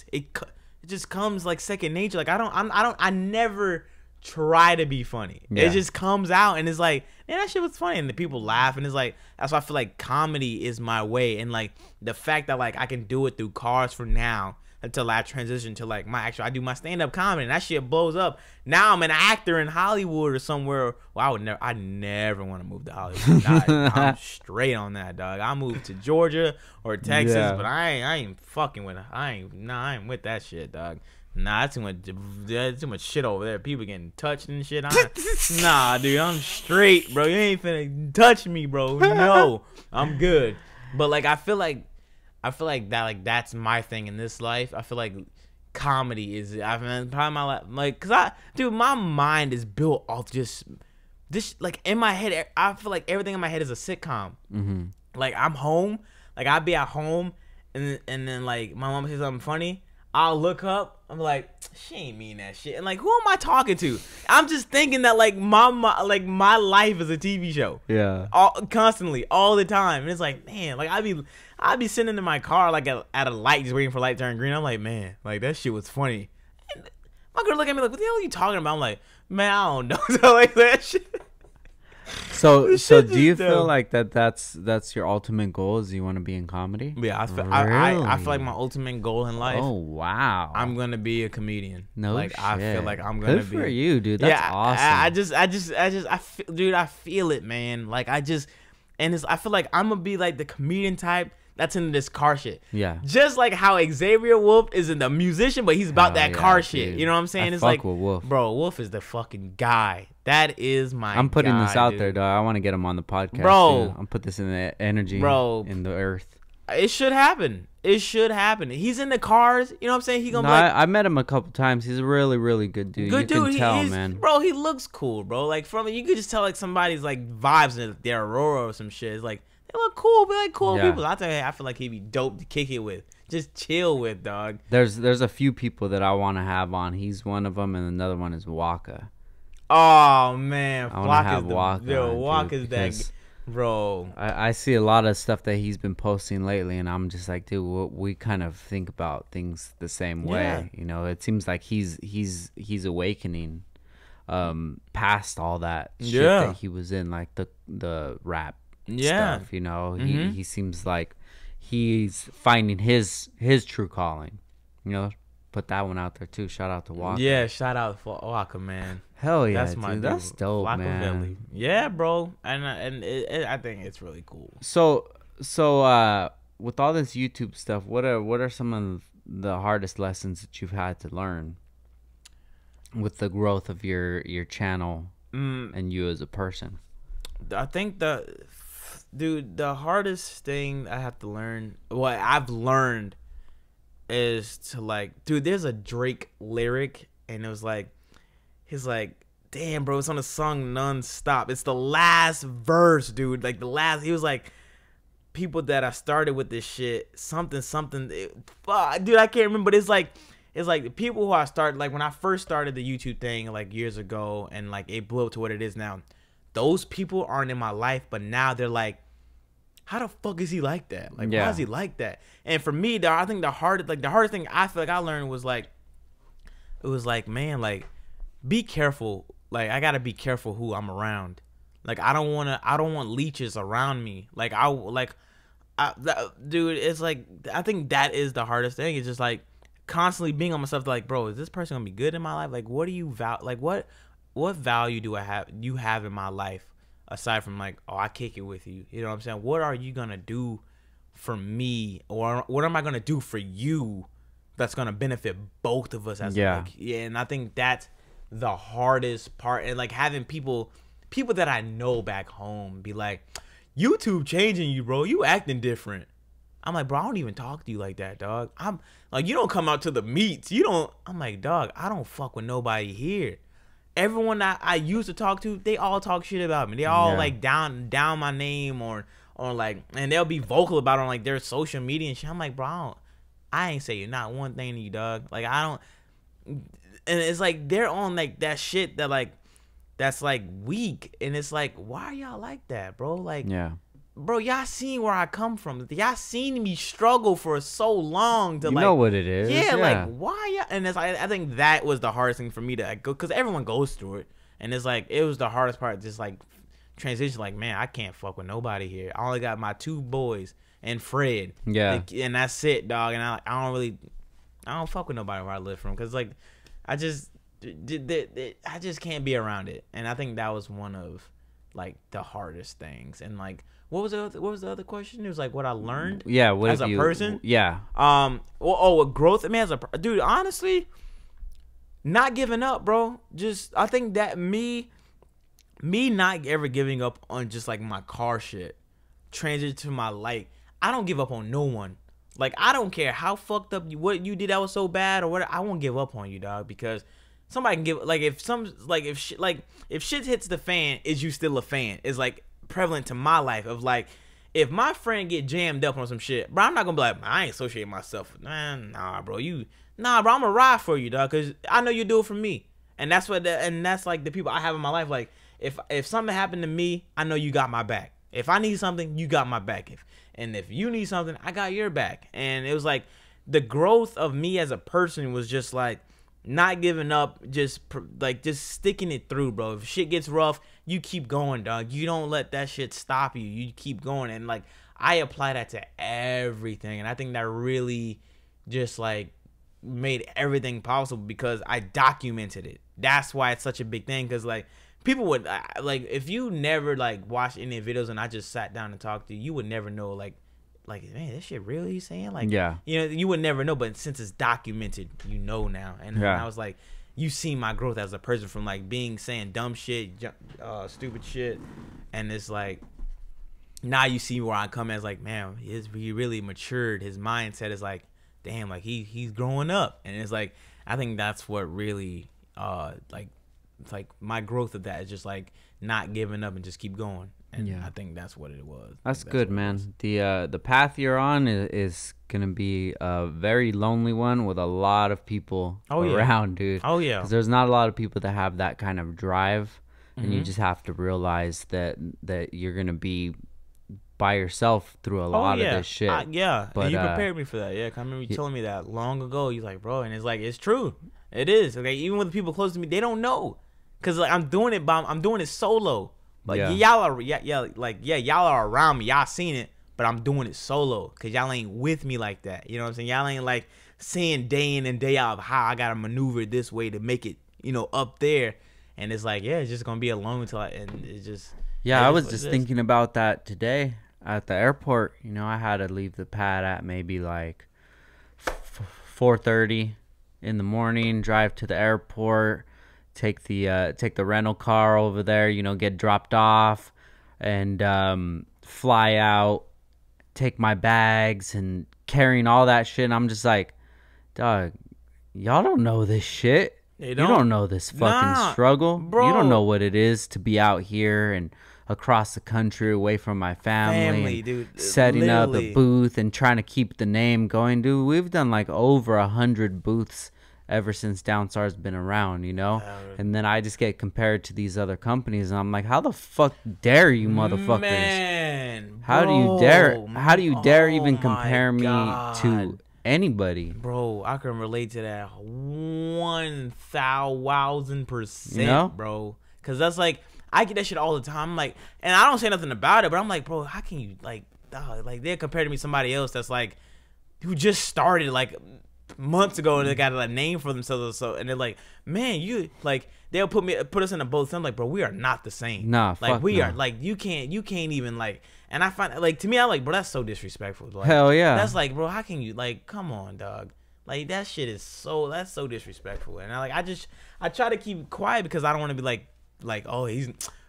just comes like second nature. Like I never try to be funny. It just comes out and it's like, man, that shit was funny, and the people laugh, and it's like, that's why I feel like comedy is my way. And like the fact that like I can do it through cars for now until I transition to like I do my stand-up comedy, and that shit blows up. Now I'm an actor in Hollywood or somewhere. Well, I never want to move to Hollywood. I'm straight on that, dog. I moved to Georgia or Texas, but I ain't fucking with it. I ain't with that shit, dog. Nah, that's too much shit over there. People getting touched and shit. Nah, dude, I'm straight, bro. You ain't finna touch me, bro. No, I'm good. But like, I feel like that, like, that's my thing in this life. I feel like comedy is, probably my life, like, cause my mind is built off just this, like, in my head. I feel like everything in my head is a sitcom. Mm-hmm. Like, I'm home, like, I'll be at home, and then like my mom says something funny. I'll look up. I'm like, she ain't mean that shit. And like, who am I talking to? I'm just thinking that like my life is a TV show. Yeah. Constantly, all the time. And it's like, man, like I'd be sitting in my car like at a light, just waiting for light to turn green. I'm like, man, like that shit was funny. And my girl look at me like, what the hell are you talking about? I'm like, man, I don't know. So like that shit. So do you feel like that's your ultimate goal? Is you want to be in comedy? Yeah, I feel like my ultimate goal in life. Oh wow! I'm gonna be a comedian. No like shit. I feel like I'm gonna be. Good for you, dude. That's awesome. I feel it, man. Like I feel like I'm gonna be like the comedian type that's into this car shit. Yeah. Just like how Xavier Wolf is in the musician, but he's about that car shit. Dude. You know what I'm saying? It's like, with Wolf. Bro, Wolf is the fucking guy. That is my I'm putting this out there, dog. I want to get him on the podcast. Bro. I'm put this in the energy, in the earth. It should happen. He's in the cars. You know what I'm saying? He gonna be like, I met him a couple times. He's a really, really good dude. You can tell, man. Bro, he looks cool, bro. Like you could just tell like somebody's like vibes in their Aurora or some shit. It's like, they look cool, be like cool people. I tell you, I feel like he'd be dope to kick it with, just chill with, dog. There's a few people that I want to have on. He's one of them, and another one is Waka. Oh man, I want to have Waka. Waka's that, bro. I see a lot of stuff that he's been posting lately, and I'm just like, dude, we kind of think about things the same way. You know, it seems like he's awakening, past all that shit that he was in, like the rap. Stuff, you know, he seems like he's finding his true calling. You know, put that one out there too. Shout out to Waka. Yeah, shout out for Waka, man. Hell yeah, that's dope, Waka, man. Valley. Yeah, bro, and I think it's really cool. So with all this YouTube stuff, what are some of the hardest lessons that you've had to learn with the growth of your channel and you as a person? I think the hardest thing I have to learn, what I've learned, is to like, dude, there's a Drake lyric, and it was like, he's like, damn, bro, it's on a song Non-Stop. It's the last verse, dude. Like the last, he was like, people that I started with this shit, something, dude, I can't remember, but it's like the people who I started, like when I first started the YouTube thing like years ago, and like it blew up to what it is now. Those people aren't in my life, but now they're like, how the fuck is he like that? Like, why is he like that? And for me, I think the hardest thing I feel like I learned was like, it was like, man, like, be careful. Like, I gotta be careful who I'm around. Like, I don't want leeches around me. Like, dude, it's like, I think that is the hardest thing. It's just like constantly being on myself. Like, bro, is this person gonna be good in my life? Like, what do you what value do you have in my life, aside from like, oh, I kick it with you? You know what I'm saying? What are you gonna do for me, or what am I gonna do for you that's gonna benefit both of us? And I think that's the hardest part. And like having people that I know back home be like, YouTube changing you, bro. You acting different. I'm like, bro, I don't even talk to you like that, dog. I'm like, you don't come out to the meets. You don't. I'm like, dog, I don't fuck with nobody here. Everyone that I used to talk to, they all talk shit about me. They all like down my name or like, and they'll be vocal about it on like their social media and shit. I'm like, bro, I ain't saying not one thing to you, dog. Like, I don't. And it's like they're on like that shit that like, that's like weak, and it's like, why are y'all like that, bro? Like, bro, y'all seen where I come from. Y'all seen me struggle for so long to, you like, know what it is. Yeah, like, why y'all? And it's like, I think that was the hardest thing for me to, like, go, because everyone goes through it. And it's like, it was the hardest part, just like transition. Like, man, I can't fuck with nobody here. I only got my 2 boys and Fred. Yeah. Like, and that's it, dog. And I don't fuck with nobody where I live from, because, like, I just can't be around it. And I think that was one of, like, the hardest things. And, like, what was the other question? It was like what I learned. Yeah, what as a person. Yeah. What growth? I mean, as a dude, honestly, not giving up, bro. Just, I think that me not ever giving up on just, like, my car shit, transition to my, like, I don't give up on no one. Like, I don't care how fucked up what you did that was so bad or whatever. I won't give up on you, dog, because somebody can give, like, if shit hits the fan, is you still a fan? Is, like, prevalent to my life of, like, if my friend get jammed up on some shit, bro, I'm not gonna be like, I ain't associating myself with, man, nah, bro, I'm gonna ride for you, dog, because I know you do it for me. And that's like the people I have in my life. Like, if something happened to me, I know you got my back. If I need something, you got my back. If you need something, I got your back. And it was like the growth of me as a person was just like not giving up, just sticking it through, bro. If shit gets rough, you keep going, dog. You don't let that shit stop you. You keep going. And, like, I apply that to everything. And I think that really just, like, made everything possible because I documented it. That's why it's such a big thing, because, like, people would, like, if you never, like, watched any videos and I just sat down and talked to you, you would never know, like, man, this shit real, he's saying? Like, yeah, you know, you would never know, but since it's documented, you know now. And I was like, you see my growth as a person from, like, saying dumb shit, stupid shit, and it's like, now you see where I come as, like, man, he really matured. His mindset is like, damn, like, he's growing up. And it's like, I think that's what really, like, it's like my growth of that is just, like, not giving up and just keep going. And I think that's what it was. That's good, man. The path you're on is gonna be a very lonely one with a lot of people around, dude. Oh yeah, because there's not a lot of people that have that kind of drive, and you just have to realize that you're gonna be by yourself through a lot of this shit. But and you prepared me for that. Yeah, I remember you telling me that long ago. You're like, bro, and it's like, it's true. It is. Okay, even with the people close to me, they don't know, cause, like, I'm doing it solo. But y'all are y'all are around me. Y'all seen it, but I'm doing it solo because y'all ain't with me like that. You know what I'm saying? Y'all ain't, like, seeing day in and day out how I gotta maneuver this way to make it, you know, up there. And it's like, it's just gonna be alone until and it's just. Yeah, I was just thinking about that today at the airport. You know, I had to leave the pad at maybe like 4:30 in the morning, drive to the airport. Take the rental car over there, you know, get dropped off, and fly out, take my bags, and carrying all that shit. And I'm just like, dog, y'all don't know this shit. You don't know this fucking struggle. Bro. You don't know what it is to be out here and across the country away from my family dude, setting up a booth and trying to keep the name going. Dude, we've done like over 100 booths ever since Downstar's been around, you know? And then I just get compared to these other companies, and I'm like, how the fuck dare you motherfuckers? Man, how do you dare even compare me to anybody? Bro, I can relate to that 1,000%, you know? Bro. Because that's like, I get that shit all the time. Like, and I don't say nothing about it, but I'm like, bro, how can you, like, they're compared to me to somebody else that's like, who just started, like, months ago, and they got a name for themselves, so, and they're like, man, you, like, they'll put us in a boat. I'm like, bro, we are not the same. Nah, like, we are, like, you can't even, like, and I find, like, to me, I'm like, bro, that's so disrespectful. Like, hell yeah, that's like, bro, how can you, like, come on, dog, like, that shit is that's so disrespectful. And I try to keep quiet because I don't want to be like, oh,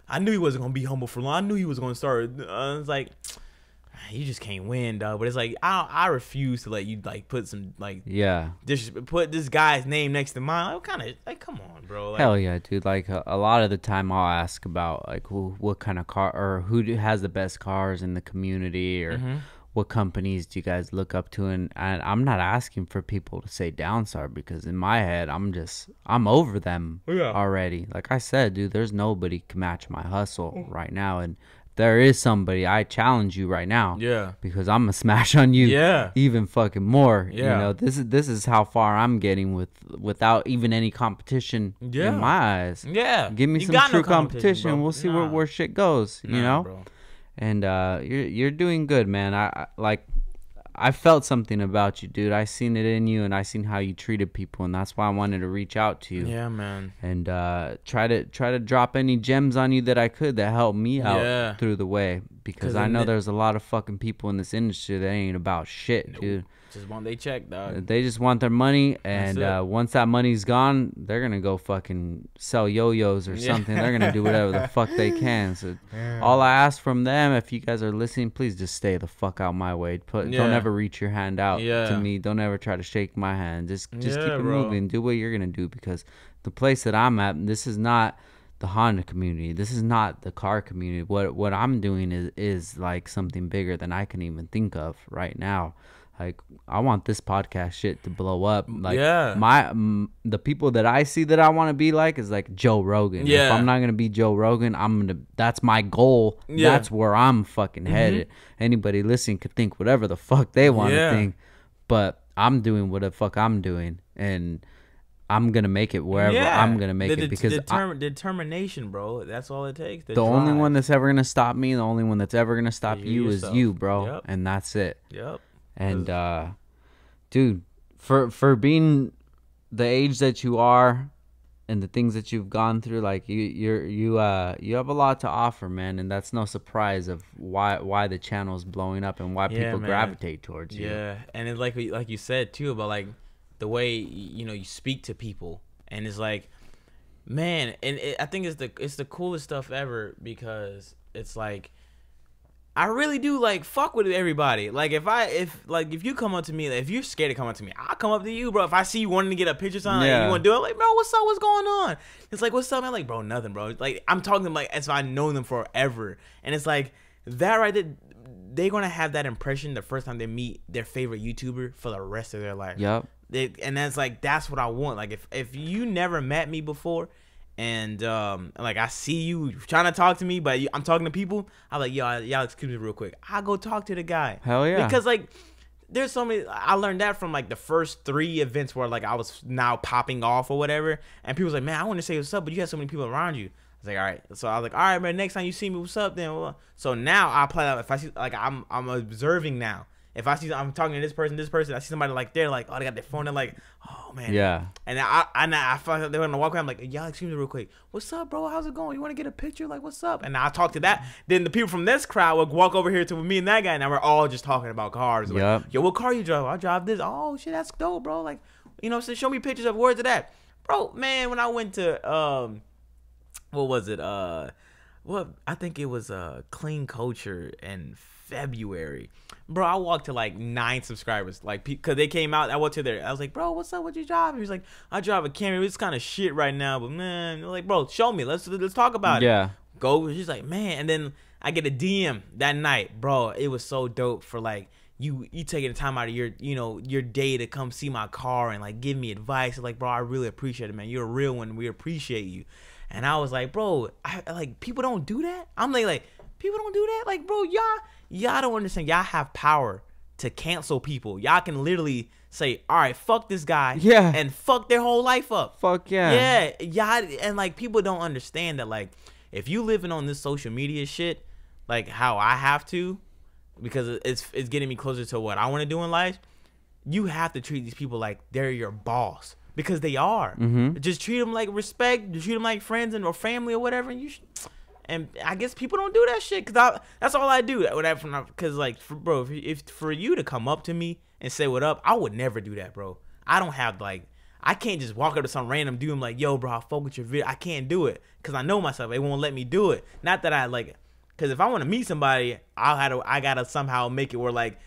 I knew he wasn't gonna be humble for long. I knew he was gonna start. It's like, you just can't win, dog. But it's like, I refuse to let you, like, put some, like, put this guy's name next to mine. What kind of, like, come on, bro. Like, hell yeah, dude. Like, a lot of the time I'll ask about, like, what kind of car, or who has the best cars in the community, or what companies do you guys look up to? And I'm not asking for people to say Downstar, because in my head, I'm over them already. Like I said, dude, there's nobody can match my hustle right now. And there is somebody, I challenge you right now. Yeah. Because I'm gonna smash on you. Yeah. Even fucking more. Yeah. You know, this is how far I'm getting without even any competition in my eyes. Yeah. Give me some true competition. We'll see where shit goes. You know. Bro. And you're doing good, man. I felt something about you, dude. I seen it in you, and I seen how you treated people, and that's why I wanted to reach out to you. Yeah, man. And try to drop any gems on you that I could that help me out through the way, because I know there's a lot of fucking people in this industry that ain't about shit, dude. Just want they check, dog. They just want their money, and once that money's gone, they're gonna go fucking sell yo-yos or something. They're gonna do whatever the fuck they can. So all I ask from them, if you guys are listening, please just stay the fuck out my way. Don't ever reach your hand out to me. Don't ever try to shake my hand. Just keep it moving. Do what you're gonna do, because the place that I'm at, this is not the Honda community. This is not the car community. What I'm doing is like something bigger than I can even think of right now. Like, I want this podcast shit to blow up. Like, the people that I see that I want to be like is like Joe Rogan. Yeah. If I'm not gonna be Joe Rogan, that's my goal. Yeah. That's where I'm fucking headed. Anybody listening could think whatever the fuck they want to think, but I'm doing what the fuck I'm doing, and I'm gonna make it wherever I'm gonna make it, because determination, bro. That's all it takes. The only one that's ever gonna stop me, the only one that's ever gonna stop you is you, bro. And that's it. Yep. And dude, for being the age that you are and the things that you've gone through, like you have a lot to offer, man, and that's no surprise of why the channel's blowing up and why people gravitate towards you. Yeah, and it's like you said too about like the way you speak to people, and it's like, man, and I think it's the coolest stuff ever, because it's like, I really do like fuck with everybody. Like if you come up to me, if you're scared to come up to me, I'll come up to you, bro. If I see you wanting to get a picture, something, like, you want to do it, like, bro, what's up? What's going on? It's like, what's up, man? Like, bro, nothing, bro. Like, I'm talking to them like as if I know them forever, and it's like that right there. They're gonna have that impression the first time they meet their favorite YouTuber for the rest of their life. Yep. And that's like, that's what I want. Like, if you never met me before, and like I see you trying to talk to me, but I'm talking to people, I'm like, y'all excuse me real quick, I'll go talk to the guy. Hell yeah. Because like there's so many, I learned that from like the first 3 events where like I was now popping off or whatever, and people was like, man, I want to say what's up, but you have so many people around you. I was like, all right. So I was like, all right, man, next time you see me, what's up then? So now I play out, if I see, like, I'm observing now. If I see, I'm talking to this person, I see somebody like they're like, oh, they got their phone, they're like, oh man, yeah. And I felt like they were gonna walk away. I'm like, y'all excuse me real quick, what's up, bro? How's it going? You want to get a picture? Like, what's up? And I talk to that. Then the people from this crowd would walk over here to me and that guy, and now we're all just talking about cars. Like, yo, what car you drive? I drive this. Oh shit, that's dope, bro. Like, so show me pictures of words of that, bro. Man, when I went to what was it? What I think it was Clean Culture in February. Bro, I walked to like 9 subscribers, like, because they came out. I went to there. I was like, bro, what's up? What you drive? He was like, I drive a Camry. It's kind of shit right now, but man, like, bro, show me. Let's talk about it. Yeah. Go. She's like, man, and then I get a DM that night, bro. It was so dope for like you taking the time out of your day to come see my car and like give me advice. Like, bro, I really appreciate it, man. You're a real one. We appreciate you. And I was like, bro, I like, people don't do that. I'm like people don't do that. Like, bro, y'all don't understand. Y'all have power to cancel people. Y'all can literally say, all right, fuck this guy. Yeah. And fuck their whole life up. Fuck yeah. Yeah. Y'all, and like, people don't understand that, like, if you living on this social media shit, like how I have to, because it's getting me closer to what I want to do in life, you have to treat these people like they're your boss. Because they are. Mm-hmm. Just treat them like respect. Treat them like friends or family or whatever. And I guess people don't do that shit. Because that's all I do. Because, like, bro, if for you to come up to me and say what up, I would never do that, bro. I don't have, like, I can't just walk up to some random dude and like, yo, bro, I fuck with your video. I can't do it. Because I know myself. They won't let me do it. Not that I, like, because if I want to meet somebody, I got to somehow make it where, like,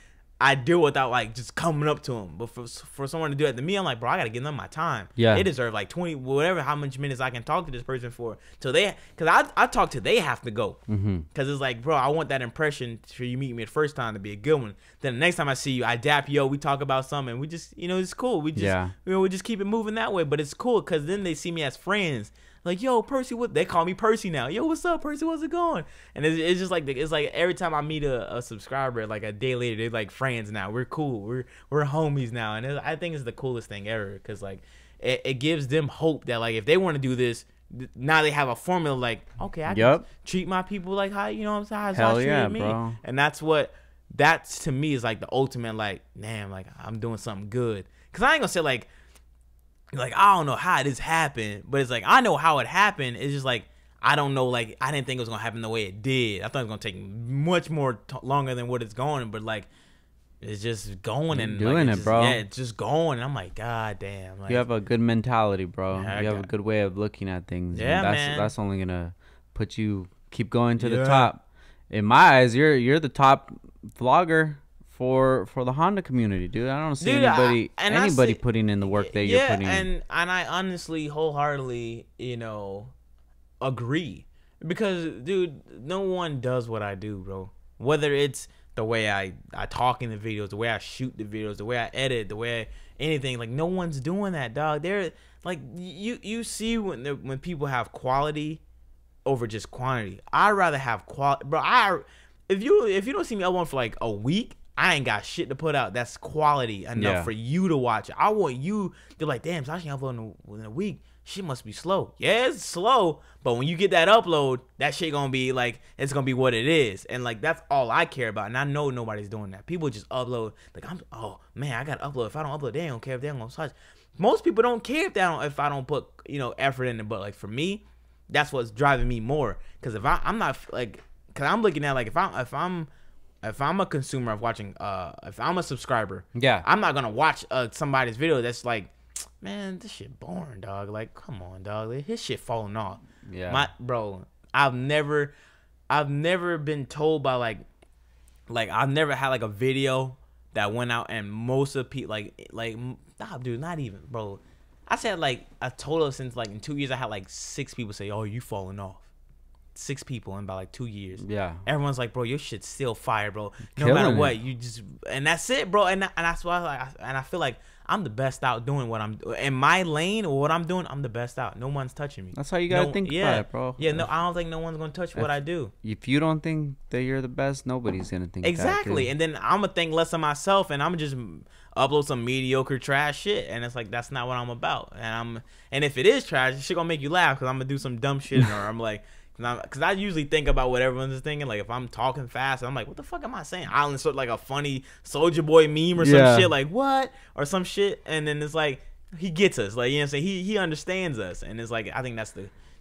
I do without like just coming up to them. But for someone to do it to me, I'm like, bro, I gotta give them my time. Yeah, they deserve like 20, whatever, how much minutes I can talk to this person for. So because I talk to, they have to go. Because it's like, bro, I want that impression for you meet me the first time to be a good one. Then the next time I see you, I dap you, we talk about something, and we just, it's cool. We just, we just keep it moving that way. But it's cool because then they see me as friends. Like, yo, Percy, what? They call me Percy now. Yo, what's up, Percy? What's it going? And it's just like it's like every time I meet a subscriber, like a day later, they're like friends now. We're cool. We're homies now, and I think it's the coolest thing ever because like it gives them hope that like if they want to do this. Now they have a formula like, okay, I can treat my people like how, you know what I'm saying? Hell yeah, me. Bro. And that's to me is like the ultimate, like, damn, like I'm doing something good. Cause I ain't gonna say like I don't know how this happened, but it's like I know how it happened. It's just like I don't know, like I didn't think it was gonna happen the way it did. I thought it was gonna take much more longer than what it's going, but like it's just going and doing like, it, bro. Yeah, it's just going. And I'm like, God damn. Like, you have a good mentality, bro. You have a good way of looking at things. Yeah, man. That's only gonna keep going to the top. In my eyes, you're the top vlogger for the Honda community, dude. I don't see anybody putting in the work that you're putting in. And I honestly, wholeheartedly, agree. Because, dude, no one does what I do, bro. Whether it's the way I talk in the videos, the way I shoot the videos, the way I edit, the way anything, like no one's doing that, dog. They're like you see when people have quality over just quantity. I'd rather have quality, bro. If you don't see me upload for like a week, I ain't got shit to put out. That's quality enough for you to watch. I want you to like, damn, Zosh ain't uploading in a week. Shit must be slow. Yeah, it's slow, but when you get that upload, that shit gonna be like, it's gonna be what it is, and like that's all I care about. And I know nobody's doing that. People just upload like oh man, I gotta upload. If I don't upload, they don't care if they're gonna search. Most people don't care if I don't put effort in it. But like for me, that's what's driving me more. Because if I'm not like, because I'm looking at like if I'm a consumer of watching, if I'm a subscriber, I'm not gonna watch somebody's video that's like, man, this shit boring, dog. Like, come on, dog. His shit falling off. Yeah, bro. I've never been told by like I've never had like a video that went out and most of people nah, dude, not even, bro. I said like a total since like in 2 years I had like 6 people say, oh, you falling off. 6 people in about like 2 years. Yeah. Everyone's like, bro, your shit's still fire, bro. No matter what, you just, and that's it, bro. And that's why I feel like I'm the best out doing what I'm doing. In my lane or what I'm doing, I'm the best out. No one's touching me. That's how you gotta think about it, bro. Yeah, no, I don't think no one's gonna touch what I do. If you don't think that you're the best, nobody's gonna think exactly. And then I'm gonna think less of myself, and I'm just upload some mediocre trash shit, and it's like that's not what I'm about. And if it is trash, shit gonna make you laugh because I'm gonna do some dumb shit, or I'm like. Because I usually think about what everyone's thinking. Like, if I'm talking fast, I'm like, what the fuck am I saying? I'll insert, like, a funny Soulja Boy meme or some shit. Like, what? Or some shit. And then it's like, he gets us. Like, you know what I'm saying? He understands us. And it's like, I think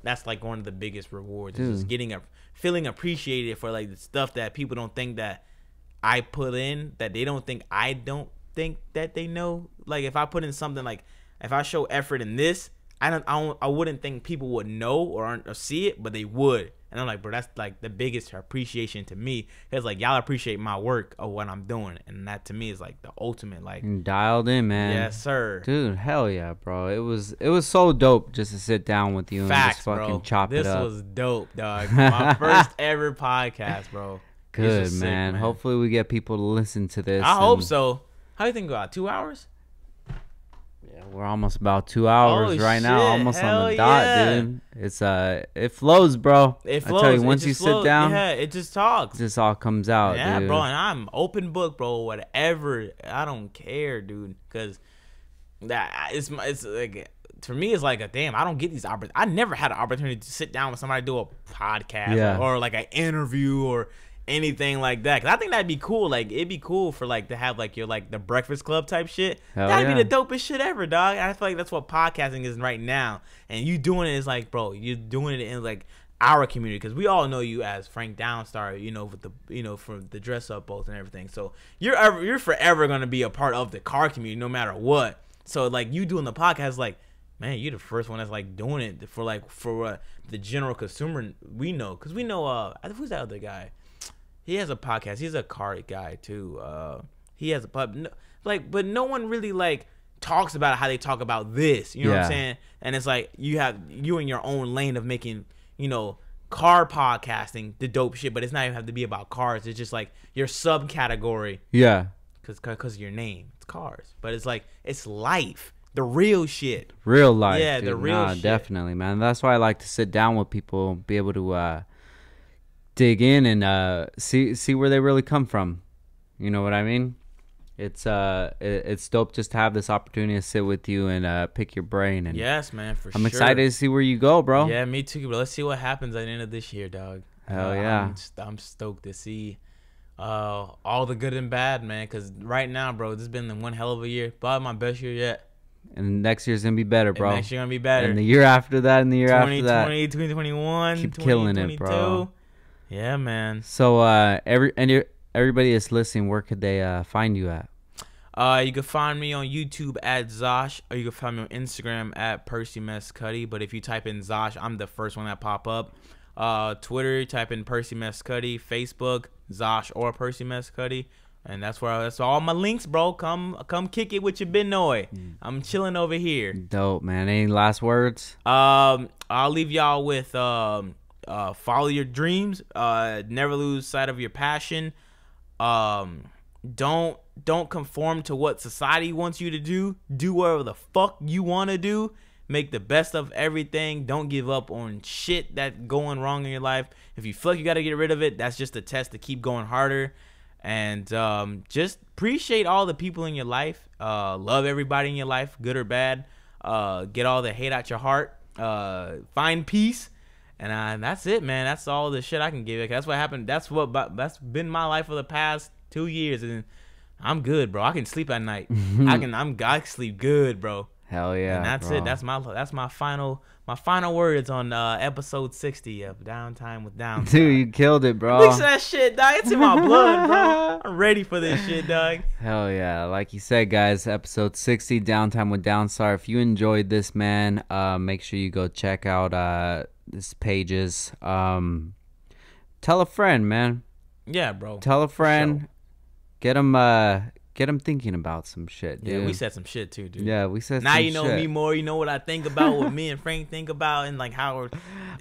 that's like, one of the biggest rewards. Is just feeling appreciated for, like, the stuff that people don't think that I put in. That they don't think I don't think that they know. Like, if I put in something, like, if I show effort in this, I wouldn't think people would know or see it, but they would. And I'm like, bro, that's like the biggest appreciation to me. Because like y'all appreciate my work of what I'm doing, and that to me is like the ultimate, like dialed in, man. Yes, sir. Dude, hell yeah, bro. It was so dope just to sit down with you and just fucking chop it up. This was dope, dog. My first ever podcast, bro. Good, man. Hopefully we get people to listen to this. I hope so. How do you think about 2 hours? We're almost about 2 hours right now, almost on the dot, dude. It's it flows, bro. It flows. I tell you, once you sit down, it just talks. This all comes out, dude. Bro. And I'm open book, bro. Whatever, I don't care, dude. Cause that it's like for me, it's like a damn. I don't get these opportunities. I never had an opportunity to sit down with somebody, do a podcast or like an interview or anything like that. Cause I think that'd be cool. Like it'd be cool for like to have like your like the Breakfast Club type shit. That'd be the dopest shit ever, dog. And I feel like that's what podcasting is right now. And you doing it is like, bro, you're doing it in like our community, because we all know you as Frank Downstar, with the from the dress up both and everything. So you're forever gonna be a part of the car community no matter what. So like you doing the podcast, like, man, you're the first one that's like doing it for the general consumer. We know, because we know who's that other guy? He has a podcast. He's a car guy too. He has a pub. But no one really like talks about how they talk about this. You know what I'm saying? And it's like you in your own lane of making car podcasting the dope shit. But it's not even have to be about cars. It's just like your subcategory. Yeah. Because of your name, it's cars. But it's like it's life. the real shit. Real life. Yeah, dude. the real shit. Definitely, man. That's why I like to sit down with people, be able to dig in and see where they really come from. You know what I mean? It's dope just to have this opportunity to sit with you and pick your brain. And yes, man, for sure. I'm excited to see where you go, bro. Yeah, me too, bro. Let's see what happens at the end of this year, dog. Hell yeah. I'm stoked to see all the good and bad, man. Because right now, bro, this has been one hell of a year. Probably my best year yet. And next year's gonna be better, bro. And next year gonna be better. And the year after that, and the year after that. 2021, keep killing it, bro. Yeah, man. So everybody that's listening, where could they find you at? You can find me on YouTube at Zosh, or you can find me on Instagram at Percy Mescuddy. But if you type in Zosh, I'm the first one that pop up. Twitter, type in Percy Mescuddy. Facebook, Zosh or Percy Mescuddy. And that's all my links, bro. Come kick it with your Benoy. I'm chilling over here. Dope, man. Any last words? I'll leave y'all with follow your dreams. Never lose sight of your passion. Don't conform to what society wants you to do. Do whatever the fuck you want to do. Make the best of everything. Don't give up on shit that's going wrong in your life. If you feel like you got to get rid of it, that's just a test to keep going harder. And just appreciate all the people in your life. Love everybody in your life, good or bad. Get all the hate out your heart. Find peace. And that's it, man. That's all the shit I can give you. That's what happened. That's been my life for the past 2 years, and I'm good, bro. I can sleep at night. I can sleep good, bro. Hell yeah. And that's it. That's my final words on episode 60 of Downtime with Downside. Dude, you killed it, bro. Mix that shit, dog. It's in my blood, bro. I'm ready for this shit, dog. Hell yeah. Like you said, guys, episode 60, Downtime with Downstar. If you enjoyed this, man, make sure you go check out his pages. Tell a friend, man. Yeah, bro. Tell a friend. Get him thinking about some shit, dude. Yeah, we said some shit too, dude. Yeah, we said now some you know shit. me more. You know what I think about, what me and Frank think about, and like how.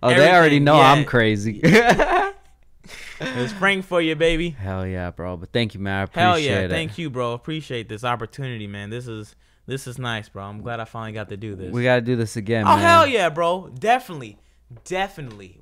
They already know I'm crazy. It's Frank for you, baby. Hell yeah, bro. But thank you, man. I appreciate it. Thank you, bro. Appreciate this opportunity, man. This is nice, bro. I'm glad I finally got to do this. We gotta do this again, man. Oh hell yeah, bro. Definitely.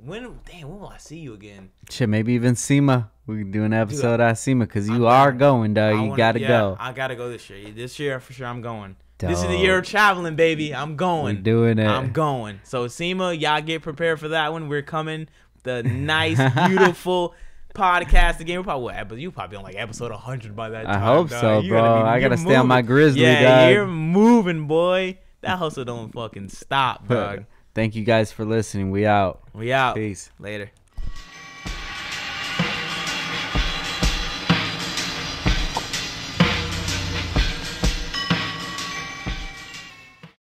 When will I see you again? Shit, maybe even SEMA. We can do an episode at SEMA because you are going, dog. You gotta go. I gotta go this year. This year for sure, I'm going. Dope. This is the year of traveling, baby. I'm going. We're doing it. I'm going. So SEMA, y'all get prepared for that one. We're coming. The nice, beautiful podcast again. We're probably you probably on like episode 100 by that time. I hope so, bro. I gotta stay on my grizzly, dog. Yeah, you're moving, boy. That hustle don't fucking stop, dog. Thank you guys for listening. We out. We out. Peace. Later.